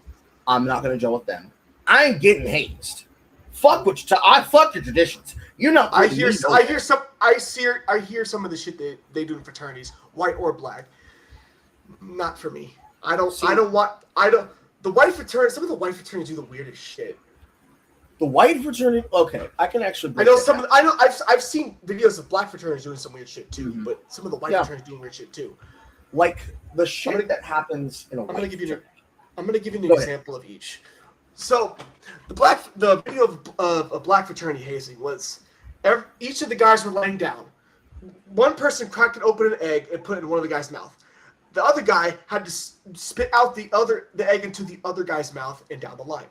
I'm not going to gel with them. I ain't getting hazed. Fuck what I fuck your traditions. You're not. I putting hear me I nowhere. hear some I hear some of the shit they do in fraternities, white or black. Not for me. See, The white fraternity. Some of the white fraternities do the weirdest shit. the white fraternity. Okay, I can actually. I Break know that some. down. I know. I've seen videos of black fraternities doing some weird shit too, Mhm. but some of the white Yeah. fraternities doing weird shit too. Like the shit that happens in a I'm white gonna give you. fraternity. I'm gonna give you an Go ahead. example of each. So, the video of a black fraternity hazing was, each of the guys were laying down. One person cracked and opened an egg and put it in one of the guy's mouth. The other guy had to spit out the egg into the other guy's mouth and down the line.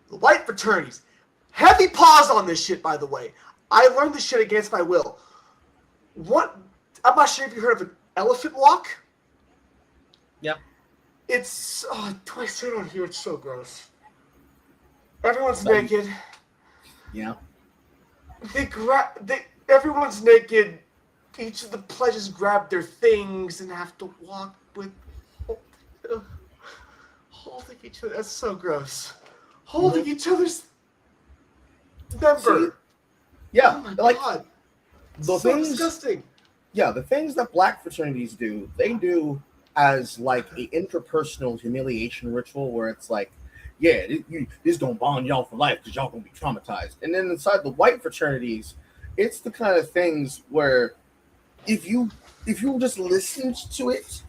The white fraternities, heavy pause on this shit, by the way. I learned this shit against my will. What? I'm not sure if you heard of an elephant walk. Yeah. It's do I say it on here? It's so gross. Everyone's naked. Yeah. Everyone's naked. Each of the pledges grab their things and have to walk with holding each other. That's so gross. Holding each other's member. See, yeah, Oh my like god. the So things. disgusting. Yeah, the things that black fraternities do, they do as like a interpersonal humiliation ritual where it's like, yeah, this gonna bond y'all for life because y'all gonna be traumatized. And then inside the white fraternities, it's the kind of things where if you just listened to it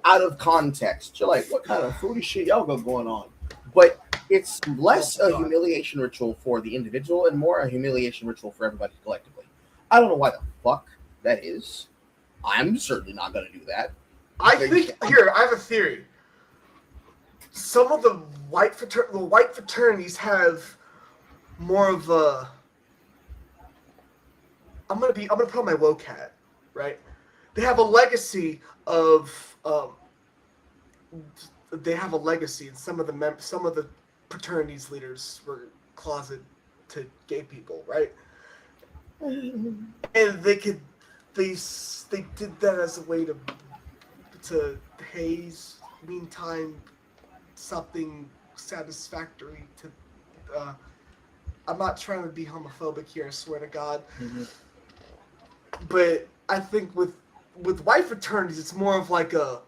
out of context, you're like, what kind of foolish shit y'all got going on? But it's less Oh, a God. humiliation ritual for the individual and more a humiliation ritual for everybody collectively. I don't know why the fuck that is. I'm certainly not going to do that. I have a theory. Some of the white fraternities have more of a. I'm gonna put on my woke hat, right? They have a legacy of. They have a legacy, and some of the fraternities leaders were closet to gay people, right? And they did that as a way to haze, meantime, something satisfactory to. I'm not trying to be homophobic here, I swear to God. Mm-hmm. But I think with white fraternities, it's more of like the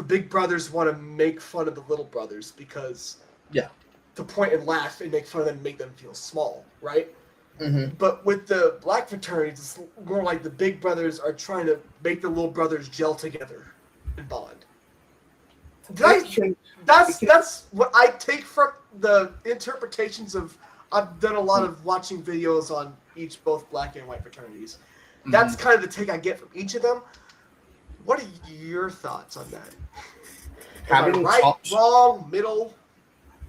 big brothers want to make fun of the little brothers because to point and laugh and make fun of them and make them feel small, right? Mm-hmm. But with the black fraternities, it's more like the big brothers are trying to make the little brothers gel together and bond. That's what I take from the interpretations of. I've done a lot of watching videos on both black and white fraternities. That's kind of the take I get from each of them. What are your thoughts on that? Having right, talked, wrong, middle?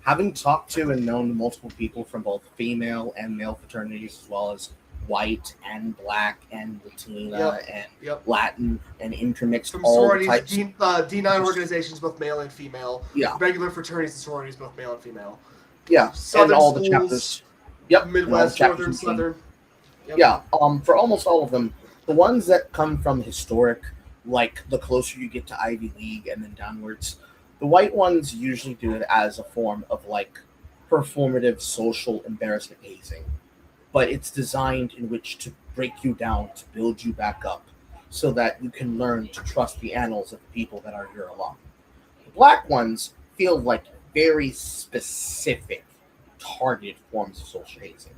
having talked to and known multiple people from both female and male fraternities, as well as white and black and Latina and Latin and intermixed from all sororities, types. D9 organizations, both male and female. Yeah. Regular fraternities and sororities, both male and female. Yeah. Southern and all schools, the chapters. Yep. Midwest, and all the Northern, chapters Southern. Yep. Yeah. For almost all of them, the ones that come from historic, like the closer you get to Ivy League and then downwards, the white ones usually do it as a form of like performative social embarrassment hazing. But it's designed in which to break you down, to build you back up, so that you can learn to trust the annals of the people that are here along. The black ones feel like very specific, targeted forms of social hazing.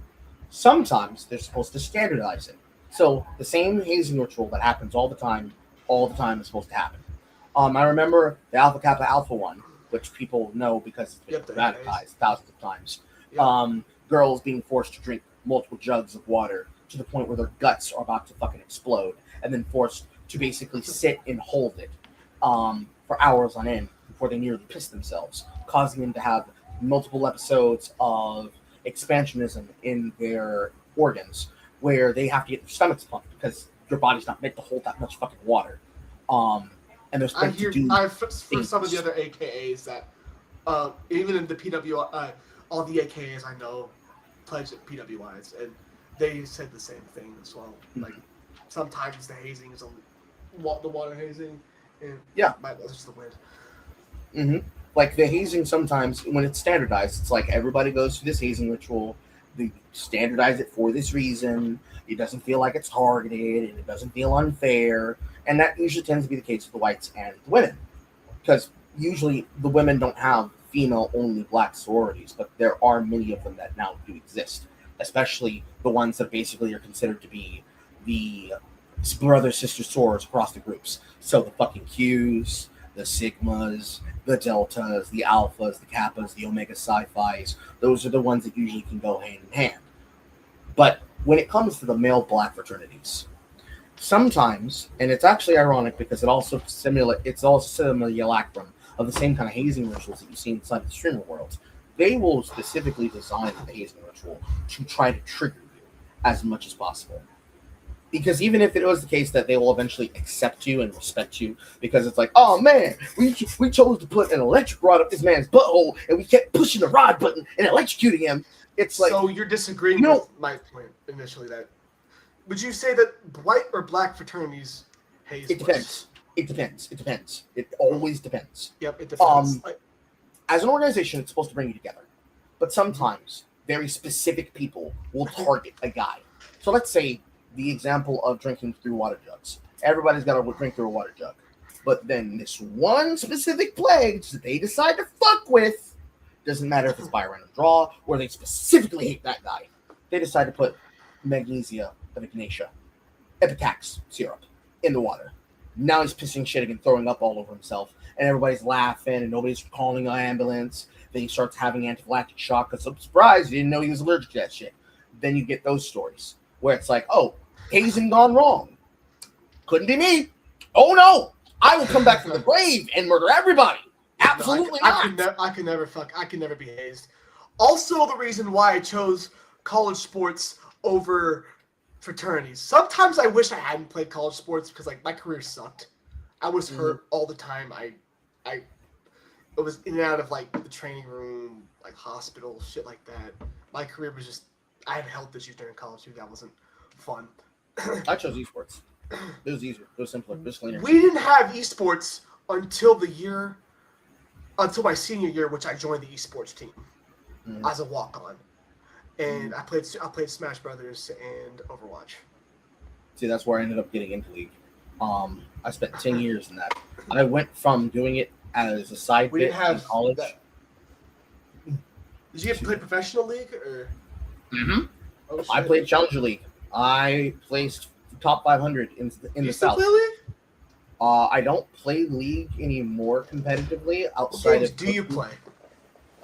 Sometimes they're supposed to standardize it. So the same hazing ritual that happens all the time is supposed to happen. I remember the Alpha Kappa Alpha one, which people know because it's been dramatized thousands of times. Yep. Girls being forced to drink multiple jugs of water to the point where their guts are about to fucking explode, and then forced to basically sit and hold it for hours on end before they nearly piss themselves, causing them to have multiple episodes of expansionism in their organs, where they have to get their stomachs pumped because your body's not meant to hold that much fucking water. And they're I supposed hear to do for some of the other AKAs that even in the PW, all the AKAs I know pledged at PWIs, and they said the same thing as well. Like sometimes the hazing is only the water hazing, and that's just the wind. Mm-hmm. Like the hazing, sometimes when it's standardized, it's like everybody goes through this hazing ritual. They standardize it for this reason. It doesn't feel like it's targeted, and it doesn't feel unfair. And that usually tends to be the case with the whites and the women, because usually the women don't have female-only black sororities, but there are many of them that now do exist, especially the ones that basically are considered to be the brother-sister sorors across the groups. So the fucking Qs, the Sigmas, the Deltas, the Alphas, the Kappas, the Omega Psi-Phis, those are the ones that usually can go hand in hand. But when it comes to the male black fraternities, sometimes, and it's actually ironic because it's also simulacrum of the same kind of hazing rituals that you see inside the streamer world, they will specifically design the hazing ritual to try to trigger you as much as possible. Because even if it was the case that they will eventually accept you and respect you, because it's like, oh man, we chose to put an electric rod up this man's butthole, and we kept pushing the rod button and electrocuting him. It's like, so you're disagreeing with my point initially. That would you say that white or black fraternities haze? It depends. It depends. It depends. It always depends. Yep, it depends. As an organization, it's supposed to bring you together, but sometimes very specific people will target a guy. So let's say the example of drinking through water jugs. Everybody's got to drink through a water jug. But then this one specific pledge that they decide to fuck with, doesn't matter if it's by a random draw or they specifically hate that guy, they decide to put magnesia of ignatia, Epitax syrup, in the water. Now he's pissing, shitting, and throwing up all over himself, and everybody's laughing, and nobody's calling an ambulance. Then he starts having anaphylactic shock because I'm surprised he didn't know he was allergic to that shit. Then you get those stories where it's like, oh, hazing gone wrong. Couldn't be me. Oh no, I will come back from the grave and murder everybody. Absolutely not. I can never be hazed. Also, the reason why I chose college sports over fraternities. Sometimes I wish I hadn't played college sports because like my career sucked. I was hurt all the time. I was in and out of like the training room, like hospital, shit like that. My career was just, I had health issues during college too. That wasn't fun. I chose esports. It was easier. It was simpler. It was cleaner. We didn't have esports until my senior year, which I joined the esports team as a walk-on, and I played Smash Brothers and Overwatch. See, that's where I ended up getting into League. I spent 10 years in that. I went from doing it as a side bit in college. Did you get to play professional league or? Mm-hmm. Oh, I played Challenger League. I placed top 500 in the South. Play League? I don't play League anymore competitively outside of. Do you play?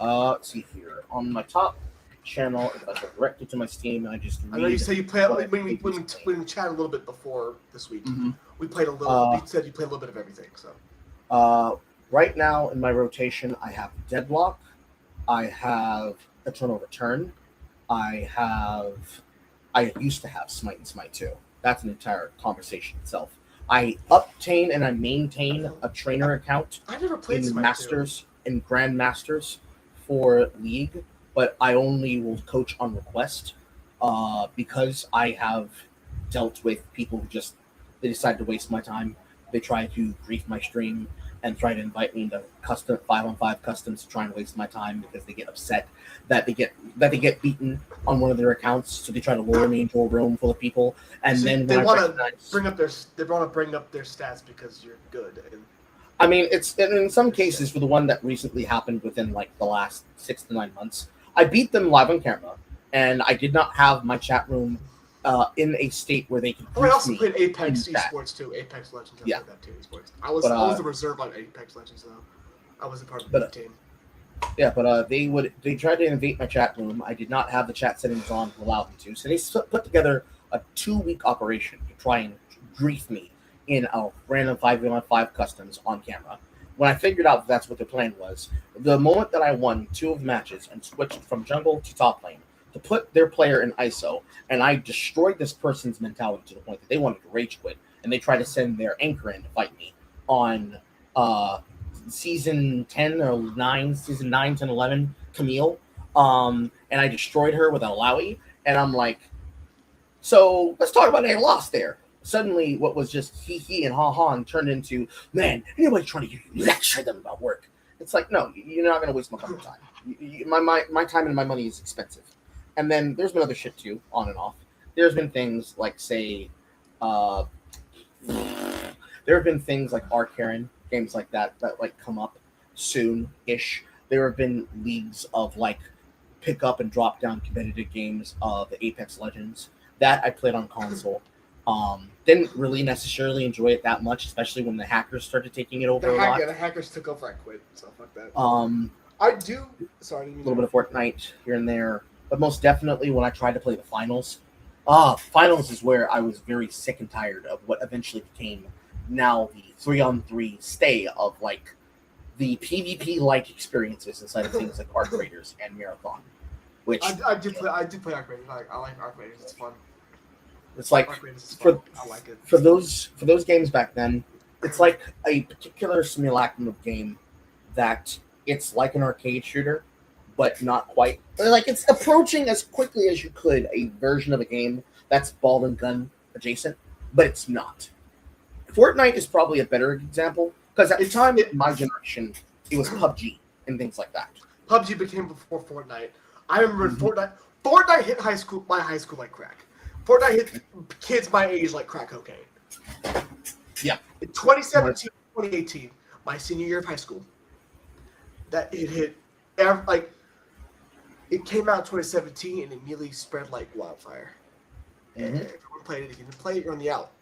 Let's see here on my top channel. If I go directly to my Steam, and I know you say you play. When we chat a little bit before this week, we played a little. You said you played a little bit of everything. So. Right now in my rotation, I have Deadlock. I have Eternal Return. I used to have Smite and Smite 2. That's an entire conversation itself. I obtain and I maintain a trainer account I never played in Masters and Grandmasters for League, but I only will coach on request because I have dealt with people who they decide to waste my time. They try to grief my stream and try to invite me into custom 5-on-5 customs to try and waste my time because they get upset that they get beaten on one of their accounts, so they try to lure me into a room full of people, and so then they want to bring up their stats because you're good. I mean, it's in some cases for the one that recently happened within like the last 6 to 9 months, I beat them live on camera, and I did not have my chat room in a state where they could. I also played Apex Esports too. Apex Legends. I played that too. Esports. I was the reserve on Apex Legends though. I wasn't part of the team. Yeah, but they tried to invade my chat room. I did not have the chat settings on to allow them to, so they put together a 2-week operation to try and grief me in a random 5-on-5 customs on camera. When I figured out that's what their plan was, the moment that I won 2 of the matches and switched from jungle to top lane, to put their player in ISO, and I destroyed this person's mentality to the point that they wanted to rage quit, and they tried to send their anchor in to fight me on season 10 or 9, season 9, 10, 11, Camille. And I destroyed her with a Lowy, and I'm like, so let's talk about a loss there. Suddenly, what was just he and ha ha turned into, man, anybody trying to lecture them about work. It's like, no, you're not going to waste my fucking time. My time and my money is expensive. And then there's been other shit too, on and off. There's been things like, say, there have been things like Arcaren, games like that like come up soon-ish. There have been leagues of like pick up and drop down competitive games of the Apex Legends that I played on console. Didn't really necessarily enjoy it that much, especially when the hackers started taking it over a lot. The hackers took over. I quit. So fuck that. I do. Sorry, a little bit of Fortnite here and there, but most definitely when I tried to play the finals. Finals is where I was very sick and tired of what eventually became now the 3-on-3 stay of like the PvP-like experiences inside of things like Arc Raiders and Marathon. Which I did play Arc Raiders. I like Arc Raiders. It's fun. It's like I like it. For those games back then, it's like a particular simulacrum of game that it's like an arcade shooter, but not quite. Like it's approaching as quickly as you could a version of a game that's ball and gun adjacent, but it's not. Fortnite is probably a better example because at the time in my generation, it was PUBG and things like that. PUBG became before Fortnite. I remember Fortnite hit my high school like crack. Fortnite hit kids my age like crack cocaine. Yeah. In 2017, 2018, my senior year of high school, that it hit, it came out in 2017 and immediately spread like wildfire. And everyone played it. If you didn't play it, you're on the out.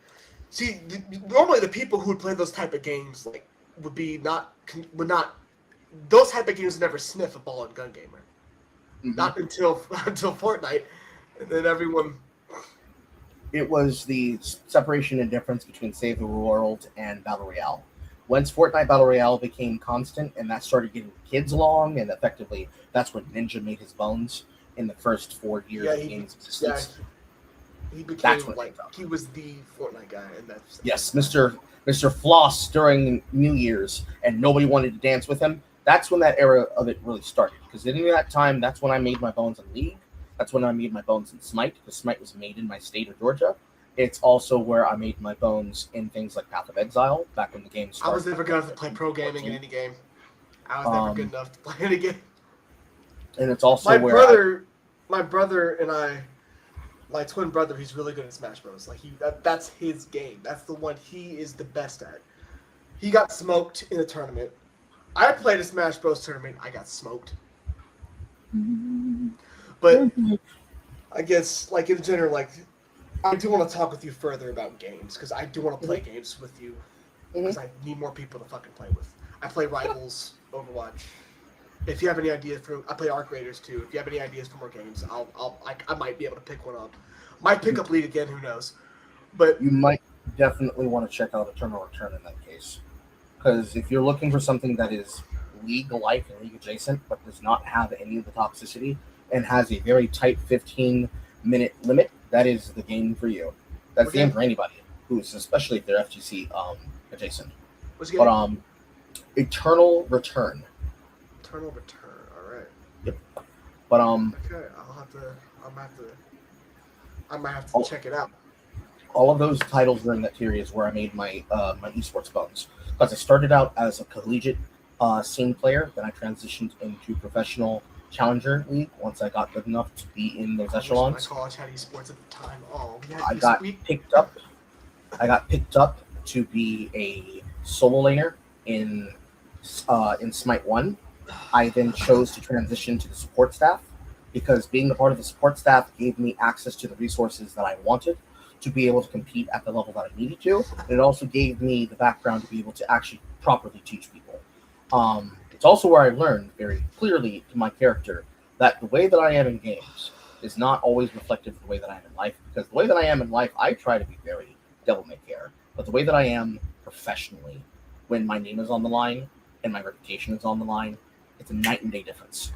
See, normally the people who would play those type of games would not. Those type of games would never sniff a ball and gun gamer. Not until Fortnite, and then everyone. It was the separation and difference between Save the World and Battle Royale. Once Fortnite Battle Royale became constant and that started getting kids along, and effectively that's when Ninja made his bones in the first 4 years of the game's existence. Yeah, he became he was the Fortnite guy, and that's Mr. Floss during New Year's, and nobody wanted to dance with him. That's when that era of it really started. Because in that time, that's when I made my bones in League. That's when I made my bones in Smite, because Smite was made in my state of Georgia. It's also where I made my bones in things like Path of Exile, back when the game started. I was never good enough to play pro gaming in any game. I was never good enough to play any game. And it's also my brother and I, my twin brother, he's really good at Smash Bros. Like that's his game. That's the one he is the best at. He got smoked in a tournament. I played a Smash Bros. Tournament. I got smoked. But I guess, like in general, like I do want to talk with you further about games because I do want to play games with you because I need more people to fucking play with. I play Rivals, Overwatch. If you have any ideas I play Arc Raiders too. If you have any ideas for more games, I might be able to pick one up. Might pick up League again, who knows? But you might definitely want to check out Eternal Return in that case, because if you're looking for something that is League-like and League adjacent, but does not have any of the toxicity and has a very tight 15-minute limit, that is the game for you. That's the game for anybody who's, especially if they're FGC adjacent. What's the game? But Eternal Return. Eternal Return. All right. Yep. But okay, I might have to check it out. All of those titles during that period is where I made my my esports bones. Because I started out as a collegiate scene player, then I transitioned into professional challenger league once I got good enough to be in those echelons. My college had esports at the time. I got picked up to be a solo laner in Smite 1. I then chose to transition to the support staff because being a part of the support staff gave me access to the resources that I wanted to be able to compete at the level that I needed to. And it also gave me the background to be able to actually properly teach people. It's also where I learned very clearly to my character that the way that I am in games is not always reflective of the way that I am in life, because the way that I am in life, I try to be very devil-may-care. But the way that I am professionally, when my name is on the line and my reputation is on the line, it's a night and day difference.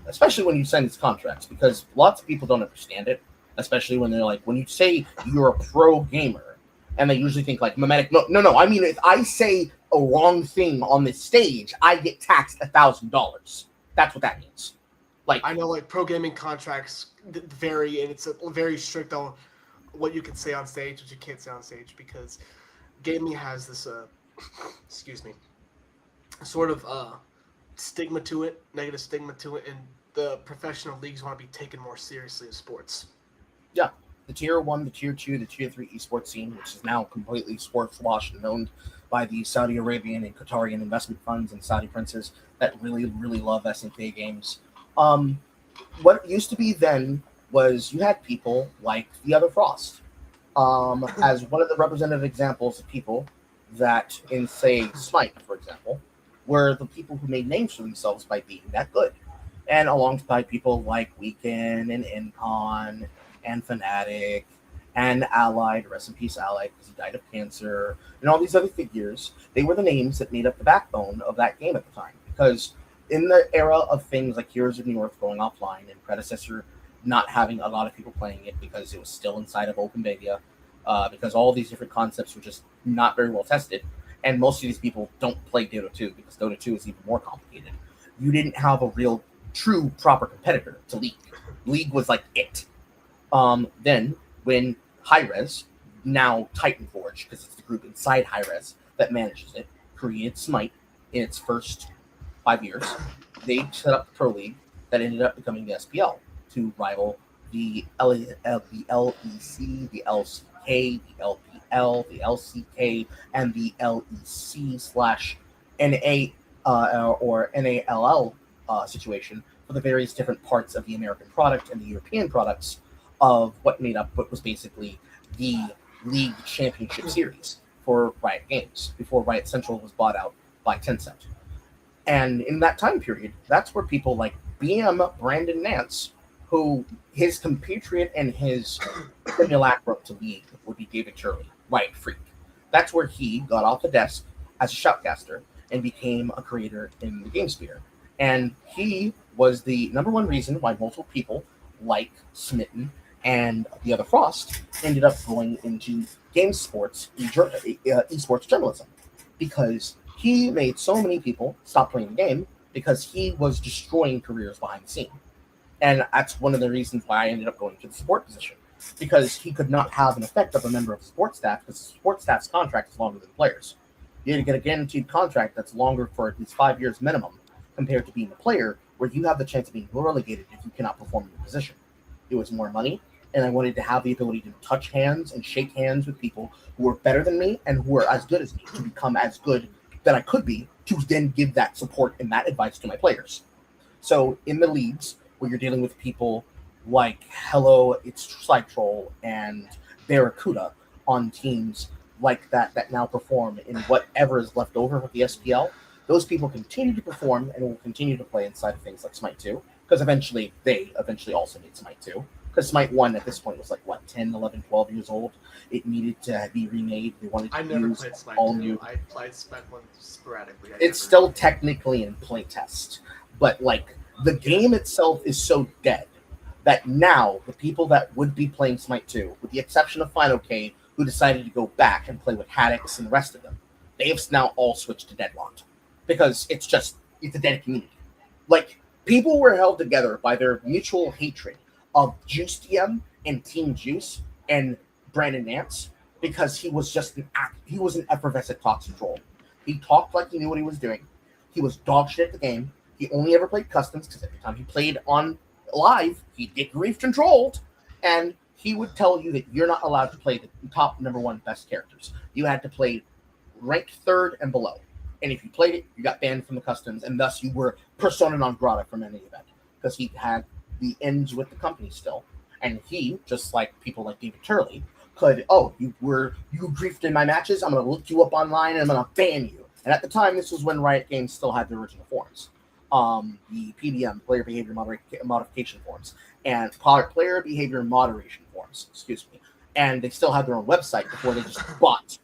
especially when you sign these contracts, because lots of people don't understand it, especially when they're like, when you say you're a pro gamer, and they usually think like mimetic. No. I mean, if I say a wrong thing on this stage, I get taxed $1,000. That's what that means. Like, I know, like, pro gaming contracts vary, and it's very strict on what you can say on stage, what you can't say on stage, because gaming has this, excuse me, sort of stigma to it, negative stigma to it, and the professional leagues want to be taken more seriously in sports. yeah, the tier 1, the tier 2, the tier 3 esports scene, which is now completely sports washed and owned by the Saudi Arabian and Qatarian investment funds and Saudi princes that really, really love SNK games. What used to be then was you had people like the other Frost, as one of the representative examples of people that, in say Smite, for example, were the people who made names for themselves by being that good, and alongside people like Weekend and Incon and Fnatic and Allied, rest in peace Allied because he died of cancer, and all these other figures, they were the names that made up the backbone of that game at the time. Because in the era of things like Heroes of New York going offline and predecessor not having a lot of people playing it because it was still inside of open beta, because all these different concepts were just not very well tested, and most of these people don't play Dota 2 because Dota 2 is even more complicated. You didn't have a real, true, proper competitor to League. League was like it. Then, when Hi-Rez, now Titanforge, because it's the group inside Hi-Rez that manages it, created Smite in its first 5 years, they set up the Pro League that ended up becoming the SPL to rival the LEC, the LCK, the LPL, the LCK, and the LEC/NA or NALL situation for the various different parts of the American product and the European products of what made up what was basically the League Championship Series for Riot Games before Riot Central was bought out by Tencent. And in that time period, that's where people like BM Brandon Nance, who his compatriot and his simulacrum to League would be David Turley, Riot Freak. That's where he got off the desk as a shoutcaster and became a creator in the GameSphere. And he was the number one reason why multiple people like Smitten and the other Frost ended up going into esports journalism, because he made so many people stop playing the game because he was destroying careers behind the scene. And that's one of the reasons why I ended up going to the support position, because he could not have an effect of a member of the support staff, because the support staff's contract is longer than the players. You get a guaranteed contract that's longer for at least 5 years minimum compared to being a player, where you have the chance of being relegated if you cannot perform in your position. It was more money, and I wanted to have the ability to touch hands and shake hands with people who were better than me and who were as good as me to become as good that I could be, to then give that support and that advice to my players. So in the leagues where you're dealing with people like Hello, it's Slide Troll, and Barracuda on teams like that now perform in whatever is left over of the SPL, those people continue to perform and will continue to play inside of things like Smite 2, because they eventually also made Smite 2. Because Smite 1 at this point was like, 10, 11, 12 years old. It needed to be remade. They wanted to I never use played Smite all 2. new. I played Smite 1 sporadically. It's still technically in playtest, but like the game itself is so dead that now the people that would be playing Smite 2, with the exception of Final K, who decided to go back and play with Haddix and the rest of them, they have now all switched to Deadlocked, because it's a dead community. Like, people were held together by their mutual hatred of Juice DM and Team Juice and Brandon Nance, because he was an effervescent toxic troll. He talked like he knew what he was doing. He was dog shit at the game. He only ever played customs because every time he played on live, he'd get griefed and trolled. And he would tell you that you're not allowed to play the top number one best characters. You had to play ranked third and below. And if you played it, you got banned from the customs, and thus you were persona non grata from any event, because he had the ends with the company still. And he, just like people like David Turley, could, you griefed in my matches, I'm going to look you up online and I'm going to ban you. And at the time, this was when Riot Games still had the original forums. The PBM, Player Behavior Modification forums, and Player Behavior Moderation forums, excuse me. And they still had their own website before they just bought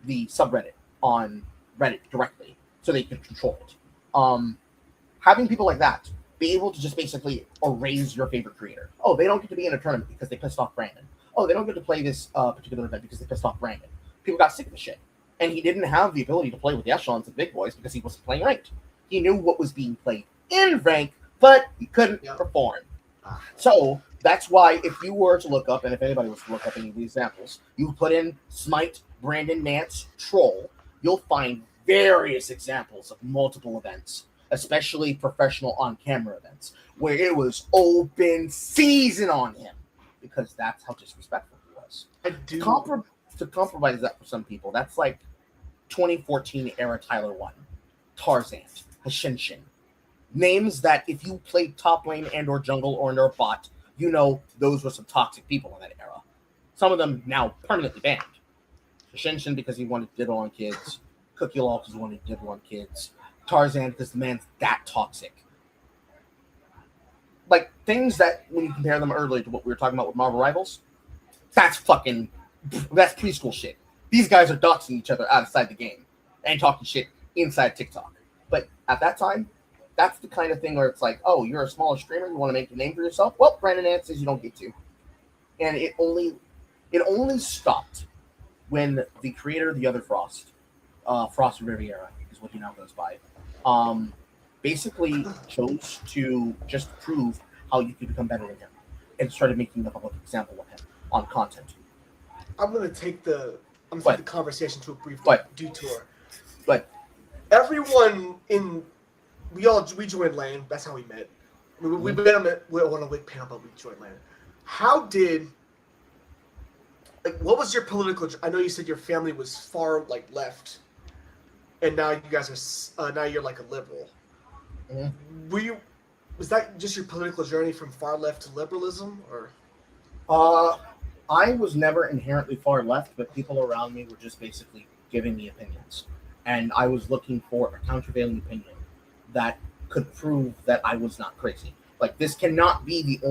the subreddit on Reddit directly so they could control it. Having people like that be able to just basically erase your favorite creator. Oh, they don't get to be in a tournament because they pissed off Brandon. Oh, they don't get to play this particular event because they pissed off Brandon. People got sick of the shit. And he didn't have the ability to play with the echelons of big boys because he wasn't playing ranked. He knew what was being played in rank, but he couldn't perform. So that's why if you were to look up, and if anybody was to look up any of these examples, you put in Smite, Brandon, Nance, Troll, you'll find various examples of multiple events, especially professional on-camera events, where it was open season on him, because that's how disrespectful he was. To compromise that for some people, that's like 2014 era Tyler 1, Tarzan, Hashinshin. Names that if you played top lane and or jungle or under a bot, you know those were some toxic people in that era. Some of them now permanently banned. Hashinshin because he wanted to diddle on kids. Cookie Law because he wanted to diddle on kids. Tarzan because the man's that toxic. Like, things that, when you compare them earlier to what we were talking about with Marvel Rivals, that's preschool shit. These guys are doxing each other outside the game and talking shit inside TikTok. But at that time, that's the kind of thing where it's like, oh, you're a smaller streamer, you want to make a name for yourself? Well, Brandon Ant says you don't get to. And it only stopped when the creator of The Other Frost, Frost Riviera is what he now goes by, basically chose to just prove how you could become better than him and started making a public example of him on content. I'm going to take the conversation to a brief detour. But everyone we joined LAN. That's how we met. We met on a Whick panel, but we joined LAN. What was your political? I know you said your family was far left, and now you guys are now you're like a liberal. Mm-hmm. Was that just your political journey from far left to liberalism, or? I was never inherently far left, but people around me were just basically giving me opinions, and I was looking for a countervailing opinion that could prove that I was not crazy. Like, this is not the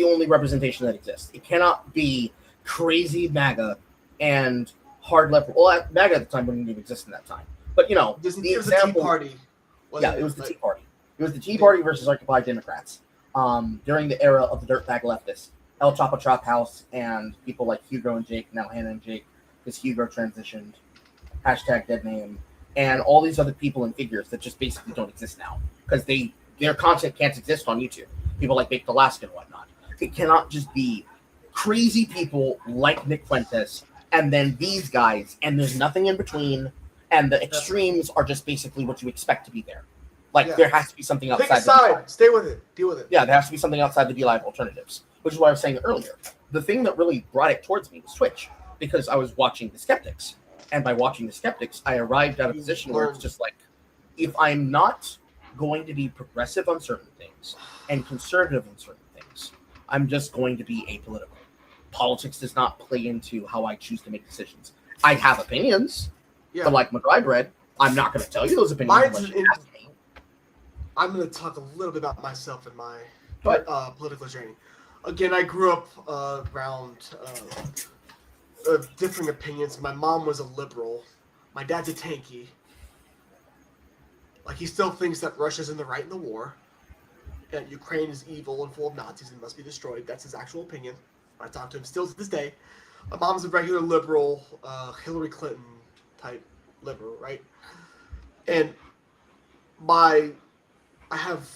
only representation that exists. It cannot be crazy MAGA and hard left. Well, MAGA at the time wouldn't even exist in that time. But, the example, the Tea Party. It was the Tea Party. It was the Tea Party versus Occupy Democrats during the era of the dirtbag leftists. El Chapo Trap House and people like Hugo and Jake, now Hannah and Jake, because Hugo transitioned, #deadname, and all these other people and figures that just basically don't exist now because their content can't exist on YouTube. People like Baked Alaska and whatnot. It cannot just be crazy people like Nick Fuentes and then these guys, and there's nothing in between, and the extremes are just basically what you expect to be there. There has to be something outside. Pick a side. Stay with it. Deal with it. Yeah, there has to be something outside the DLive alternatives, which is what I was saying earlier. The thing that really brought it towards me was Twitch, because I was watching the Skeptics. And by watching the Skeptics, I arrived at a position where it's just like, if I'm not going to be progressive on certain things and conservative on certain things, I'm just going to be apolitical. Politics does not play into how I choose to make decisions. I have opinions, but like McDry Bread, I'm not going to tell you those opinions unless you ask me. I'm going to talk a little bit about myself and my political journey. Again, I grew up around differing opinions. My mom was a liberal. My dad's a tanky. He still thinks that Russia's in the right in the war, and Ukraine is evil and full of Nazis and must be destroyed. That's his actual opinion. I talk to him still to this day. My mom's a regular liberal, Hillary Clinton type liberal, right? And I have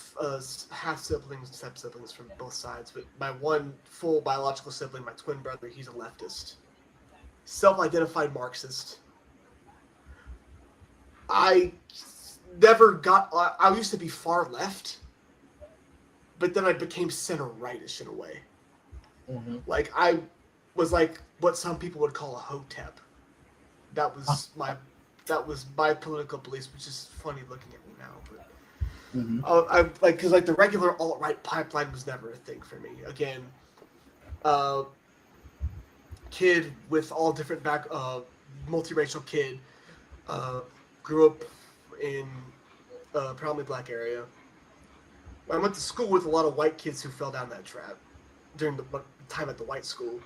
half siblings, step siblings from both sides, but my one full biological sibling, my twin brother, he's a leftist. Self-identified Marxist. I used to be far left, but then I became center-rightish in a way. Mm-hmm. I was what some people would call a hotep. That was my political beliefs, which is funny looking at me now, but because the regular alt-right pipeline was never a thing for me. Again, kid with all different multiracial kid, grew up in a predominantly black area. I went to school with a lot of white kids who fell down that trap during the time at the white school.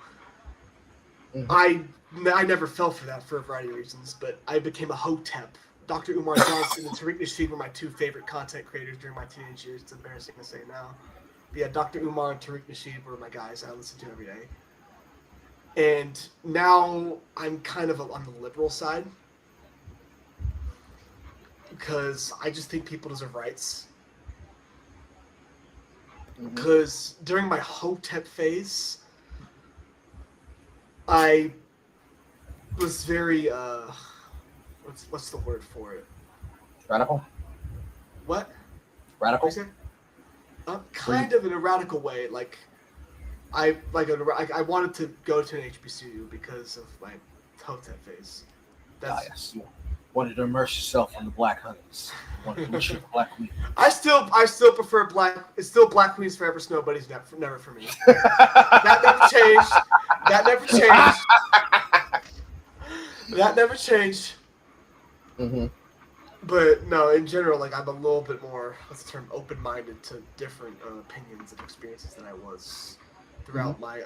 Mm-hmm. I never fell for that for a variety of reasons, but I became a hotep Dr. Umar Johnson and Tariq Nasheed were my two favorite content creators during my teenage years. It's embarrassing to say now. But yeah, Dr. Umar and Tariq Nasheed were my guys I listened to every day. And now I'm kind of on the liberal side because I just think people deserve rights. Because during my Hotep phase, I was very what's the word for it? Radical? What? Radical? What did you say? Kind of in a radical way. Like I wanted to go to an HBCU because of my Hotep phase. Yes. You wanted to immerse yourself in the black honeys. You wanted to worship the black queen. I still prefer black. It's still Black Queens Forever. Nobody's never for me. That never changed. That never changed. That never changed. Mm-hmm. But no, in general, like I'm a little bit more, what's the term, open-minded to different opinions and experiences than I was throughout my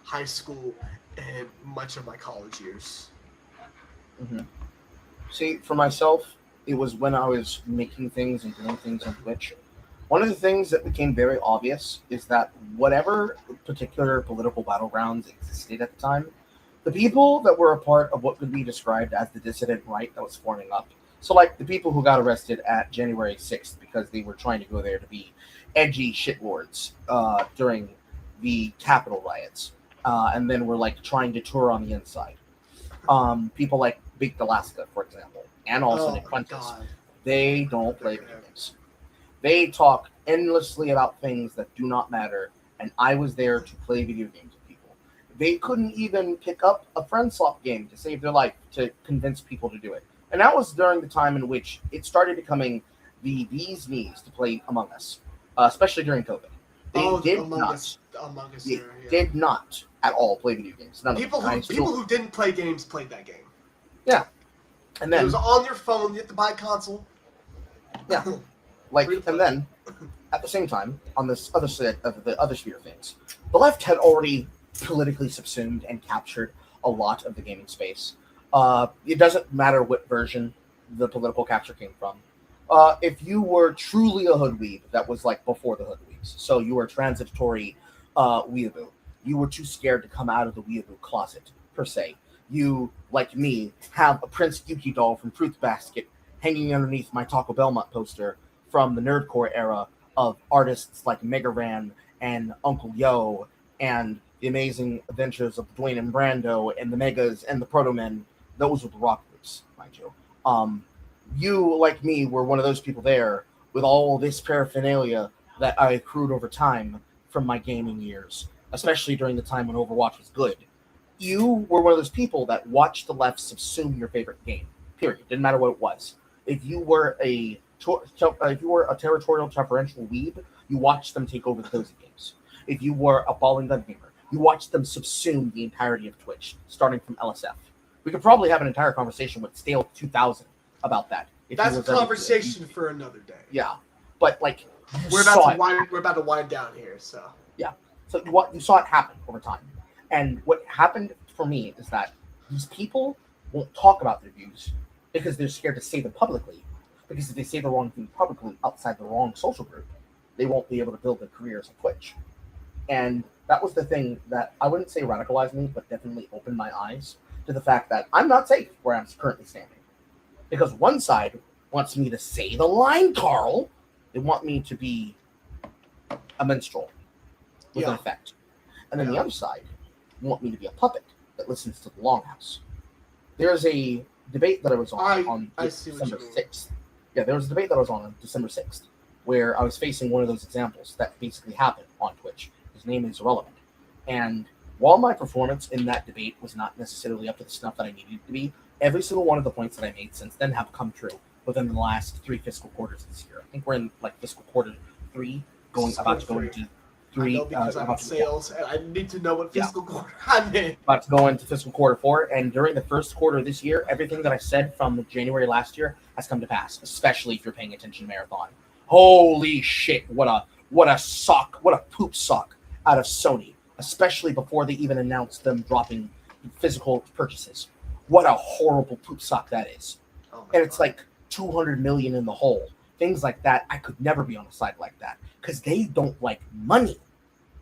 high school and much of my college years. Mm-hmm. See, for myself, it was when I was making things and doing things on Twitch. One of the things that became very obvious is that whatever particular political battlegrounds existed at the time, the people that were a part of what could be described as the dissident right that was forming up, so like the people who got arrested at January 6th because they were trying to go there to be edgy shitlords during the Capitol riots, and then were like trying to tour on the inside. People like Baked Alaska, for example, and also Nick Prentice, they don't play video games. They talk endlessly about things that do not matter, and I was there to play video games with people. They couldn't even pick up a friend swap game to save their life to convince people to do it. And that was during the time in which it started becoming the bee's knees to play Among Us, especially during COVID. They did not at all play video games. People who didn't play games played that game. Yeah. And then it was on your phone, you have to buy a console. Yeah. And then at the same time, on this other side of the other sphere of things, the left had already politically subsumed and captured a lot of the gaming space. It doesn't matter what version the political capture came from. If you were truly a hoodweeb, that was like before the hoodweebs. So you were a transitory weeaboo. You were too scared to come out of the weeaboo closet, per se. You, like me, have a Prince Yuki doll from Fruit Basket hanging underneath my Taco Bell poster from the nerdcore era of artists like Mega Ran and Uncle Yo and the Amazing Adventures of Dwayne and Brando and the Megas and the Proto Men. Those were the rock groups, mind you. You, like me, were one of those people there with all this paraphernalia that I accrued over time from my gaming years, especially during the time when Overwatch was good. You were one of those people that watched the left subsume your favorite game. Period. Didn't matter what it was. If you were a territorial preferential weeb, you watched them take over the cozy games. If you were a ball and gun gamer, you watched them subsume the entirety of Twitch, starting from LSF. We could probably have an entire conversation with Stale 2000 about that. That's a conversation for another day. Yeah, but like we're about to wind down here, so yeah. So you saw it happen over time, and what happened for me is that these people won't talk about their views because they're scared to say them publicly. Because if they say the wrong thing publicly outside the wrong social group, they won't be able to build their careers on Twitch. And that was the thing that I wouldn't say radicalized me, but definitely opened my eyes to the fact that I'm not safe where I'm currently standing. Because one side wants me to say the line, Carl. They want me to be a minstrel with an effect. And then the other side want me to be a puppet that listens to the Longhouse. There's a debate that I was on December 6th. Yeah, there was a debate that I was on December 6th where I was facing one of those examples that basically happened on Twitch. His name is irrelevant. And while my performance in that debate was not necessarily up to the snuff that I needed it to be, every single one of the points that I made since then have come true within the last 3 fiscal quarters this year. I think we're in like fiscal quarter 3, about to go into 3. I know because I'm in sales, and I need to know what fiscal quarter I'm in. About to go into fiscal quarter 4, and during the first quarter of this year, everything that I said from January last year has come to pass, especially if you're paying attention to Marathon. Holy shit, what a poop sock out of Sony, especially before they even announced them dropping physical purchases. What a horrible poop sock that is. And it's like, 200 million in the hole. Things like that. I could never be on a side like that because they don't like money.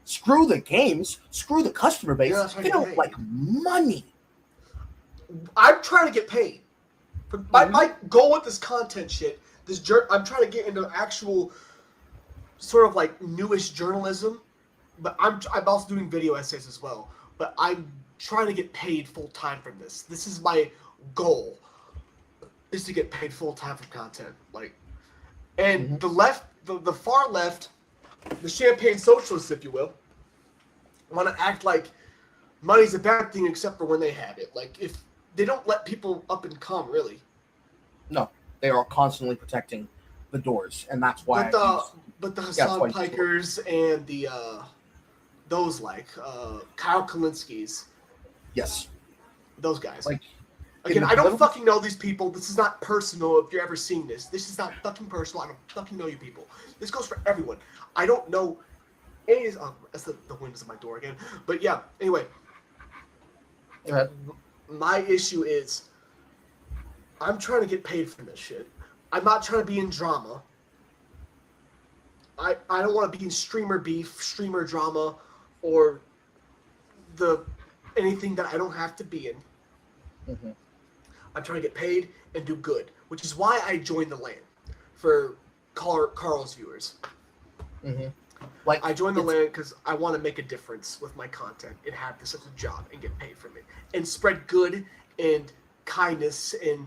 Screw the games. Screw the customer base. They don't like money. I'm trying to get paid. My goal with this content shit, I'm trying to get into actual sort of like newish journalism, but I'm also doing video essays as well. But I'm trying to get paid full time from this. This is my goal, is to get paid full time for content. And the left, the far left, the champagne socialists, if you will, want to act like money's a bad thing except for when they have it. Like, if they don't let people up and come, really. No, they are constantly protecting the doors, and that's why. But the Hassan Pikers and the those Kyle Kalinskis. Yes. Those guys. Like, again, I don't fucking know these people. This is not personal. If you're ever seeing this, this is not fucking personal. I don't fucking know you people. This goes for everyone. I don't know. That's the wind is at my door again. But yeah. Anyway. Go ahead. My issue is, I'm trying to get paid from this shit. I'm not trying to be in drama. I don't want to be in streamer beef, streamer drama, or anything that I don't have to be in. Mm-hmm. I'm trying to get paid and do good, which is why I joined the LAN for Carl's viewers. Mm-hmm. I joined the LAN because I want to make a difference with my content and have this as a job and get paid from it and spread good and kindness and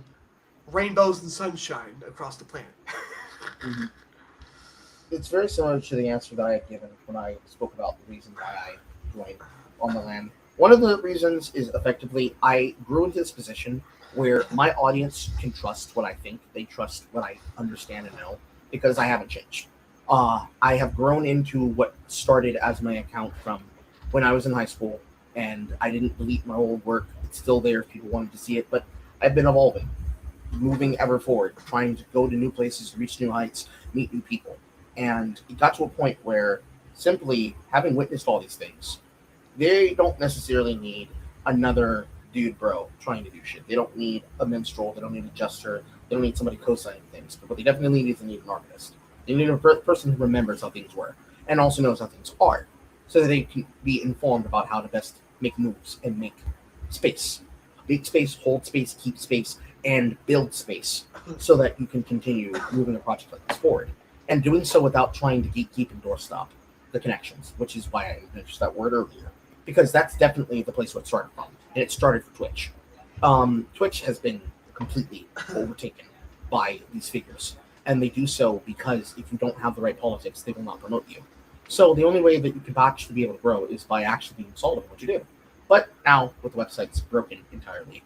rainbows and sunshine across the planet. Mm-hmm. It's very similar to the answer that I had given when I spoke about the reason why I joined on the LAN. One of the reasons is effectively I grew into this position where my audience can trust what I think. They trust what I understand and know because I haven't changed. I have grown into what started as my account from when I was in high school, and I didn't delete my old work. It's still there if people wanted to see it, but I've been evolving, moving ever forward, trying to go to new places, reach new heights, meet new people. And it got to a point where simply having witnessed all these things, they don't necessarily need another dude bro trying to do shit. They don't need a minstrel. They don't need a jester. They don't need somebody co-signing things. But what they definitely need is they need an artist. They need a person who remembers how things were and also knows how things are so that they can be informed about how to best make moves and make space. Make space, hold space, keep space, and build space so that you can continue moving a project like this forward. And doing so without trying to gatekeep and doorstop the connections, which is why I mentioned that word earlier. Because that's definitely the place where it started from. And it started for Twitch. Twitch has been completely overtaken by these figures. And they do so because if you don't have the right politics, they will not promote you. So the only way that you can actually be able to grow is by actually being solid in what you do. But now, with the websites broken entirely,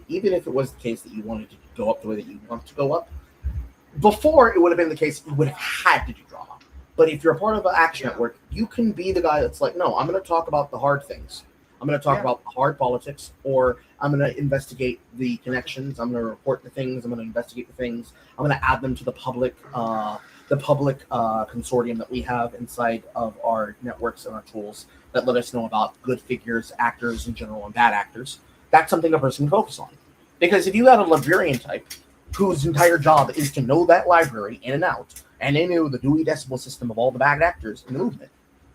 even if it was the case that you wanted to go up the way that you want to go up, before it would have been the case you would have had to do drama. But if you're a part of an action network, you can be the guy that's like, no, I'm going to talk about the hard things. I'm going to talk about hard politics, or I'm going to investigate the connections. I'm going to report the things. I'm going to investigate the things. I'm going to add them to the public consortium that we have inside of our networks and our tools that let us know about good figures, actors in general, and bad actors. That's something a person can focus on. Because if you have a librarian type whose entire job is to know that library in and out, and they knew the Dewey Decimal System of all the bad actors in the movement,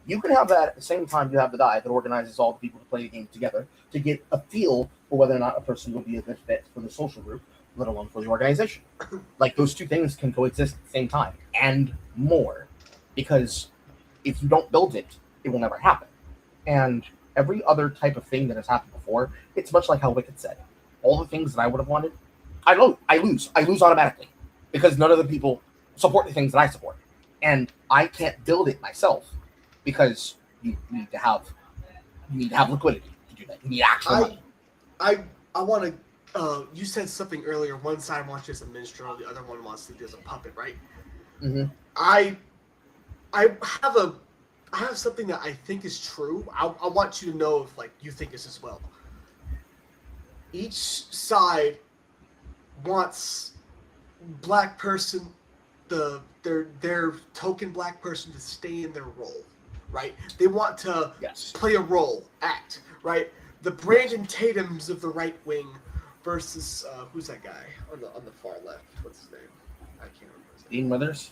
you can have that at the same time you have the guy that organizes all the people to play the game together to get a feel for whether or not a person will be a good fit for the social group, let alone for the organization. Like, those two things can coexist at the same time, and more. Because if you don't build it, it will never happen. And every other type of thing that has happened before, it's much like how Wicked said. All the things that I would have wanted, I lose. I lose automatically. Because none of the people support the things that I support. And I can't build it myself. Because you need to have liquidity to do that. You need actual money. I want to. You said something earlier. One side wants you as a minstrel, the other one wants to do as a puppet, right? Mm-hmm. I have something that I think is true. I want you to know if you think this as well. Each side wants black person, their token black person, to stay in their role. Right? They want to play a role, act, right? The Brandon Tatums of the right wing versus who's that guy on the far left? What's his name? I can't remember his name. Dean Withers.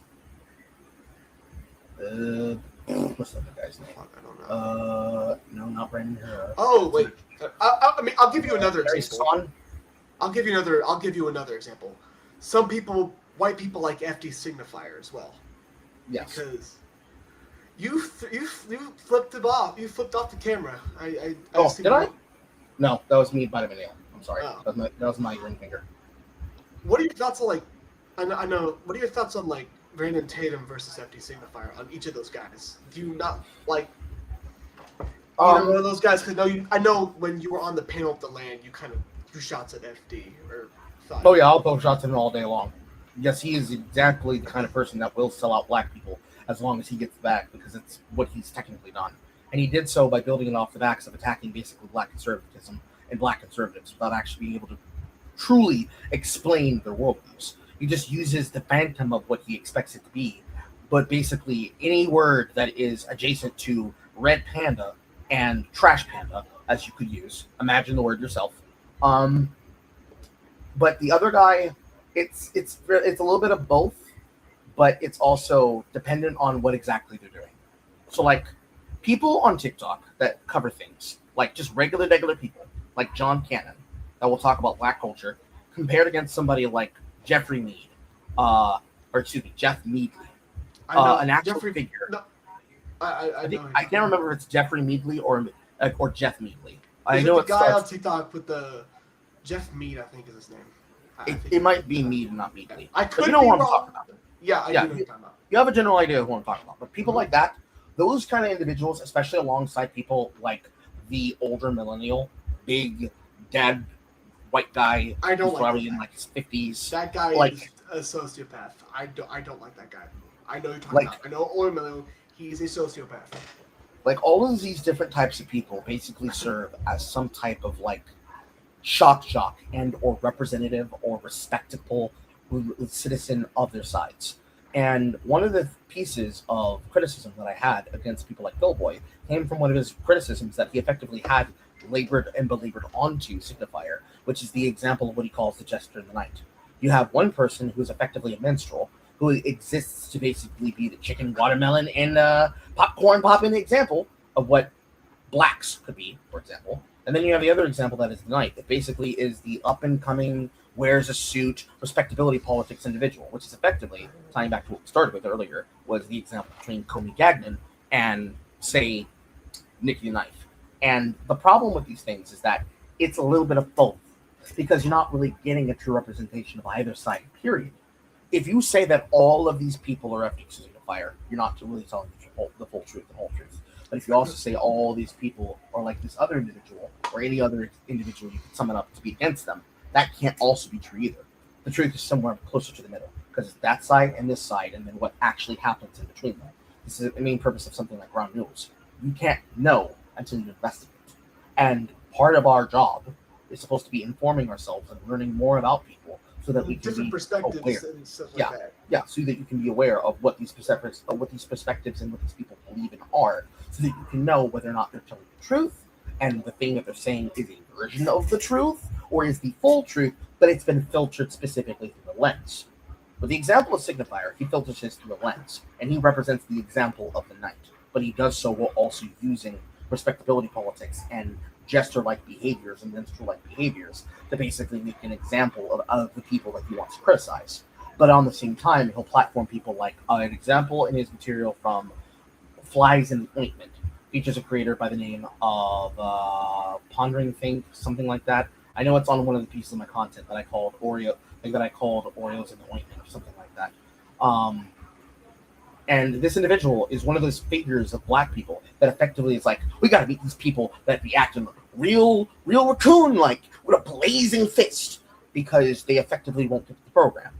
What's the other guy's name? Fuck, I don't know. No, not Brandon Herrera. Oh wait, I mean, I'll give you another Barry example. Swan? I'll give you another example. Some people, white people, like FD Signifier as well. Yes. Because you flipped it off. You flipped off the camera. Oh, see did I? you. No, that was me by the nail. I'm sorry. Oh. That was my ring finger. What are your thoughts on I know. What are your thoughts on Brandon Tatum versus FD Signifier on each of those guys? Do you not like either one of those guys? Because I know when you were on the panel of the land, you kind of threw shots at FD or thought. Oh yeah, I'll throw shots at him all day long. Yes, he is exactly the kind of person that will sell out black people as long as he gets back, because it's what he's technically done. And he did so by building it off the backs of attacking basically black conservatism and black conservatives without actually being able to truly explain their worldviews. He just uses the phantom of what he expects it to be. But basically, any word that is adjacent to red panda and trash panda, as you could use, imagine the word yourself. But the other guy, it's a little bit of both, but it's also dependent on what exactly they're doing. So people on TikTok that cover things, just regular people, like John Cannon, that will talk about black culture, compared against somebody like Jeffrey Mead, Jeff Meadley, an actual figure. No, I can't remember if it's Jeffrey Meadley or Jeff Meadley. I know know the it's guy on TikTok with the Jeff Mead, I think is his name. It might be Mead, not Meadley. I could you know be what wrong. I'm talking about. Yeah, I do know what you're talking about. You have a general idea of what I'm talking about. But people like that, those kind of individuals, especially alongside people like the older millennial, big dad, white guy, I don't who's like probably that in his 50s. That guy is a sociopath. I don't like that guy. I know you're talking about. I know older millennial. He's a sociopath. All of these different types of people basically serve as some type of shock jock and or representative or respectable citizen of their sides. And one of the pieces of criticism that I had against people like Billboy came from one of his criticisms that he effectively had labored and belabored onto Signifier, which is the example of what he calls the jester in the night. You have one person who is effectively a minstrel who exists to basically be the chicken, watermelon, and popcorn popping example of what blacks could be, for example. And then you have the other example that is the knight, that basically is the up-and-coming, wears a suit, respectability politics individual, which is effectively, tying back to what we started with earlier, was the example between Comey Gagnon and, say, Nicky the Knife. And the problem with these things is that it's a little bit of both, because you're not really getting a true representation of either side, period. If you say that all of these people are FD Signifier, you're not really telling the full truth, the whole truth. But if you also say all these people are like this other individual, or any other individual you could sum it up to be against them, that can't also be true either. The truth is somewhere closer to the middle, because it's that side and this side, and then what actually happens in between them. This is the main purpose of something like ground rules. You can't know until you investigate. And part of our job is supposed to be informing ourselves and learning more about people so that we can different be perspectives aware. and stuff like that. Yeah, so that you can be aware of what these perspectives and what these people believe in are, so that you can know whether or not they're telling the truth, and the thing that they're saying is a version of the truth, or is the full truth, but it's been filtered specifically through the lens. With the example of Signifier, he filters his through a lens, and he represents the example of the knight, but he does so while also using respectability politics and jester-like behaviors and minstrel-like behaviors to basically make an example of the people that he wants to criticize. But on the same time, he'll platform people like an example in his material from Flies in the Ointment features a creator by the name of Pondering Think, something like that. I know it's on one of the pieces of my content that I called Oreos in the Ointment or something like that. And this individual is one of those figures of black people that effectively is like, we got to meet these people that be acting real raccoon-like with a blazing fist, because they effectively won't get the program.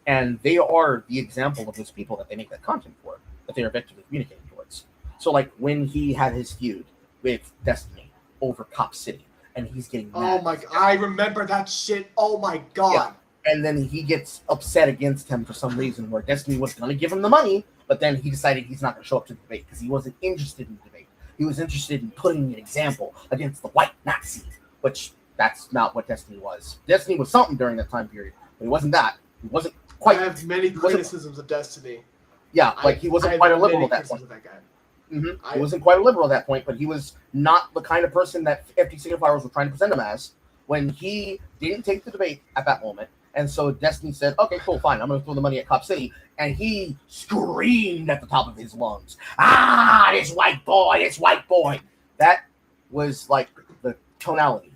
And they are the example of those people that they make that content for, that they are effectively communicating towards. So when he had his feud with Destiny over Cop City, and he's getting mad. Oh my god, I remember that shit. Oh my god. Yeah. And then he gets upset against him for some reason, where Destiny was going to give him the money, but then he decided he's not going to show up to the debate because he wasn't interested in the debate. He was interested in putting an example against the white Nazi, which That's not what Destiny was. Destiny was something during that time period, but he wasn't that. He wasn't I quite. have many criticisms of Destiny. Yeah, like he wasn't quite a liberal at that point. Of that guy. He wasn't quite a liberal at that point, but he was not the kind of person that FT signifiers were trying to present him as when he didn't take the debate at that moment. And so Destiny said, okay, cool, fine, I'm going to throw the money at Cop City. And he screamed at the top of his lungs, this white boy, this white boy. That was like the tonality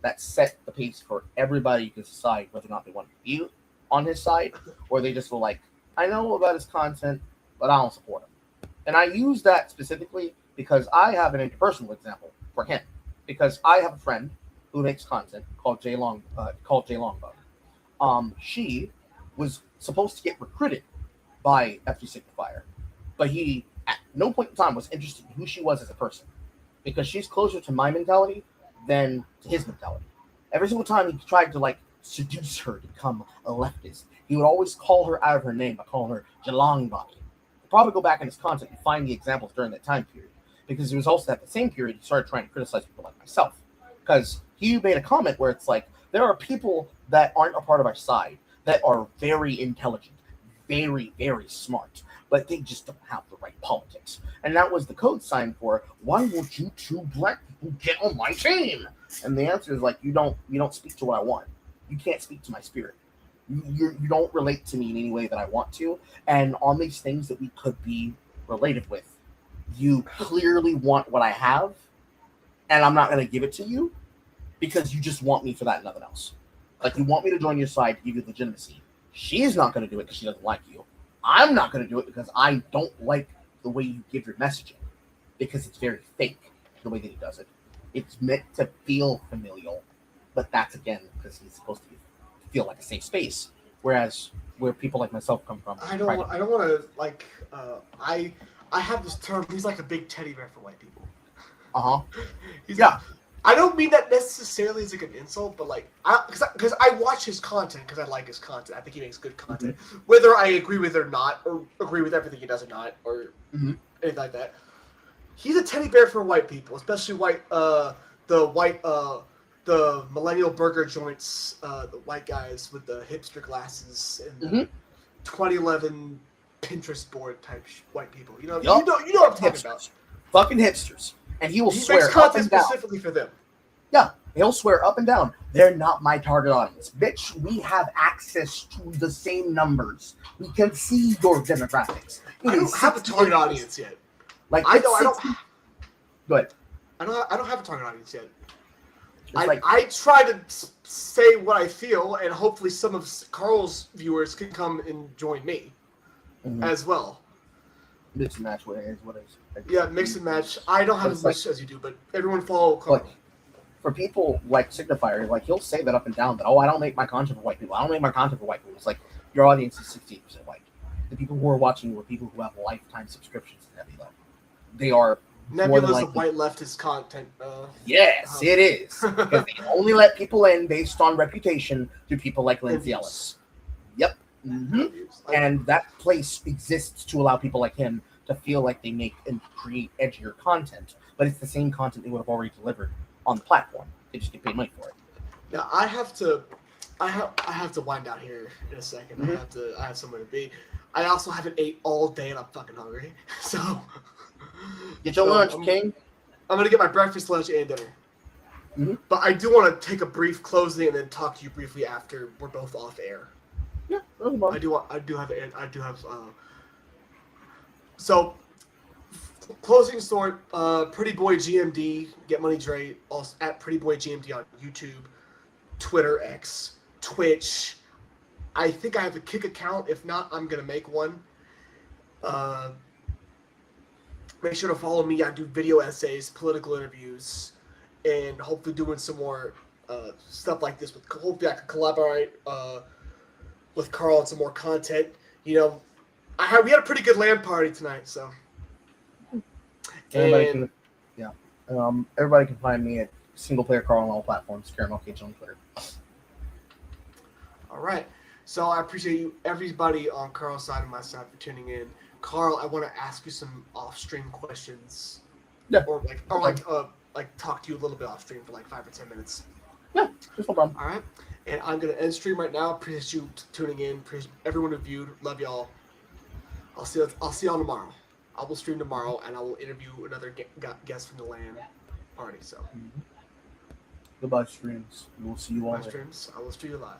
that set the pace for everybody to decide whether or not they want to be on his side, or they just were like, I know about his content, but I don't support him. And I use that specifically because I have an interpersonal example for him. Because I have a friend who makes content called J Longbug. She was supposed to get recruited by FG Signifier, but he at no point in time was interested in who she was as a person, because she's closer to my mentality than to his mentality. Every single time he tried to like seduce her to become a leftist, he would always call her out of her name by calling her Jalongbug. Probably go back in his content and find the examples during that time period, because it was also at the same period he started trying to criticize people like myself, because he made a comment where it's like, there are people that aren't a part of our side that are very intelligent, very, very smart, but they just don't have the right politics. And that was the code sign for, why won't you two black people get on my team? And the answer is like, you don't speak to what I want. You can't speak to my spirit. You don't relate to me in any way that I want to. And on these things that we could be related with, you clearly want what I have, and I'm not going to give it to you because you just want me for that and nothing else. Like, you want me to join your side to give you legitimacy. She's not going to do it because she doesn't like you. I'm not going to do it because I don't like the way you give your messaging, because it's very fake the way that he does it. It's meant to feel familial, but that's, again, because he's supposed to feel like a safe space, whereas where people like myself come from, I don't want to like. I have this term. He's like a big teddy bear for white people. Yeah. I don't mean that necessarily as like an insult, but like, because I watch his content because I like his content. I think he makes good content, whether I agree with it or not, or agree with everything he does or not, or anything like that. He's a teddy bear for white people, especially the millennial burger joints, the white guys with the hipster glasses and the 2011 Pinterest board type white people. You know what I'm talking about. Fucking hipsters. And he swear makes up content and down. specifically for them. Yeah, he'll swear up and down, they're not my target audience. Bitch, we have access to the same numbers. We can see your demographics. I don't have a target audience yet. Like, I don't. Go ahead. I don't have a target audience yet. Like, I try to say what I feel, and hopefully some of Carl's viewers can come and join me as well. Mix and match what it is. Yeah, mix and match. I don't have as much as you do, but everyone follow Carl. Like, for people like Signifier, like, he'll say that up and down that, I don't make my content for white people. I don't make my content for white people. It's like, your audience is 68% white. The people who are watching you are people who have lifetime subscriptions to Nebula. They are Nebula's a white leftist content. Yes, it is. Because they only let people in based on reputation to people like Lindsay Ellis. Yep. And that place exists to allow people like him to feel like they make and create edgier content, but it's the same content they would have already delivered on the platform. They just get paid money for it. Now I have to wind out here in a second. I have somewhere to be. I also haven't ate all day and I'm fucking hungry. So get your lunch, King. I'm gonna get my breakfast, lunch, and dinner. But I do want to take a brief closing and then talk to you briefly after we're both off air. Yeah, I do have. So, closing sort. Pretty Boy GMD, Get Money Dre, also at Pretty Boy GMD on YouTube, Twitter, X, Twitch. I think I have a Kick account. If not, I'm gonna make one. Make sure to follow me. I do video essays, political interviews, and hopefully doing some more stuff like this. Hopefully I can collaborate with Carl on some more content. You know, we had a pretty good LAN party tonight, so. Everybody can find me at SinglePlayerCarl on all platforms. Caramel Cage on Twitter. All right. So I appreciate everybody on Carl's side and my side for tuning in. Carl, I want to ask you some off-stream questions. Yeah. Or talk to you a little bit off-stream for like 5 or 10 minutes. Yeah. Just no problem. All right. And I'm going to end stream right now. Appreciate you tuning in. Appreciate everyone who viewed. Love y'all. I'll see y'all tomorrow. I will stream tomorrow, and I will interview another guest from the land party. So, Goodbye, streams. We'll see you all my later. streams, I will stream you live.